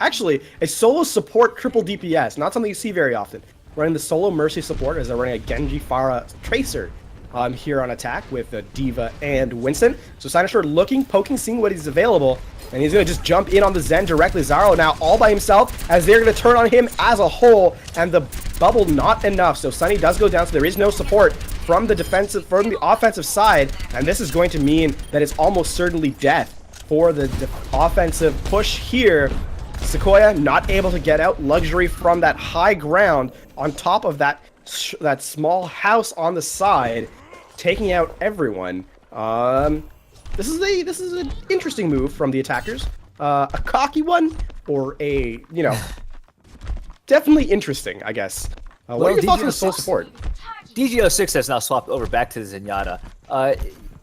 actually a solo support triple DPS, not something you see very often. Running the solo Mercy support as they're running a Genji Pharah Tracer here on attack with D.Va and Winston. So Sinosure poking, seeing what is available, and he's going to just jump in on the Zen directly. Zaro now all by himself as they're going to turn on him as a whole, and the bubble not enough. So Sunny does go down, so there is no support from the offensive side, and this is going to mean that it's almost certainly death for the offensive push here. Sequoia not able to get out. Luxury from that high ground on top of that small house on the side, taking out everyone. This is an interesting move from the attackers. A cocky one, or a definitely interesting, I guess. What are your thoughts on the sole support? DGO6 has now swapped over back to the Zenyatta.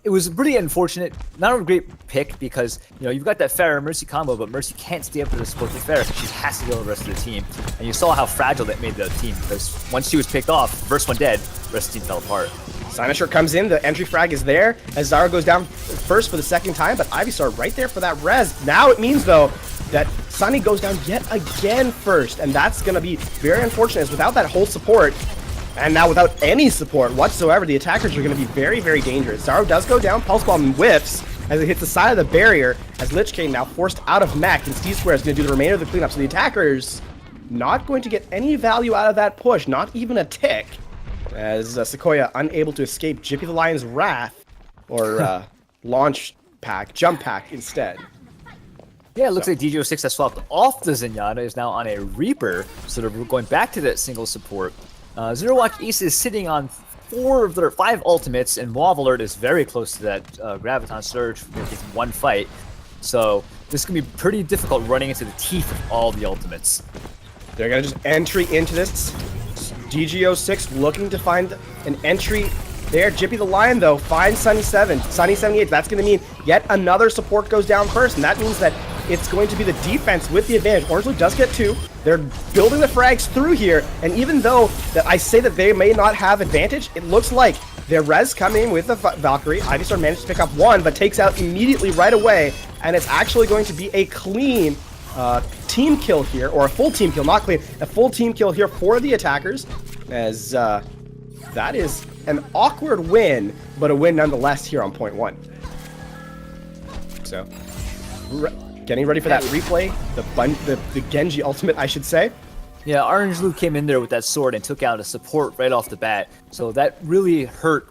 It was pretty unfortunate, not a great pick, because you've got that Pharah Mercy combo, but Mercy can't stay up to the support with Pharah, so she has to kill the rest of the team. And you saw how fragile that made the team, because once she was picked off, first one dead, the rest of the team fell apart. Sinosure comes in, the entry frag is there, as Zara goes down first for the second time, but Ivysaur right there for that res. Now it means, though, that Sunny goes down yet again first, and that's going to be very unfortunate, as without that whole support, and now without any support whatsoever, the attackers are going to be very, very dangerous. Zaro does go down, Pulse Bomb whiffs as it hits the side of the barrier, as Lich King now forced out of mech, and Steve Square is going to do the remainder of the cleanup. So the attackers not going to get any value out of that push, not even a tick, as Sequoia unable to escape Jippy the Lion's wrath, or jump pack instead. Yeah, it looks like DGO6 has swapped off the Zenyatta, is now on a Reaper, so they're going back to that single support. Zero Watch East is sitting on 4 of their 5 ultimates, and Mauve Alert is very close to that Graviton Surge with one fight. So this can be pretty difficult running into the teeth of all the ultimates. They're gonna just entry into this. DGO6 looking to find an entry there. Jippy the Lion, though, finds Sunny 7. Sunny 78, that's gonna mean yet another support goes down first, and that means that it's going to be the defense with the advantage. Orange Blue does get 2. They're building the frags through here, and even though that I say that they may not have advantage, it looks like their res coming with the Valkyrie. Ivysaur managed to pick up 1, but takes out immediately right away, and it's actually going to be a clean team kill here, or a full team kill, not clean, a full team kill here for the attackers, as that is an awkward win, but a win nonetheless here on point 1. So, getting ready for that replay, the Genji ultimate, I should say. Yeah, Orange Blue came in there with that sword and took out a support right off the bat, so that really hurt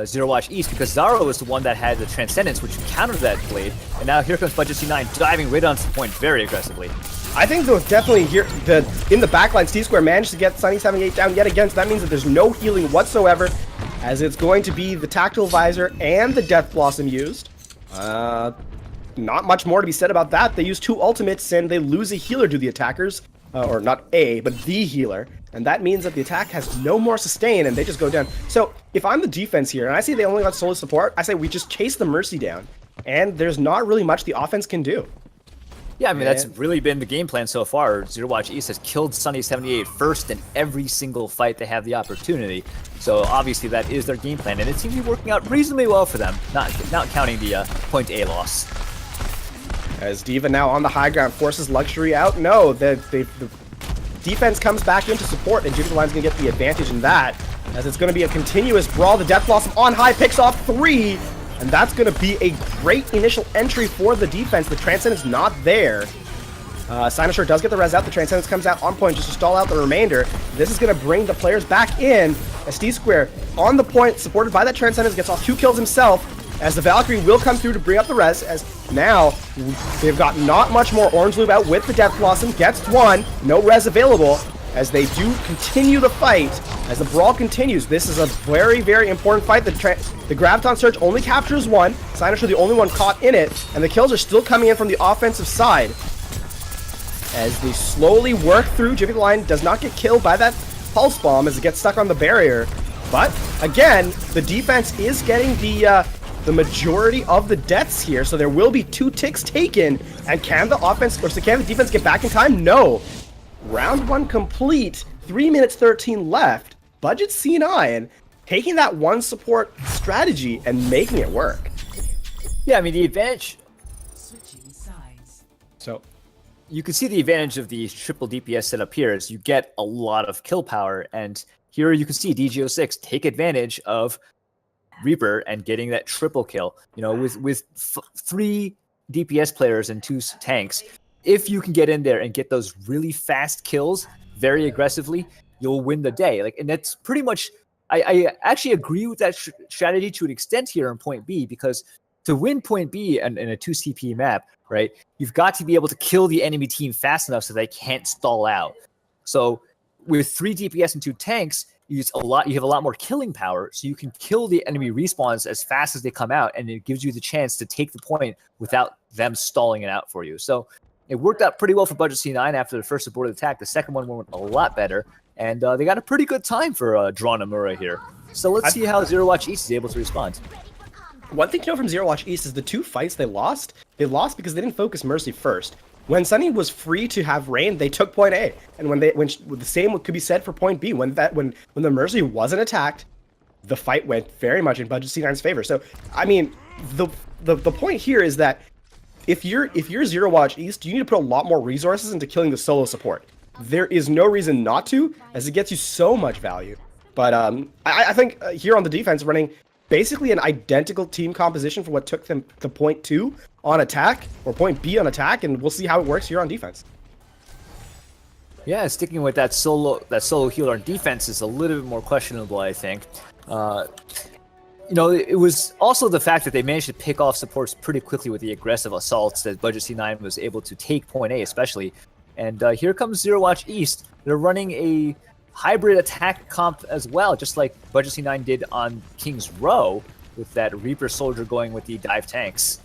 Zero Watch East, because Zaro was the one that had the Transcendence, which countered that blade, and now here comes Budget C9 diving right onto the point very aggressively. I think though definitely here in the backline, T-Square managed to get Sunny 78 down yet again, so that means that there's no healing whatsoever, as it's going to be the Tactical Visor and the Death Blossom used. Not much more to be said about that. They use 2 ultimates and they lose a healer to the attackers, or not a, but the healer, and that means that the attack has no more sustain and they just go down. So if I'm the defense here and I see they only got solo support, I say we just chase the Mercy down, and there's not really much the offense can do. Yeah, I mean, that's really been the game plan so far. Zero Watch East has killed Sunny 78 first in every single fight they have the opportunity. So obviously that is their game plan, and it seems to be working out reasonably well for them, not counting the point A loss. As D.Va now on the high ground forces Luxury out. No, the defense comes back into support, and Jippy the Lion's going to get the advantage in that, as it's going to be a continuous brawl. The Death Blossom on high picks off 3, and that's going to be a great initial entry for the defense. The Transcendence not there. Cynosure does get the res out. The Transcendence comes out on point just to stall out the remainder. This is going to bring the players back in, as T-Square on the point, supported by that Transcendence, gets off 2 kills himself, as the Valkyrie will come through to bring up the res, as now they've got not much more. Orange Loop out with the Death Blossom, gets 1, no res available, as they do continue the fight, as the brawl continues. This is a very, very important fight. The Graviton Surge only captures 1, Cynosure the only one caught in it, and the kills are still coming in from the offensive side. As they slowly work through, Jippy the Lion does not get killed by that Pulse Bomb as it gets stuck on the barrier. But, again, the defense is getting the majority of the deaths here, so there will be 2 ticks taken, and can the offense, or so can the defense get back in time? No. Round 1 complete, 3 minutes 13 left. Budget C9 taking that 1 support strategy and making it work. Yeah, I mean, the advantage, So you can see the advantage of the triple DPS setup here is you get a lot of kill power, and here you can see DGO6 take advantage of Reaper and getting that triple kill. You know, with 3 DPS players and 2 tanks, if you can get in there and get those really fast kills very aggressively, you'll win the day. Like, and that's pretty much, I actually agree with that strategy to an extent here in point B, because to win point B in a 2 CP map, right, you've got to be able to kill the enemy team fast enough so they can't stall out. So with 3 DPS and 2 tanks, you have a lot more killing power, so you can kill the enemy respawns as fast as they come out, and it gives you the chance to take the point without them stalling it out for you. So it worked out pretty well for Budget C9 after the first aborted attack. The second one went a lot better, and they got a pretty good time for Draw Nomura here. So let's see how Zero Watch East is able to respond. one thing to know from Zero Watch East is the 2 fights they lost because they didn't focus Mercy first. When Sunny was free to have Rain, they took point A, and when the same could be said for point B. When the Mercy wasn't attacked, the fight went very much in Budget C9's favor. So I mean, the point here is that if you're Zero Watch East, you need to put a lot more resources into killing the solo support. There is no reason not to, as it gets you so much value. But I think here on the defense, running basically an identical team composition for what took them to point 2 on attack, or point B on attack, and we'll see how it works here on defense. Yeah, sticking with that solo healer on defense is a little bit more questionable, I think. You know, it was also the fact that they managed to pick off supports pretty quickly with the aggressive assaults that Budget C9 was able to take point A, especially. And here comes Zero Watch East. They're running a hybrid attack comp as well, just like Budget C9 did on King's Row, with that Reaper Soldier going with the dive tanks.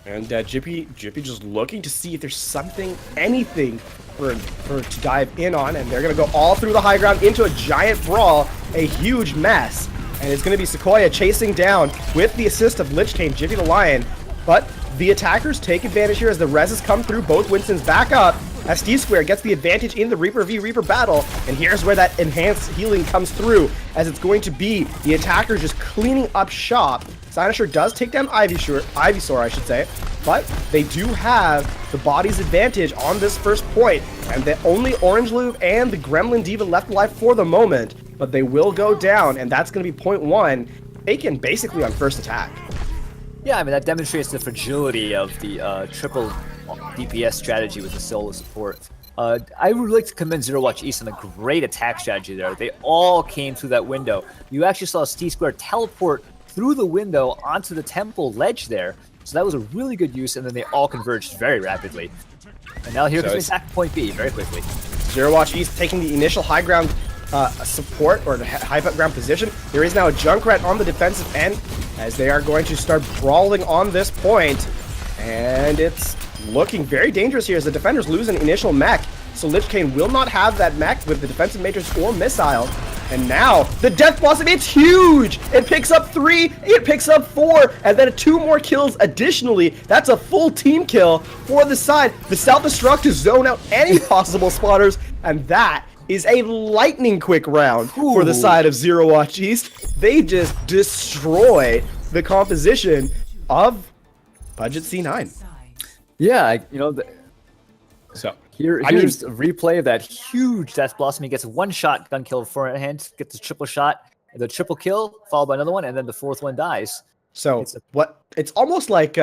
And Jippy just looking to see if there's something, anything for to dive in on, and they're gonna go all through the high ground into a giant brawl, a huge mess. And it's gonna be Sequoia chasing down with the assist of Lich King, Jippy the Lion. But the attackers take advantage here as the reses come through. Both Winstons back up as T-Square gets the advantage in the Reaper v Reaper battle. And here's where that enhanced healing comes through, as it's going to be the attackers just cleaning up shop. Cynosure does take down Ivysaur, I should say, but they do have the body's advantage on this first point, and the only Orange Loop and the Gremlin Diva left alive for the moment, but they will go down, and that's going to be point 1, taken basically on first attack. Yeah, I mean, that demonstrates the fragility of the triple DPS strategy with the solo support. I would like to commend Zero Watch East on a great attack strategy there. They all came through that window. You actually saw T-Square teleport through the window onto the temple ledge there. So that was a really good use, and then they all converged very rapidly. And now here comes the attack point B very quickly. Zero Watch East taking the initial high ground support or high ground position. There is now a Junkrat on the defensive end as they are going to start brawling on this point, and it's looking very dangerous here as the defenders lose an initial mech. So Lich King will not have that mech with the defensive matrix or missile. And now the Death Blossom, it's huge! It picks up 3, it picks up 4, and then 2 more kills additionally. That's a full team kill for the side. The self-destruct to zone out any possible spotters, and that is a lightning quick round for the side of Zero Watch East. They just destroy the composition of Budget C9. Yeah, you know, So here's a replay of that huge Death Blossom. He gets a one-shot gun kill beforehand, gets a triple shot, the triple kill, followed by another one, and then the 4th one dies. So it's almost like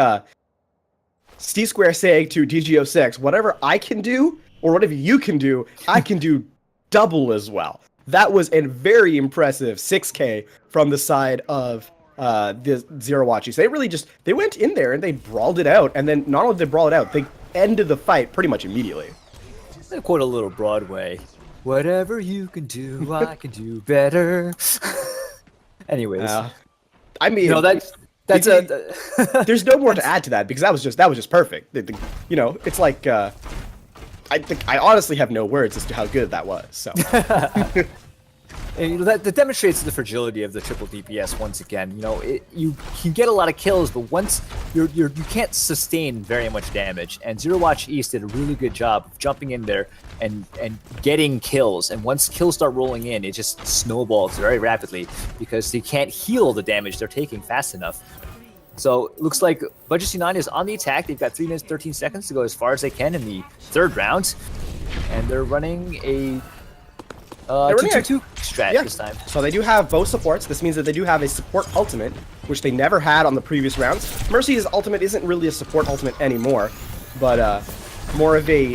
C-Square saying to DGO6, whatever I can do, or whatever you can do, I can do double as well. That was a very impressive 6K from the side of the Zero Watchies. They really they went in there and they brawled it out, and then not only did they brawl it out, they ended the fight pretty much immediately. I quote a little Broadway. Whatever you can do, I can do better. Anyways, I mean, you know, that's there's no more to add to that because that was just perfect. You know, it's like I honestly have no words as to how good that was. So. And, you know, that demonstrates the fragility of the triple DPS once again. You know, you can get a lot of kills, but once you can't sustain very much damage. And Zero Watch East did a really good job of jumping in there and getting kills. And once kills start rolling in, it just snowballs very rapidly because they can't heal the damage they're taking fast enough. So it looks like Budget C9 is on the attack. They've got 3 minutes 13 seconds to go as far as they can in the 3rd round, and they're running a 2-2-2 strat this time. So they do have both supports. This means that they do have a support ultimate, which they never had on the previous rounds. Mercy's ultimate isn't really a support ultimate anymore, but more of a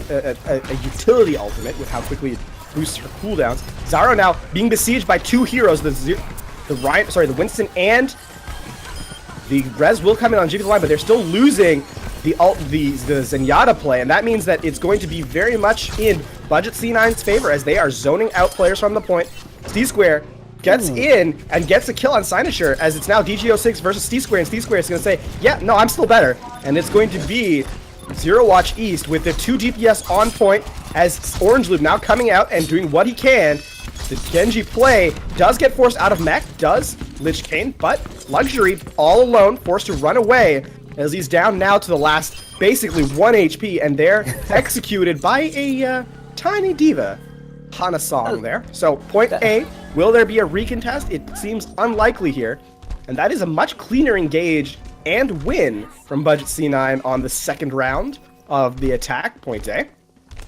utility ultimate with how quickly it boosts her cooldowns. Zaro now being besieged by 2 heroes, the Winston and the Res will come in on GP line, but they're still losing the Zenyatta play, and that means that it's going to be very much in Budget C9's favor as they are zoning out players from the point. C-Square gets in and gets a kill on Cynosure as it's now DGO6 versus C-Square, and C-Square is going to say, yeah, no, I'm still better. And it's going to be Zero Watch East with the 2 DPS on point as Orange Loop now coming out and doing what he can. The Genji play does get forced out of mech, does Lich King, but Luxury all alone, forced to run away as he's down now to the last, basically 1 HP, and they're executed by a tiny diva, Hana Song there. So point A, will there be a recontest? It seems unlikely here, and that is a much cleaner engage and win from Budget C9 on the 2nd round of the attack, point A.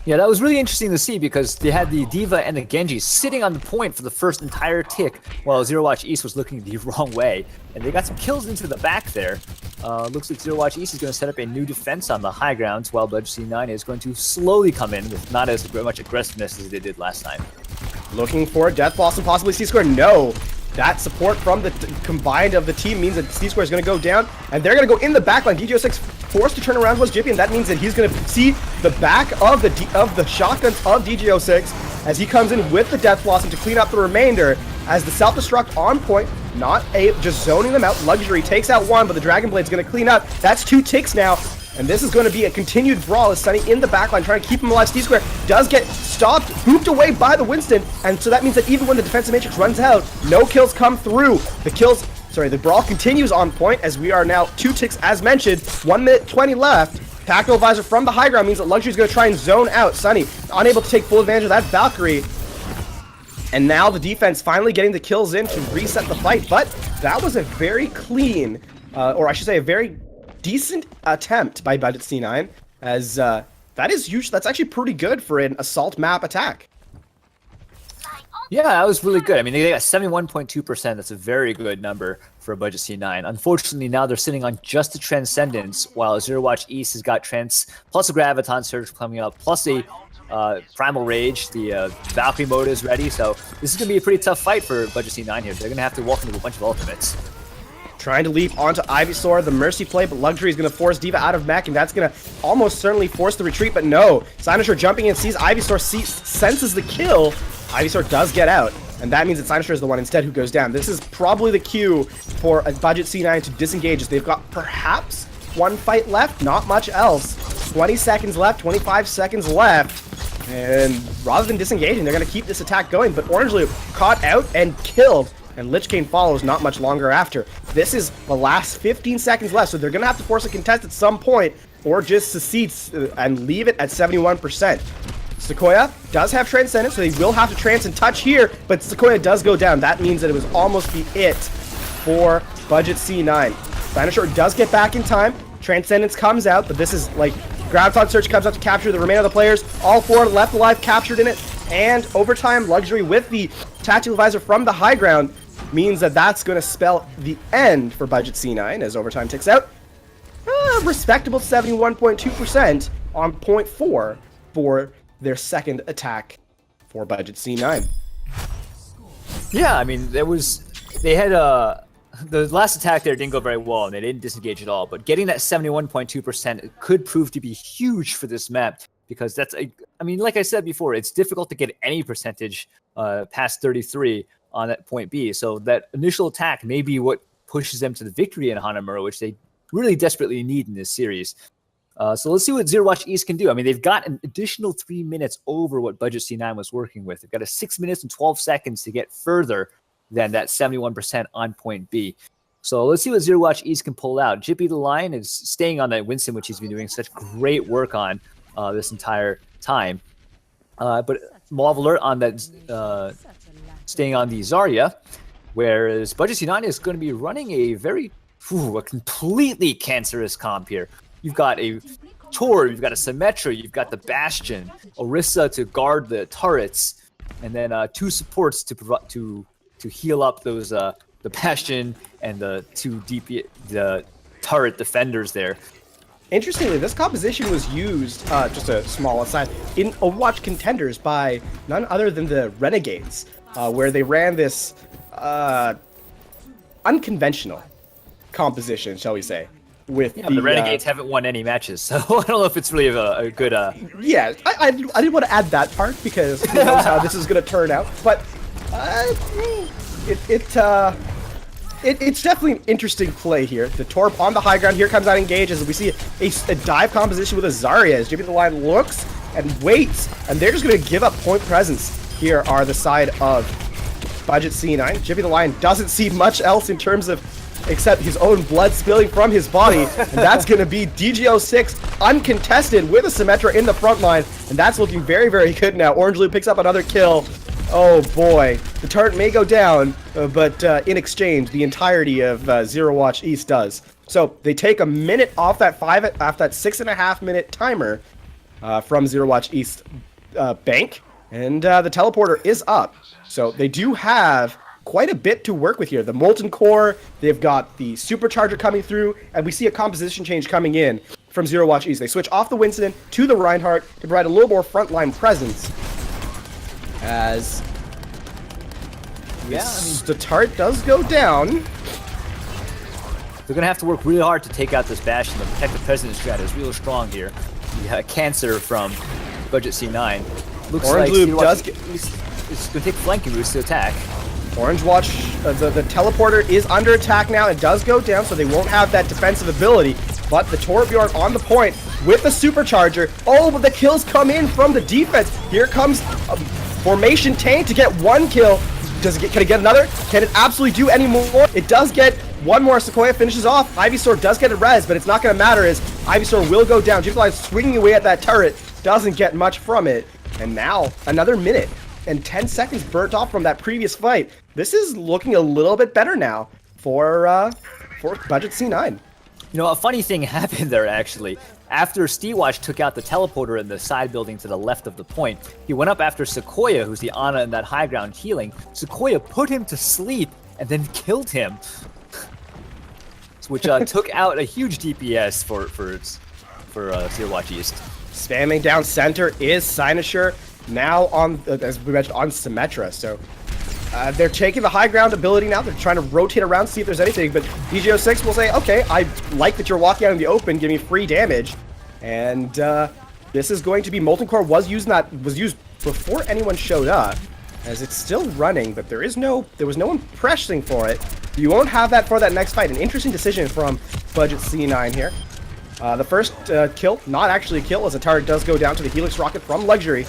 Yeah, that was really interesting to see because they had the Diva and the Genji sitting on the point for the first entire tick while Zero Watch East was looking the wrong way. And they got some kills into the back there. Looks like Zero Watch East is going to set up a new defense on the high grounds while Budget C9 is going to slowly come in with not as much aggressiveness as they did last time. Looking for Death Blossom, possibly C-Square. No. That support from the combined of the team means that C-Square is going to go down, and they're going to go in the backline. DGO6 forced to turn around was Jippy, and that means that he's going to see the back of the shotguns of DGO6 as he comes in with the Death Blossom to clean up the remainder. as the self-destruct on point, just zoning them out. Luxury takes out one, but the Dragon Blade's going to clean up. That's 2 ticks now, and this is going to be a continued brawl as Sunny in the backline trying to keep him alive. Steve Square does get stopped, booped away by the Winston, and so that means that even when the defensive matrix runs out, no kills come through. The brawl continues on point as we are now 2 ticks as mentioned, 1 minute 20 left. Tactical Visor from the high ground means that Luxury is going to try and zone out. Sunny unable to take full advantage of that Valkyrie. And now the defense finally getting the kills in to reset the fight. But that was a very clean, or I should say a very decent attempt by Budget C9. As that is huge. That's actually pretty good for an assault map attack. Yeah, that was really good. I mean, they got 71.2%. That's a very good number for a Budget C9. Unfortunately, now they're sitting on just the Transcendence, while Zero Watch East has got Trance, plus a Graviton Surge coming up, plus a Primal Rage. The Valkyrie mode is ready, so this is going to be a pretty tough fight for Budget C9 here. They're going to have to walk into a bunch of ultimates. Trying to leap onto Ivysaur, the Mercy play, but Luxury is going to force D.Va out of mech, and that's going to almost certainly force the retreat, but no. Cynosure jumping in, sees Ivysaur, senses the kill. Ivysaur does get out, and that means that Cynosure is the one instead who goes down. This is probably the cue for a Budget C9 to disengage, as they've got perhaps 1 fight left, not much else. 20 seconds left, 25 seconds left, and rather than disengaging, they're going to keep this attack going, but Orange Loop caught out and killed, and Lich King follows not much longer after. This is the last 15 seconds left, so they're going to have to force a contest at some point, or just secede and leave it at 71%. Sequoia does have Transcendence, so they will have to trance and touch here, but Sequoia does go down. That means that it was almost the it for Budget C9. Cynosure does get back in time. Transcendence comes out, but this is like Graviton Search comes out to capture the remainder of the players. All 4 left alive captured in it, and overtime Luxury with the Tactical Visor from the high ground means that that's going to spell the end for Budget C9 as overtime ticks out. Respectable 71.2% on point 4 for their second attack for Budget C9. Yeah, I mean, they had the last attack there didn't go very well, and they didn't disengage at all, but getting that 71.2% could prove to be huge for this map, because I mean, like I said before, it's difficult to get any percentage past 33 on that point B, so that initial attack may be what pushes them to the victory in Hanamura, which they really desperately need in this series. So let's see what Zero Watch East can do. I mean, they've got an additional 3 minutes over what Budget C9 was working with. They've got a 6 minutes and 12 seconds to get further than that 71% on point B. So let's see what Zero Watch East can pull out. Jippy the Lion is staying on that Winston, which he's been doing such great work on this entire time. But Mauve Alert on that, staying on the Zarya, whereas Budget C9 is going to be running a completely cancerous comp here. You've got a Tor, you've got a Symmetra, you've got the Bastion, Orisa to guard the turrets, and then 2 supports to heal up those the Bastion and the 2 the turret defenders there. Interestingly, this composition was used, just a small aside, in Overwatch Contenders by none other than the Renegades, where they ran this unconventional composition, shall we say. With the Renegades haven't won any matches, so I don't know if it's really a good... Yeah, I didn't want to add that part, because who knows how this is going to turn out, but it's definitely an interesting play here. The Torp on the high ground, here comes out Engage, as we see a dive composition with a Zarya, as Jippy the Lion looks and waits, and they're just going to give up point presence. Here are the side of Budget C9. Jippy the Lion doesn't see much else in terms of except his own blood spilling from his body, and that's going to be DGO6 uncontested with a Symmetra in the front line, and that's looking very, very good now. Orange Loop picks up another kill. Oh boy, the turret may go down, but in exchange, the entirety of Zero Watch East does. So they take a minute off that 6.5 minute timer from Zero Watch East bank, and the teleporter is up. So they do have quite a bit to work with here. The Molten Core, they've got the Supercharger coming through, and we see a composition change coming in from Zero Watch East. They switch off the Winston to the Reinhardt to provide a little more frontline presence. As the turret does go down. They're going to have to work really hard to take out this Bastion. The Protective President strat is real strong here. The Cancer from Budget C9. Looks Orange like Loop does get... It's going to take flanking routes to attack. Orange Watch, the teleporter is under attack now and does go down, so they won't have that defensive ability. But the Torbjorn on the point with the supercharger. Oh, but the kills come in from the defense. Here comes Formation Tank to get 1 kill. Can it get another? Can it absolutely do any more? It does get 1 more. Sequoia finishes off. Ivysaur does get a res, but it's not going to matter as Ivysaur will go down. Jupiter swinging away at that turret. Doesn't get much from it. And now another minute and 10 seconds burnt off from that previous fight. This is looking a little bit better now for Budget C9. You know, a funny thing happened there, actually. After Steewatch took out the teleporter in the side building to the left of the point, he went up after Sequoia, who's the Ana in that high ground healing. Sequoia put him to sleep and then killed him, which took out a huge DPS for Steelwatch East. Spamming down center is Cynosure, now on, as we mentioned, on Symmetra. So they're taking the high ground ability now. They're trying to rotate around, see if there's anything. But DGO6 will say, okay, I like that you're walking out in the open, give me free damage. And this is going to be Molten Core was used before anyone showed up, as it's still running, but there was no impressing for it. You won't have that for that next fight. An interesting decision from Budget C9 here. The first kill, not actually a kill, as a turret does go down to the Helix Rocket from Luxury.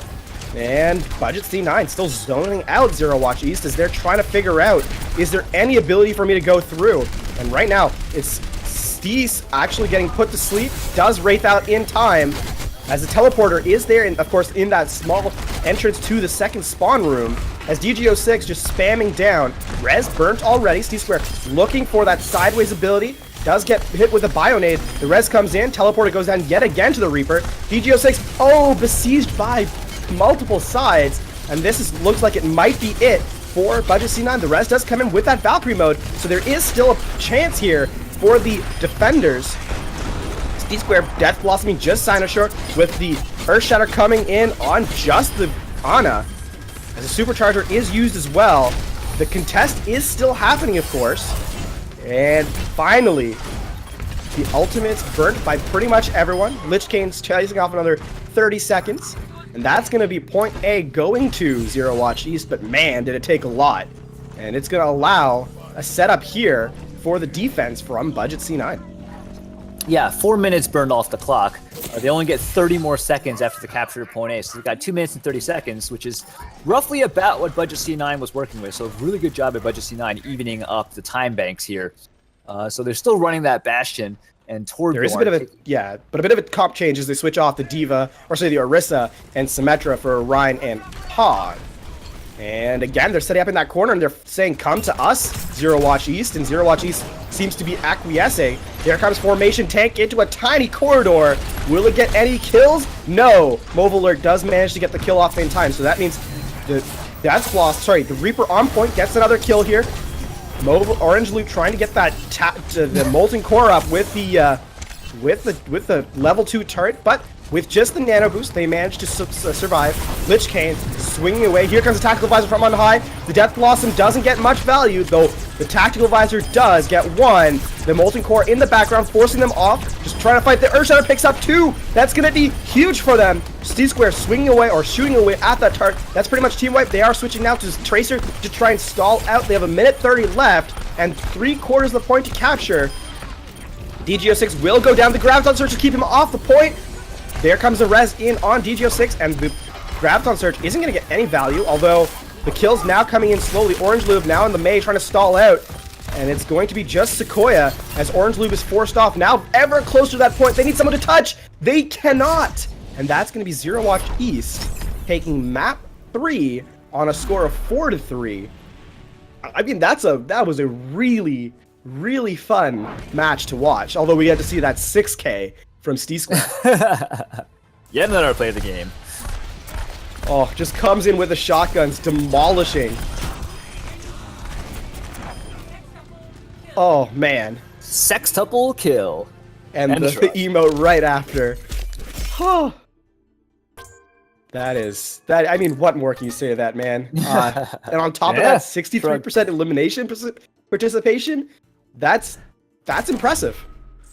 And Budget C9 still zoning out Zero Watch East as they're trying to figure out, is there any ability for me to go through? And right now, it's Steez actually getting put to sleep, does Wraith out in time, as the teleporter is there, and of course in that small entrance to the second spawn room, as DGO6 just spamming down. Res burnt already, Steve Square looking for that sideways ability, does get hit with a Bionade. The res comes in, teleporter goes down yet again to the Reaper. DGO6, oh, besieged by multiple sides, and looks like it might be it for Budget C9. The res does come in with that Valkyrie mode, so there is still a chance here for the defenders. Steve Square Death Blossoming just Cynosure with the Earth Shatter coming in on just the Ana, as a supercharger is used as well. The contest is still happening, of course, and finally the ultimate's burnt by pretty much everyone. Lich Kane's chasing off another 30 seconds. And that's going to be point A going to Zero Watch East, but man, did it take a lot. And it's going to allow a setup here for the defense from Budget C9. Yeah, 4 minutes burned off the clock. They only get 30 more seconds after the capture of point A, so they've got 2 minutes and 30 seconds, which is roughly about what Budget C9 was working with. So really good job at Budget C9 evening up the time banks here. So they're still running that Bastion. And Torbjorn. There is a bit of a comp change as they switch off the Diva, or say the Orisa and Symmetra for Ryan and Hog. And again, they're setting up in that corner and they're saying, come to us, Zero Watch East, and Zero Watch East seems to be acquiescing. There comes Formation Tank into a tiny corridor. Will it get any kills? No. Mobile Alert does manage to get the kill off in time, so that means the Reaper on point gets another kill here. Mobile Orange Loop trying to get that the Molten Core up with the level 2 turret, but with just the nano boost, they managed to survive. Lich Kane swinging away. Here comes the Tactical Visor from on high. The Death Blossom doesn't get much value, though the Tactical Visor does get 1. The Molten Core in the background, forcing them off. Just trying to fight. The Earth Shatter picks up 2. That's going to be huge for them. Steve Square swinging away or shooting away at that target. That's pretty much team wipe. They are switching now to Tracer to try and stall out. They have a minute 30 left and 3/4 of the point to capture. DGO6 will go down. The Graviton Surge to keep him off the point. There comes the res in on DGO6, and the Graviton Surge isn't going to get any value, although the kills now coming in slowly. Orange Lube now in the May trying to stall out, and it's going to be just Sequoia as Orange Lube is forced off. Now ever closer to that point. They need someone to touch. They cannot. And that's going to be Zero Watch East taking map 3 on a score of 4-3. I mean, that was a really, really fun match to watch, although we had to see that 6K from Steve Square. Yet another play of the game. Oh, just comes in with the shotguns, demolishing. Oh, man. Sextuple kill. And the emote right after. Oh. I mean, what more can you say to that, man? And on top of that, 63% elimination participation, that's impressive.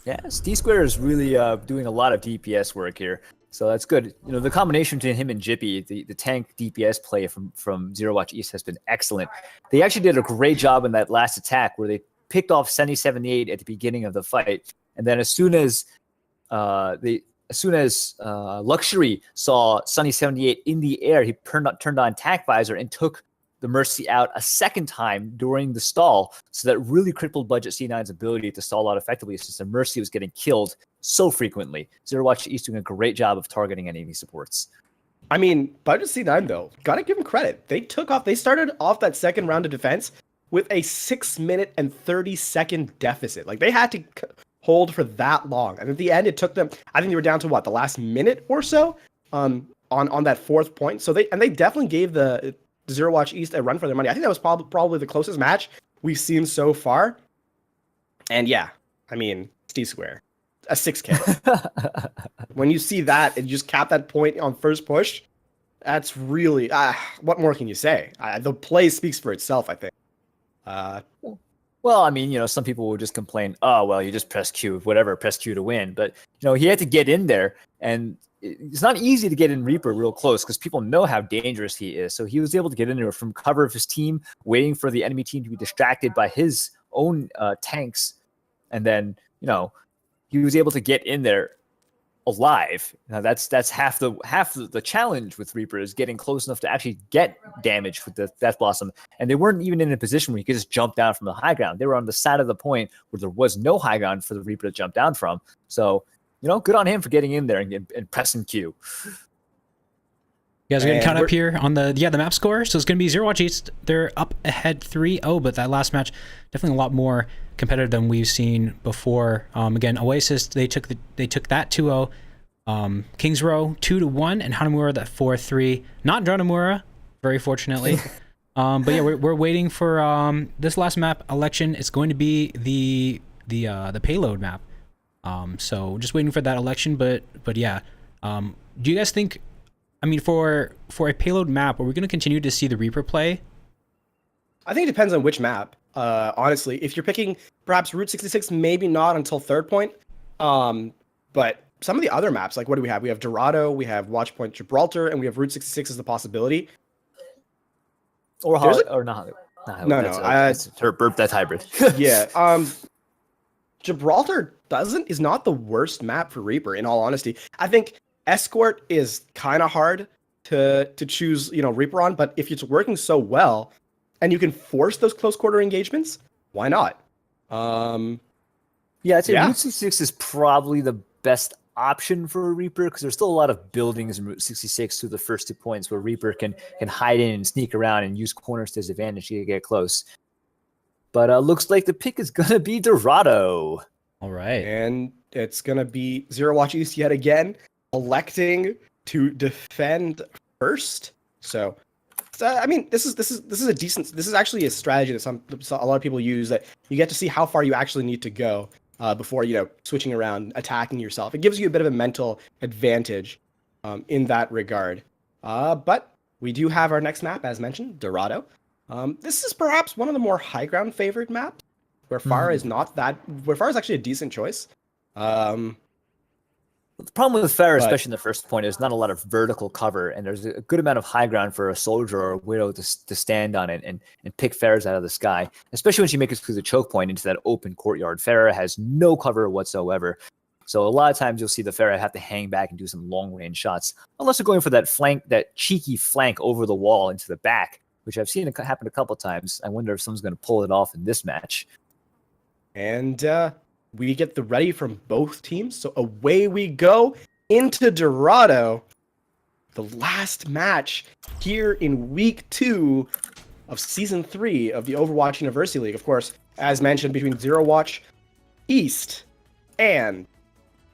Yeah, D-Square is really doing a lot of DPS work here. So that's good. You know, the combination between him and Jippy, the tank DPS play from Zero Watch East has been excellent. They actually did a great job in that last attack where they picked off Sunny 78 at the beginning of the fight, and then as soon as Luxury saw Sunny 78 in the air, he turned on Tac Visor and took the Mercy out a second time during the stall. So that really crippled Budget C9's ability to stall out effectively, since the Mercy was getting killed so frequently. Zero Watch East doing a great job of targeting enemy supports. I mean, Budget C9 though, gotta give them credit. They started off that second round of defense with a 6-minute and 30-second deficit. Like, they had to hold for that long. And at the end, it took them, I think they were down to the last minute or so on that fourth point. So they definitely gave the Zero Watch East a run for their money. I think that was probably the closest match we've seen so far. And yeah, I mean, Steve Square, a 6K. When you see that and you just cap that point on first push, that's really, what more can you say? The play speaks for itself, I think. Well, I mean, you know, some people will just complain, oh, well, you just press Q, whatever, press Q to win. But, you know, he had to get in there, and it's not easy to get in Reaper real close because people know how dangerous he is. So he was able to get in there from cover of his team, waiting for the enemy team to be distracted by his own tanks. And then, you know, he was able to get in there alive. Now that's half the challenge with Reaper, is getting close enough to actually get damage with the Death Blossom. And they weren't even in a position where you could just jump down from the high ground. They were on the side of the point where there was no high ground for the Reaper to jump down from. So, you know, good on him for getting in there and pressing Q. You guys are getting caught up here on the map score. So it's going to be Zero Watch East. They're up ahead 3-0, but that last match definitely a lot more competitive than we've seen before. Again, Oasis, they took that 2-0. Kings Row 2-1, and Hanamura that 4-3. Not Dronamura, very fortunately. But yeah, we're waiting for this last map election. It's going to be the payload map. So just waiting for that election. But yeah, do you guys think? I mean, for a payload map, are we going to continue to see the Reaper play? I think it depends on which map. Honestly, if you're picking perhaps Route 66, maybe not until third point. But some of the other maps, like what do we have? We have Dorado, we have Watchpoint Gibraltar, and we have Route 66 as the possibility. Or not. No, that's hybrid. Yeah. Gibraltar is not the worst map for Reaper, in all honesty. I think Escort is kind of hard to choose, Reaper on, but if it's working so well and you can force those close quarter engagements, why not? Yeah, I'd say Route 66 is probably the best option for a Reaper, because there's still a lot of buildings in Route 66 through the first 2 points where Reaper can hide in and sneak around and use corners to his advantage to get close. But looks like the pick is going to be Dorado. All right. And it's going to be Zero Watch East yet again, electing to defend first. So, I mean, this is actually a strategy that a lot of people use, that you get to see how far you actually need to go before, switching around, attacking yourself. It gives you a bit of a mental advantage in that regard. But we do have our next map, as mentioned, Dorado. This is perhaps one of the more high ground favored maps, where Pharah is actually a decent choice. The problem with Pharah, especially in the first point, is not a lot of vertical cover, and there's a good amount of high ground for a soldier or a widow to stand on it and pick Pharahs out of the sky, especially when she makes it through the choke point into that open courtyard. Pharah has no cover whatsoever. So a lot of times you'll see the Pharah have to hang back and do some long-range shots, unless they're going for that cheeky flank over the wall into the back, which I've seen it happen a couple times. I wonder if someone's going to pull it off in this match. And we get the ready from both teams. So away we go into Dorado. The last match here in week 2 of season 3 of the Overwatch University League. Of course, as mentioned, between Zero Watch East and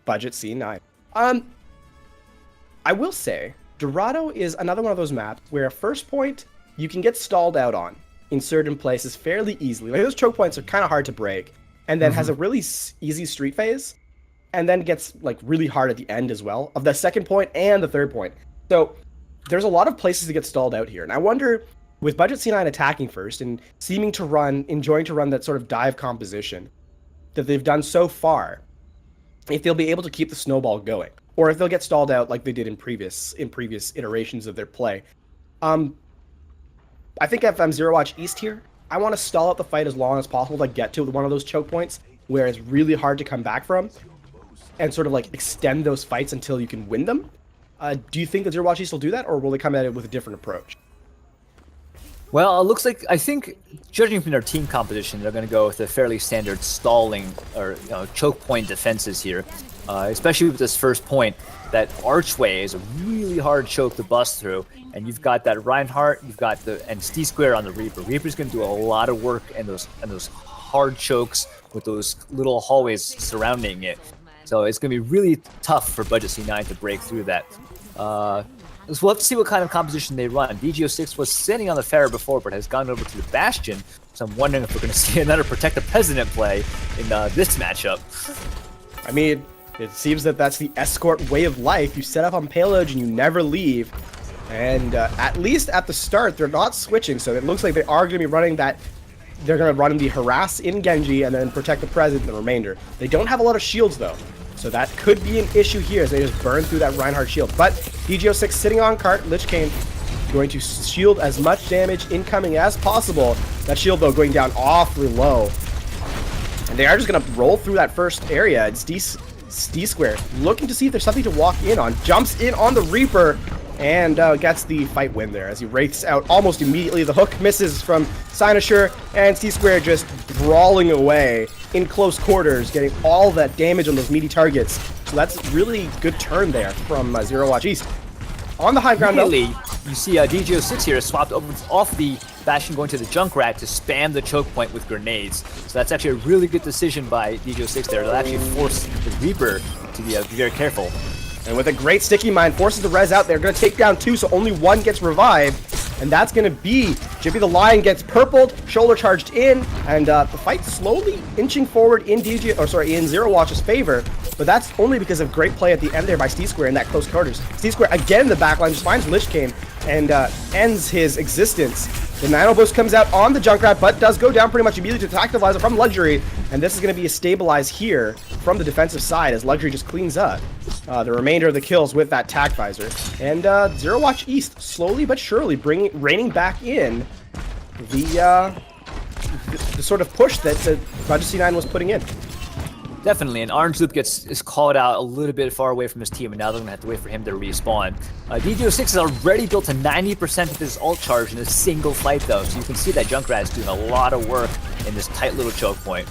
Budget C9. I will say, Dorado is another one of those maps where first point you can get stalled out on in certain places fairly easily. Like, those choke points are kind of hard to break, and then has a really easy street phase, and then gets really hard at the end as well, of the second point and the third point. So there's a lot of places to get stalled out here. And I wonder, with Budget C9 attacking first and enjoying to run that sort of dive composition that they've done so far, if they'll be able to keep the snowball going. or if they'll get stalled out like they did in previous iterations of their play. I think if I'm Zero Watch East here, I want to stall out the fight as long as possible to get to one of those choke points where it's really hard to come back from, and sort of like extend those fights until you can win them. Do you think that Zero Watch East will do that, or will they come at it with a different approach? Well, it looks like, I think, judging from their team composition, they're going to go with a fairly standard stalling or choke point defenses here, especially with this first point. That archway is a really hard choke to bust through, and you've got that Reinhardt, you've got and Steve Square on the Reaper. Reaper's going to do a lot of work in those hard chokes with those little hallways surrounding it. So it's going to be really tough for Budget C9 to break through that. So we'll have to see what kind of composition they run. DGO6 was sitting on the Pharah before, but has gone over to the Bastion. So I'm wondering if we're going to see another Protect the President play in this matchup. I mean, it seems that that's the escort way of life. You set up on payload and you never leave. And at least at the start, they're not switching. So it looks like they are going to be running that. They're going to run the harass in Genji and then protect the President the remainder. They don't have a lot of shields, though. So that could be an issue here as they just burn through that Reinhardt shield. But DGO6 sitting on cart, Lich King going to shield as much damage incoming as possible. That shield, though, going down awfully low. And they are just going to roll through that first area. It's D-Square looking to see if there's something to walk in on. Jumps in on the Reaper and gets the fight win there as he wraiths out almost immediately. The hook misses from Cynosure, and C-Square just brawling away in close quarters, getting all that damage on those meaty targets. So that's really good turn there from Zero Watch East. On the high ground, though, you see DGO6 here is swapped off the Bastion going to the Junkrat to spam the choke point with grenades. So that's actually a really good decision by DGO6 there. It'll actually force the Reaper to be very careful. And with a great sticky mine, forces the res out there. Going to take down 2, so only 1 gets revived. And that's going to be Jippy the Lion gets purpled, shoulder charged in, and the fight slowly inching forward in in Zero Watch's favor. But that's only because of great play at the end there by Steve Square in that close quarters. Steve Square again in the backline just finds Lich King and ends his existence. The Nano Boost comes out on the Junkrat, but does go down pretty much immediately to Tactical Visor from Luxury. And this is going to be a stabilize here from the defensive side as Luxury just cleans up the remainder of the kills with that Tac Visor. And Zero Watch East slowly but surely reining back in the sort of push that the Budget C9 was putting in. Definitely, and Orange Loop is called out a little bit far away from his team, and now they're going to have to wait for him to respawn. DGO6 has already built to 90% of his ult charge in a single fight, though, so you can see that Junkrat is doing a lot of work in this tight little choke point.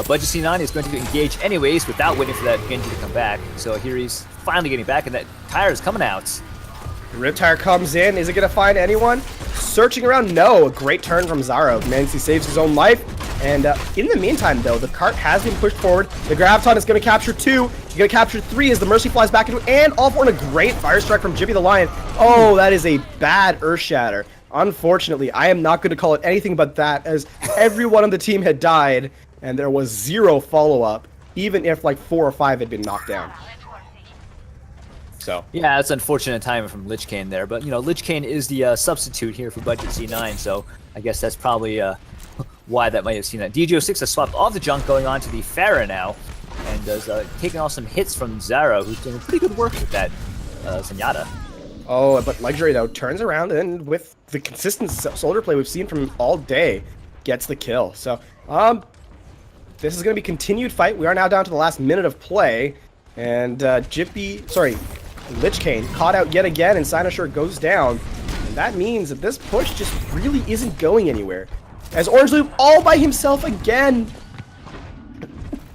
Budget C9 is going to engage anyways without waiting for that Genji to come back, so here he's finally getting back, and that tire is coming out. The Riptire comes in. Is it going to find anyone? Searching around, no. A great turn from Zaro. Mancy saves his own life. And in the meantime, though, the cart has been pushed forward. The Graviton is going to capture 2. He's going to capture 3 as the Mercy flies back into it. And all for a great fire strike from Jippy the Lion. Oh, that is a bad Earth Shatter. Unfortunately, I am not going to call it anything but that, as everyone on the team had died, and there was 0 follow-up, even if like 4 or 5 had been knocked down. So yeah, that's unfortunate timing from Lich King there, but Lich King is the substitute here for Budget C9, so I guess that's probably why that might have seen that. DGO6 has swapped off the junk, going on to the Pharah now, and is taking off some hits from Zaro, who's doing pretty good work with that Zenyatta. Oh, but Luxury, though, turns around and with the consistent soldier play we've seen from him all day, gets the kill. So, this is going to be continued fight. We are now down to the last minute of play, and Lich King caught out yet again, and Cynosure goes down. And that means that this push just really isn't going anywhere. As Orange Loop all by himself again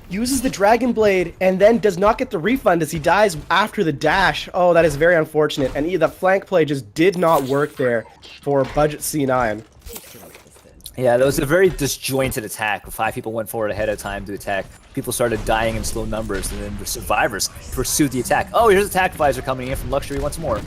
uses the Dragon Blade and then does not get the refund as he dies after the dash. Oh, that is very unfortunate. And the flank play just did not work there for Budget C9. Yeah, that was a very disjointed attack. 5 people went forward ahead of time to attack. People started dying in slow numbers, and then the survivors pursued the attack. Oh, here's a Tac Visor coming in from Luxury once more.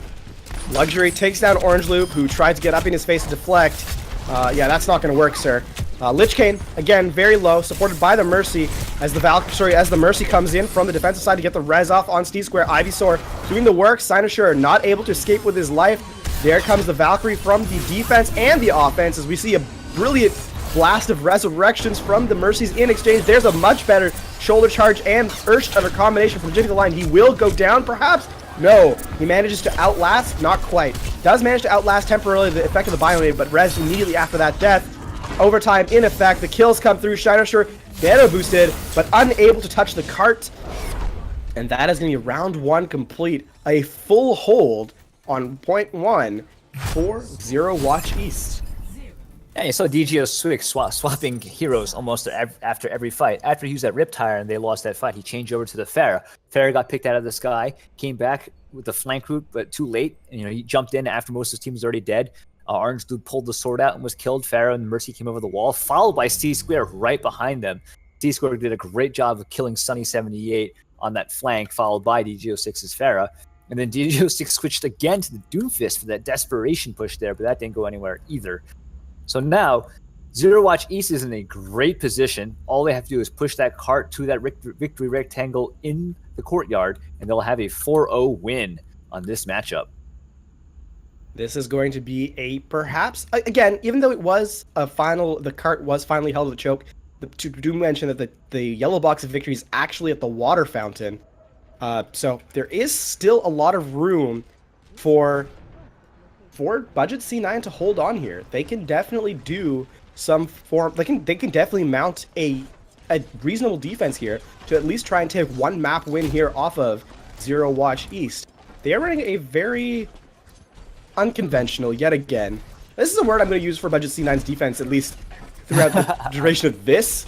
Luxury takes down Orange Loop, who tried to get up in his face to deflect. Yeah, that's not going to work, sir. Lich King, again, very low, supported by the Mercy, as the Mercy comes in from the defensive side to get the res off on Steve Square. Ivysaur doing the work. Cynosure not able to escape with his life. There comes the Valkyrie from the defense and the offense, as we see a brilliant blast of resurrections from the Mercies in exchange. There's a much better shoulder charge and Urged under combination from Jimmy the Line. He will go down, perhaps? No. He manages to outlast? Not quite. Does manage to outlast temporarily the effect of the Bionade, but res immediately after that death. Overtime in effect. The kills come through. Shinosure nano boosted, but unable to touch the cart. And that is going to be round 1 complete. A full hold on point 1 for Zero Watch East. Yeah, you saw DGO swapping heroes almost after every fight. After he used that Riptire and they lost that fight, he changed over to the Pharah. Pharah got picked out of the sky, came back with the flank route, but too late. And, he jumped in after most of his team was already dead. Orange Dude pulled the sword out and was killed. Pharah and Mercy came over the wall, followed by C-Square right behind them. C-Square did a great job of killing Sunny78 on that flank, followed by DGO6's Pharah. And then DGO6 switched again to the Doomfist for that desperation push there, but that didn't go anywhere either. So now, Zero Watch East is in a great position. All they have to do is push that cart to that victory rectangle in the courtyard, and they'll have a 4-0 win on this matchup. This is going to be a perhaps, again, even though it was a final, the cart was finally held with a choke, do mention that the yellow box of victory is actually at the water fountain. So there is still a lot of room for Budget C9 to hold on here. They can definitely do some form. They can definitely mount a reasonable defense here to at least try and take one map win here off of Zero Watch East. They are running a very unconventional, yet again. This is a word I'm going to use for Budget C9's defense, at least throughout the duration of this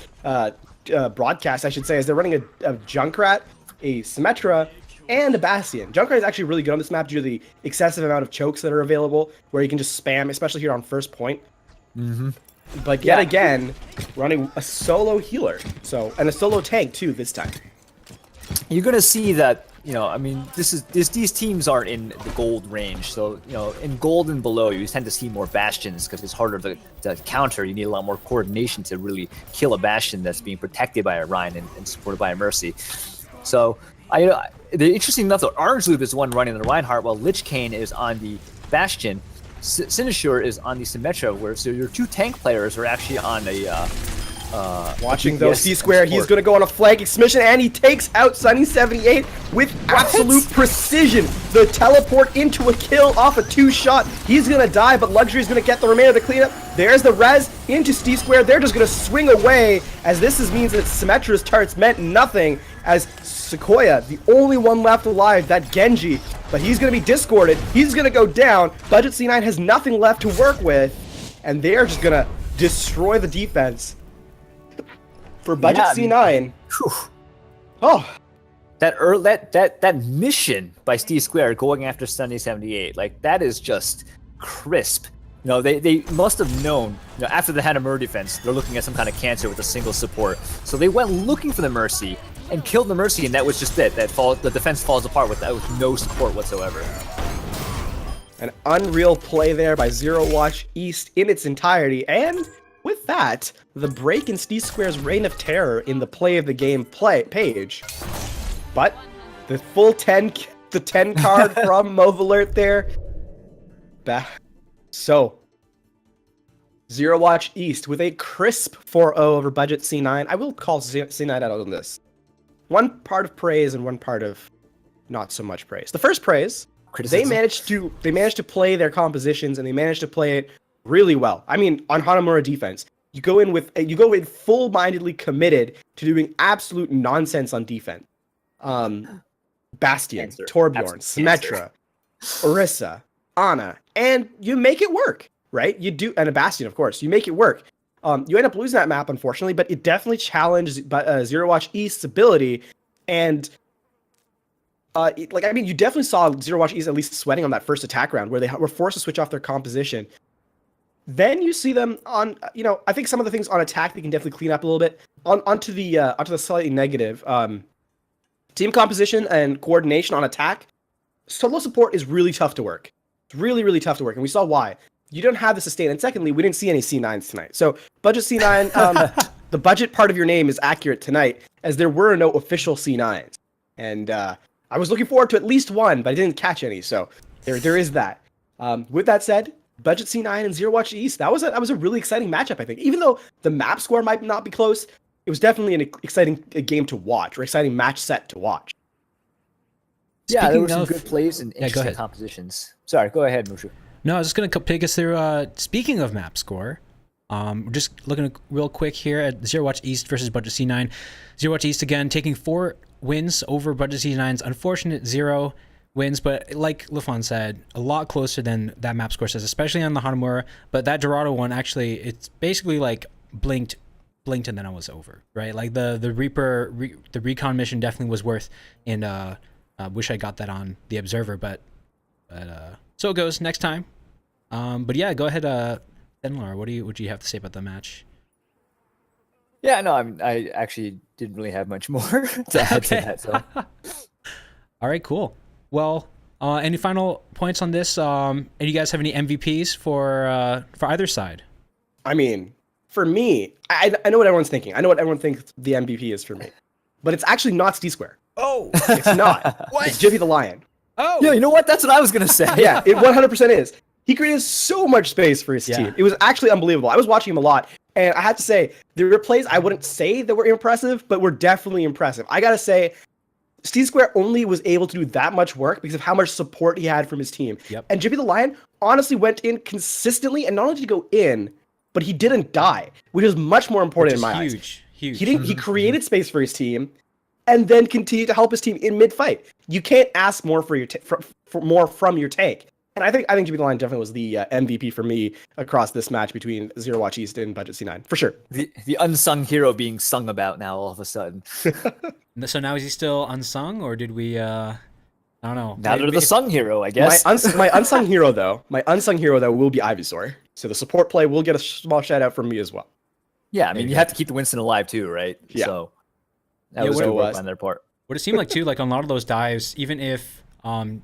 broadcast, I should say, as they're running a Junkrat, a Symmetra, and a Bastion. Junkrat is actually really good on this map due to the excessive amount of chokes that are available, where you can just spam, especially here on first point. But yet again, running a solo healer, and a solo tank too this time. You're gonna see that, I mean, these teams are in the gold range. So, in gold and below, you tend to see more bastions because it's harder to counter. You need a lot more coordination to really kill a bastion that's being protected by a Rhine and supported by a Mercy. So, the interesting enough, though, Orange Loop is the one running the Reinhardt, while Lich Kane is on the Bastion. Sinisture is on the Symmetra, so your two tank players are actually on a watching those C-Square, he's going to go on a flanking mission, and he takes out Sunny78 with absolute precision. The teleport into a kill off a 2-shot. He's going to die, but Luxury is going to get the remainder of the cleanup. There's the res into C-Square. They're just going to swing away, as this means that Symmetra's turrets meant nothing, as Sequoia, the only one left alive, that Genji, but he's going to be discorded. He's going to go down. Budget C9 has nothing left to work with, and they're just going to destroy the defense. For Budget C9. Oh. That mission by Steve Square going after Sunny78, like, that is just crisp. They must have known, after the Hanamura defense, they're looking at some kind of cancer with a single support. So they went looking for the Mercy and killed the Mercy, and that was just it. The defense falls apart with no support whatsoever. An unreal play there by Zero Watch East in its entirety, and with that, the break in Steve Square's Reign of Terror in the play of the game page. But the full 10 card from Move Alert there. So, Zero Watch East with a crisp 4-0 over Budget C9. I will call C9 out on this. One part of praise and one part of not so much praise. The first praise, they managed to play their compositions, and they managed to play it really well. I mean, on Hanamura defense, you go in full-mindedly committed to doing absolute nonsense on defense. Bastion, Torbjorn, Symmetra, Orisa, Ana, and you make it work, right? You do, and a Bastion, of course. You make it work. You end up losing that map, unfortunately, but it definitely challenged Zero Watch East's ability, and you definitely saw Zero Watch East at least sweating on that first attack round where they were forced to switch off their composition. Then you see them on, I think some of the things on attack they can definitely clean up a little bit. Onto the slightly negative, team composition and coordination on attack. Solo support is really tough to work. It's really, really tough to work, and we saw why. You don't have the sustain, and secondly, we didn't see any C9s tonight. So Budget C9, the budget part of your name is accurate tonight, as there were no official C9s. And I was looking forward to at least one, but I didn't catch any, so there is that. With that said, Budget C9 and Zero Watch East. That was a really exciting matchup, I think. Even though the map score might not be close, it was definitely an exciting game to watch, or exciting match set to watch. Yeah, there were Speaking some of- good plays and Yeah, go interesting ahead. compositions. Sorry, go ahead, Mushu. No, I was just gonna take us through. Speaking of map score, we're just looking real quick here at Zero Watch East versus Budget C9. Zero Watch East again taking 4 wins over Budget C9's unfortunate 0 wins, but like LaFon said, a lot closer than that map score says, especially on the Hanamura. But that Dorado one, actually, it's basically like blinked and then it was over, right? Like the Reaper, the recon mission definitely was worth, and wish I got that on the Observer, but so it goes next time. But yeah, go ahead, Denlar. What do you have to say about the match? Yeah, no, I actually didn't really have much more to add to that. So. All right, cool. Well, any final points on this? And you guys have any MVPs for either side? I mean, for me, I know what everyone's thinking. I know what everyone thinks the MVP is for me, but it's actually not Steve Square. Oh, It's not. What? It's Jiffy the Lion. oh, Yeah, you know what? That's what I was gonna say. Yeah, it 100% is. He created so much space for his Yeah. team. It was actually unbelievable. I was watching him a lot, and I have to say, there were plays I wouldn't say that were impressive, but were definitely impressive. I gotta say, Steve Square only was able to do that much work because of how much support he had from his team. Yep. And Jiffy the Lion honestly went in consistently, and not only did he go in, but he didn't die, which is much more important which in is my eyes. huge. He created space for his team, and then continued to help his team in mid-fight. You can't ask more for your for more from your tank. And I think Jiffy the Lion definitely was the MVP for me across this match between Zero Watch East and Budget C9 for sure. The unsung hero being sung about now all of a sudden. So now is he still unsung, or did we? I don't know. Now they're the sung hero, I guess. My unsung hero though will be Ivysaur. So the support play will get a small shout out from me as well. Yeah, I mean, you have to keep the Winston alive too, right? Yeah. So that Yeah, was what good it work was. on their part. What it seemed like too, like on a lot of those dives, even if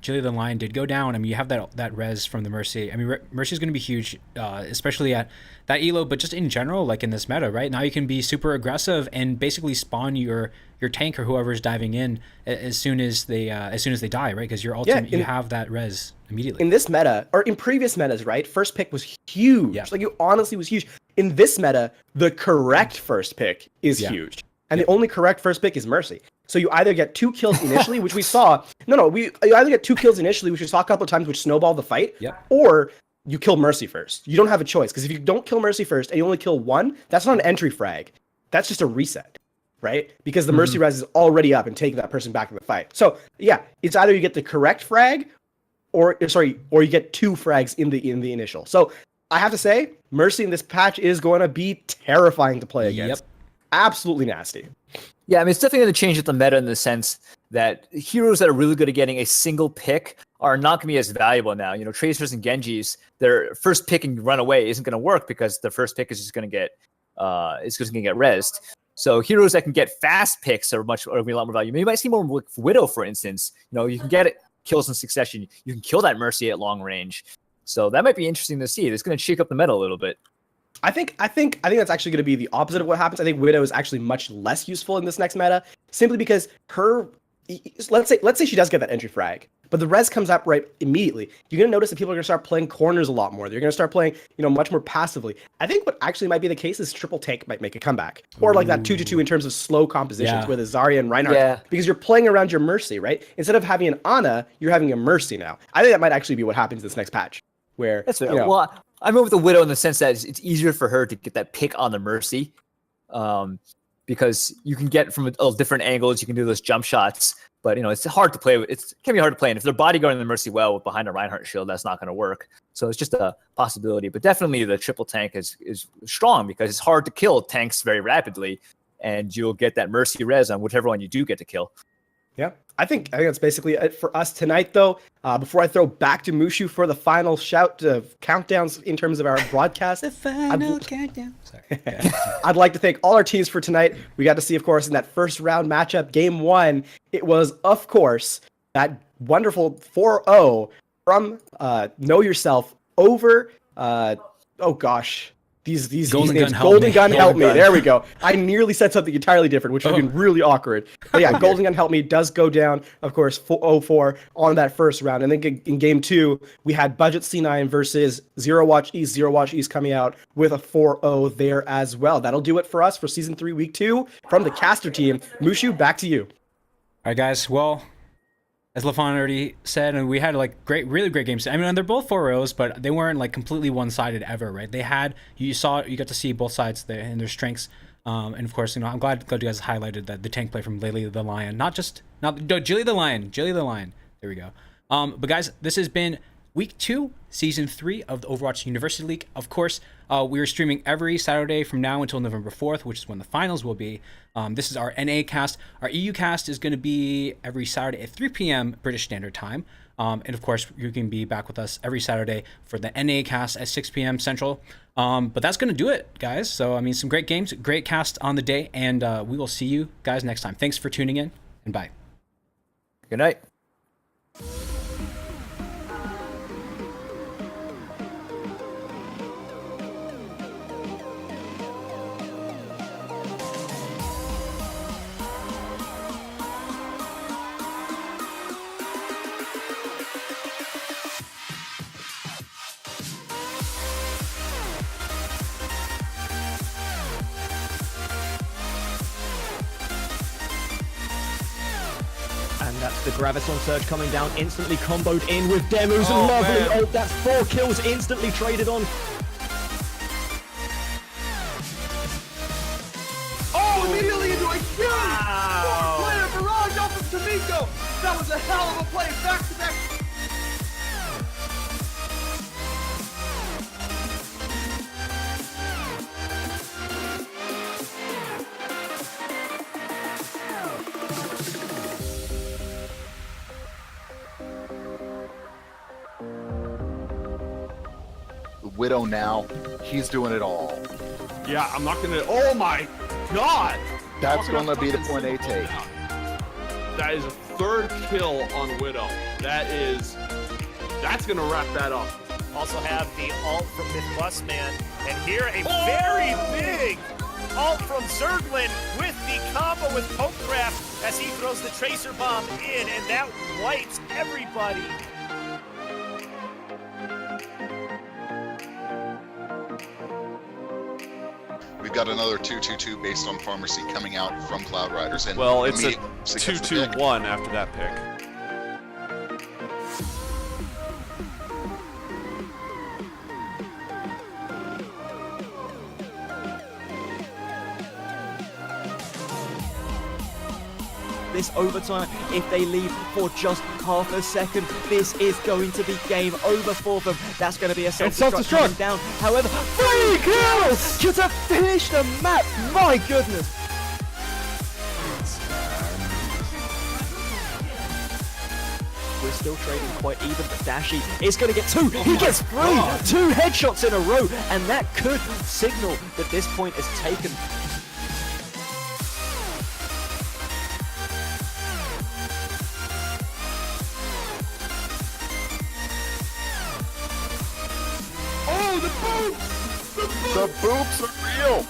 Jilly the Lion did go down, I mean, you have that res from the Mercy. I mean, Mercy is going to be huge, especially at that elo, but just in general, like in this meta, right? Now you can be super aggressive and basically spawn your tank or whoever's diving in as soon as they die, right? Because your ultimate, you have that res immediately. In this meta, or in previous metas, right? First pick was huge. Yeah. Like, it honestly was huge. In this meta, the correct first pick is huge. And the only correct first pick is Mercy. So you either get 2 kills initially, which we saw. You either get 2 kills initially, which we saw a couple of times, which snowballed the fight, or you kill Mercy first. You don't have a choice, because if you don't kill Mercy first and you only kill 1, that's not an entry frag. That's just a reset, right? Because the Mercy res is already up and taking that person back in the fight. So yeah, it's either you get the correct frag, or you get 2 frags in the initial. So I have to say, Mercy in this patch is going to be terrifying to play against. Absolutely nasty. Yeah, I mean, it's definitely going to change the meta in the sense that heroes that are really good at getting a single pick are not going to be as valuable now. You know, Tracers and Genjis, their first pick and run away isn't going to work because the first pick is just going to get rezzed. So heroes that can get fast picks are going to be a lot more valuable. You might see more with Widow, for instance. You know, you can get kills in succession. You can kill that Mercy at long range. So that might be interesting to see. It's going to shake up the meta a little bit. I think that's actually going to be the opposite of what happens. I think Widow is actually much less useful in this next meta, simply because let's say she does get that entry frag, but the res comes up right immediately. You're going to notice that people are going to start playing corners a lot more. They're going to start playing, much more passively. I think what actually might be the case is triple tank might make a comeback, or like that 2-2 in terms of slow compositions with a Zarya and Reinhardt, because you're playing around your Mercy, right? Instead of having an Ana, you're having a Mercy now. I think that might actually be what happens this next patch, where that's fair. Well, I'm over the Widow in the sense that it's easier for her to get that pick on the Mercy, because you can get from different angles. You can do those jump shots, but it's hard to play. It can be hard to play, and if they're bodyguarding the Mercy well behind a Reinhardt shield, that's not going to work. So it's just a possibility. But definitely the triple tank is strong because it's hard to kill tanks very rapidly, and you'll get that Mercy res on whichever one you do get to kill. Yeah, I think that's basically it for us tonight, though. Before I throw back to Mushu for the final shout of countdowns in terms of our broadcast, The final countdown. Sorry. I'd like to thank all our teams for tonight. We got to see, of course, in that first round matchup, game 1, it was, of course, that wonderful 4-0 from Know Yourself over, Golden names. Gun help Golden me. Gun help me. Gun. There we go. I nearly said something entirely different, which would have been really awkward. But yeah, Golden Gun help me does go down, of course, 0-4 on that first round. And then in game 2, we had Budget C9 versus Zero Watch East. Zero Watch East coming out with a 4-0 there as well. That'll do it for us for Season 3, Week 2. From the caster team, Mushu, back to you. All right, guys. Well, as LaFon already said, and we had like really great games. I mean, they're both 4-0s, but they weren't like completely one-sided ever, right? They had, you got to see both sides there and their strengths. And of course, I'm glad you guys highlighted that the tank play from Lily the Lion, Jilly the Lion. There we go. But guys, this has been Week 2, Season 3 of the Overwatch University League. Of course, we are streaming every Saturday from now until November 4th, which is when the finals will be. This is our NA cast. Our EU cast is going to be every Saturday at 3 p.m. British Standard Time. And of course, you can be back with us every Saturday for the NA cast at 6 p.m. Central. But that's going to do it, guys. So, I mean, some great games, great cast on the day, and we will see you guys next time. Thanks for tuning in, and bye. Good night. And that's the Graviton Surge coming down, instantly comboed in with Demu's lovely ult. That's 4 kills instantly traded on. Oh, immediately into a huge four-player barrage off of Tamiko. That was a hell of a play, back-to-back. Widow now, he's doing it all. Yeah, I'm not gonna. Oh my God! That's going to be the point A take. That is a 3rd kill on Widow. That's gonna wrap that up. Also have the ult from Mythbustman. And here a very big ult from Zerglin with the combo with Pokecraft as he throws the Tracer Bomb in, and that wipes everybody. We've got another 2-2-2 based on Pharmacy coming out from Cloud Riders. And Well, it's a immediately gets the pick. 2-2-1 after that pick. This overtime, if they leave for just half a second, this is going to be game over for them. That's going to be a self-destruct coming down. However, 3 kills to finish the map. My goodness. We're still trading quite even, but Dashi is going to get 2. He gets 3. 2 headshots in a row, and that could signal that this point is taken. The boops are real.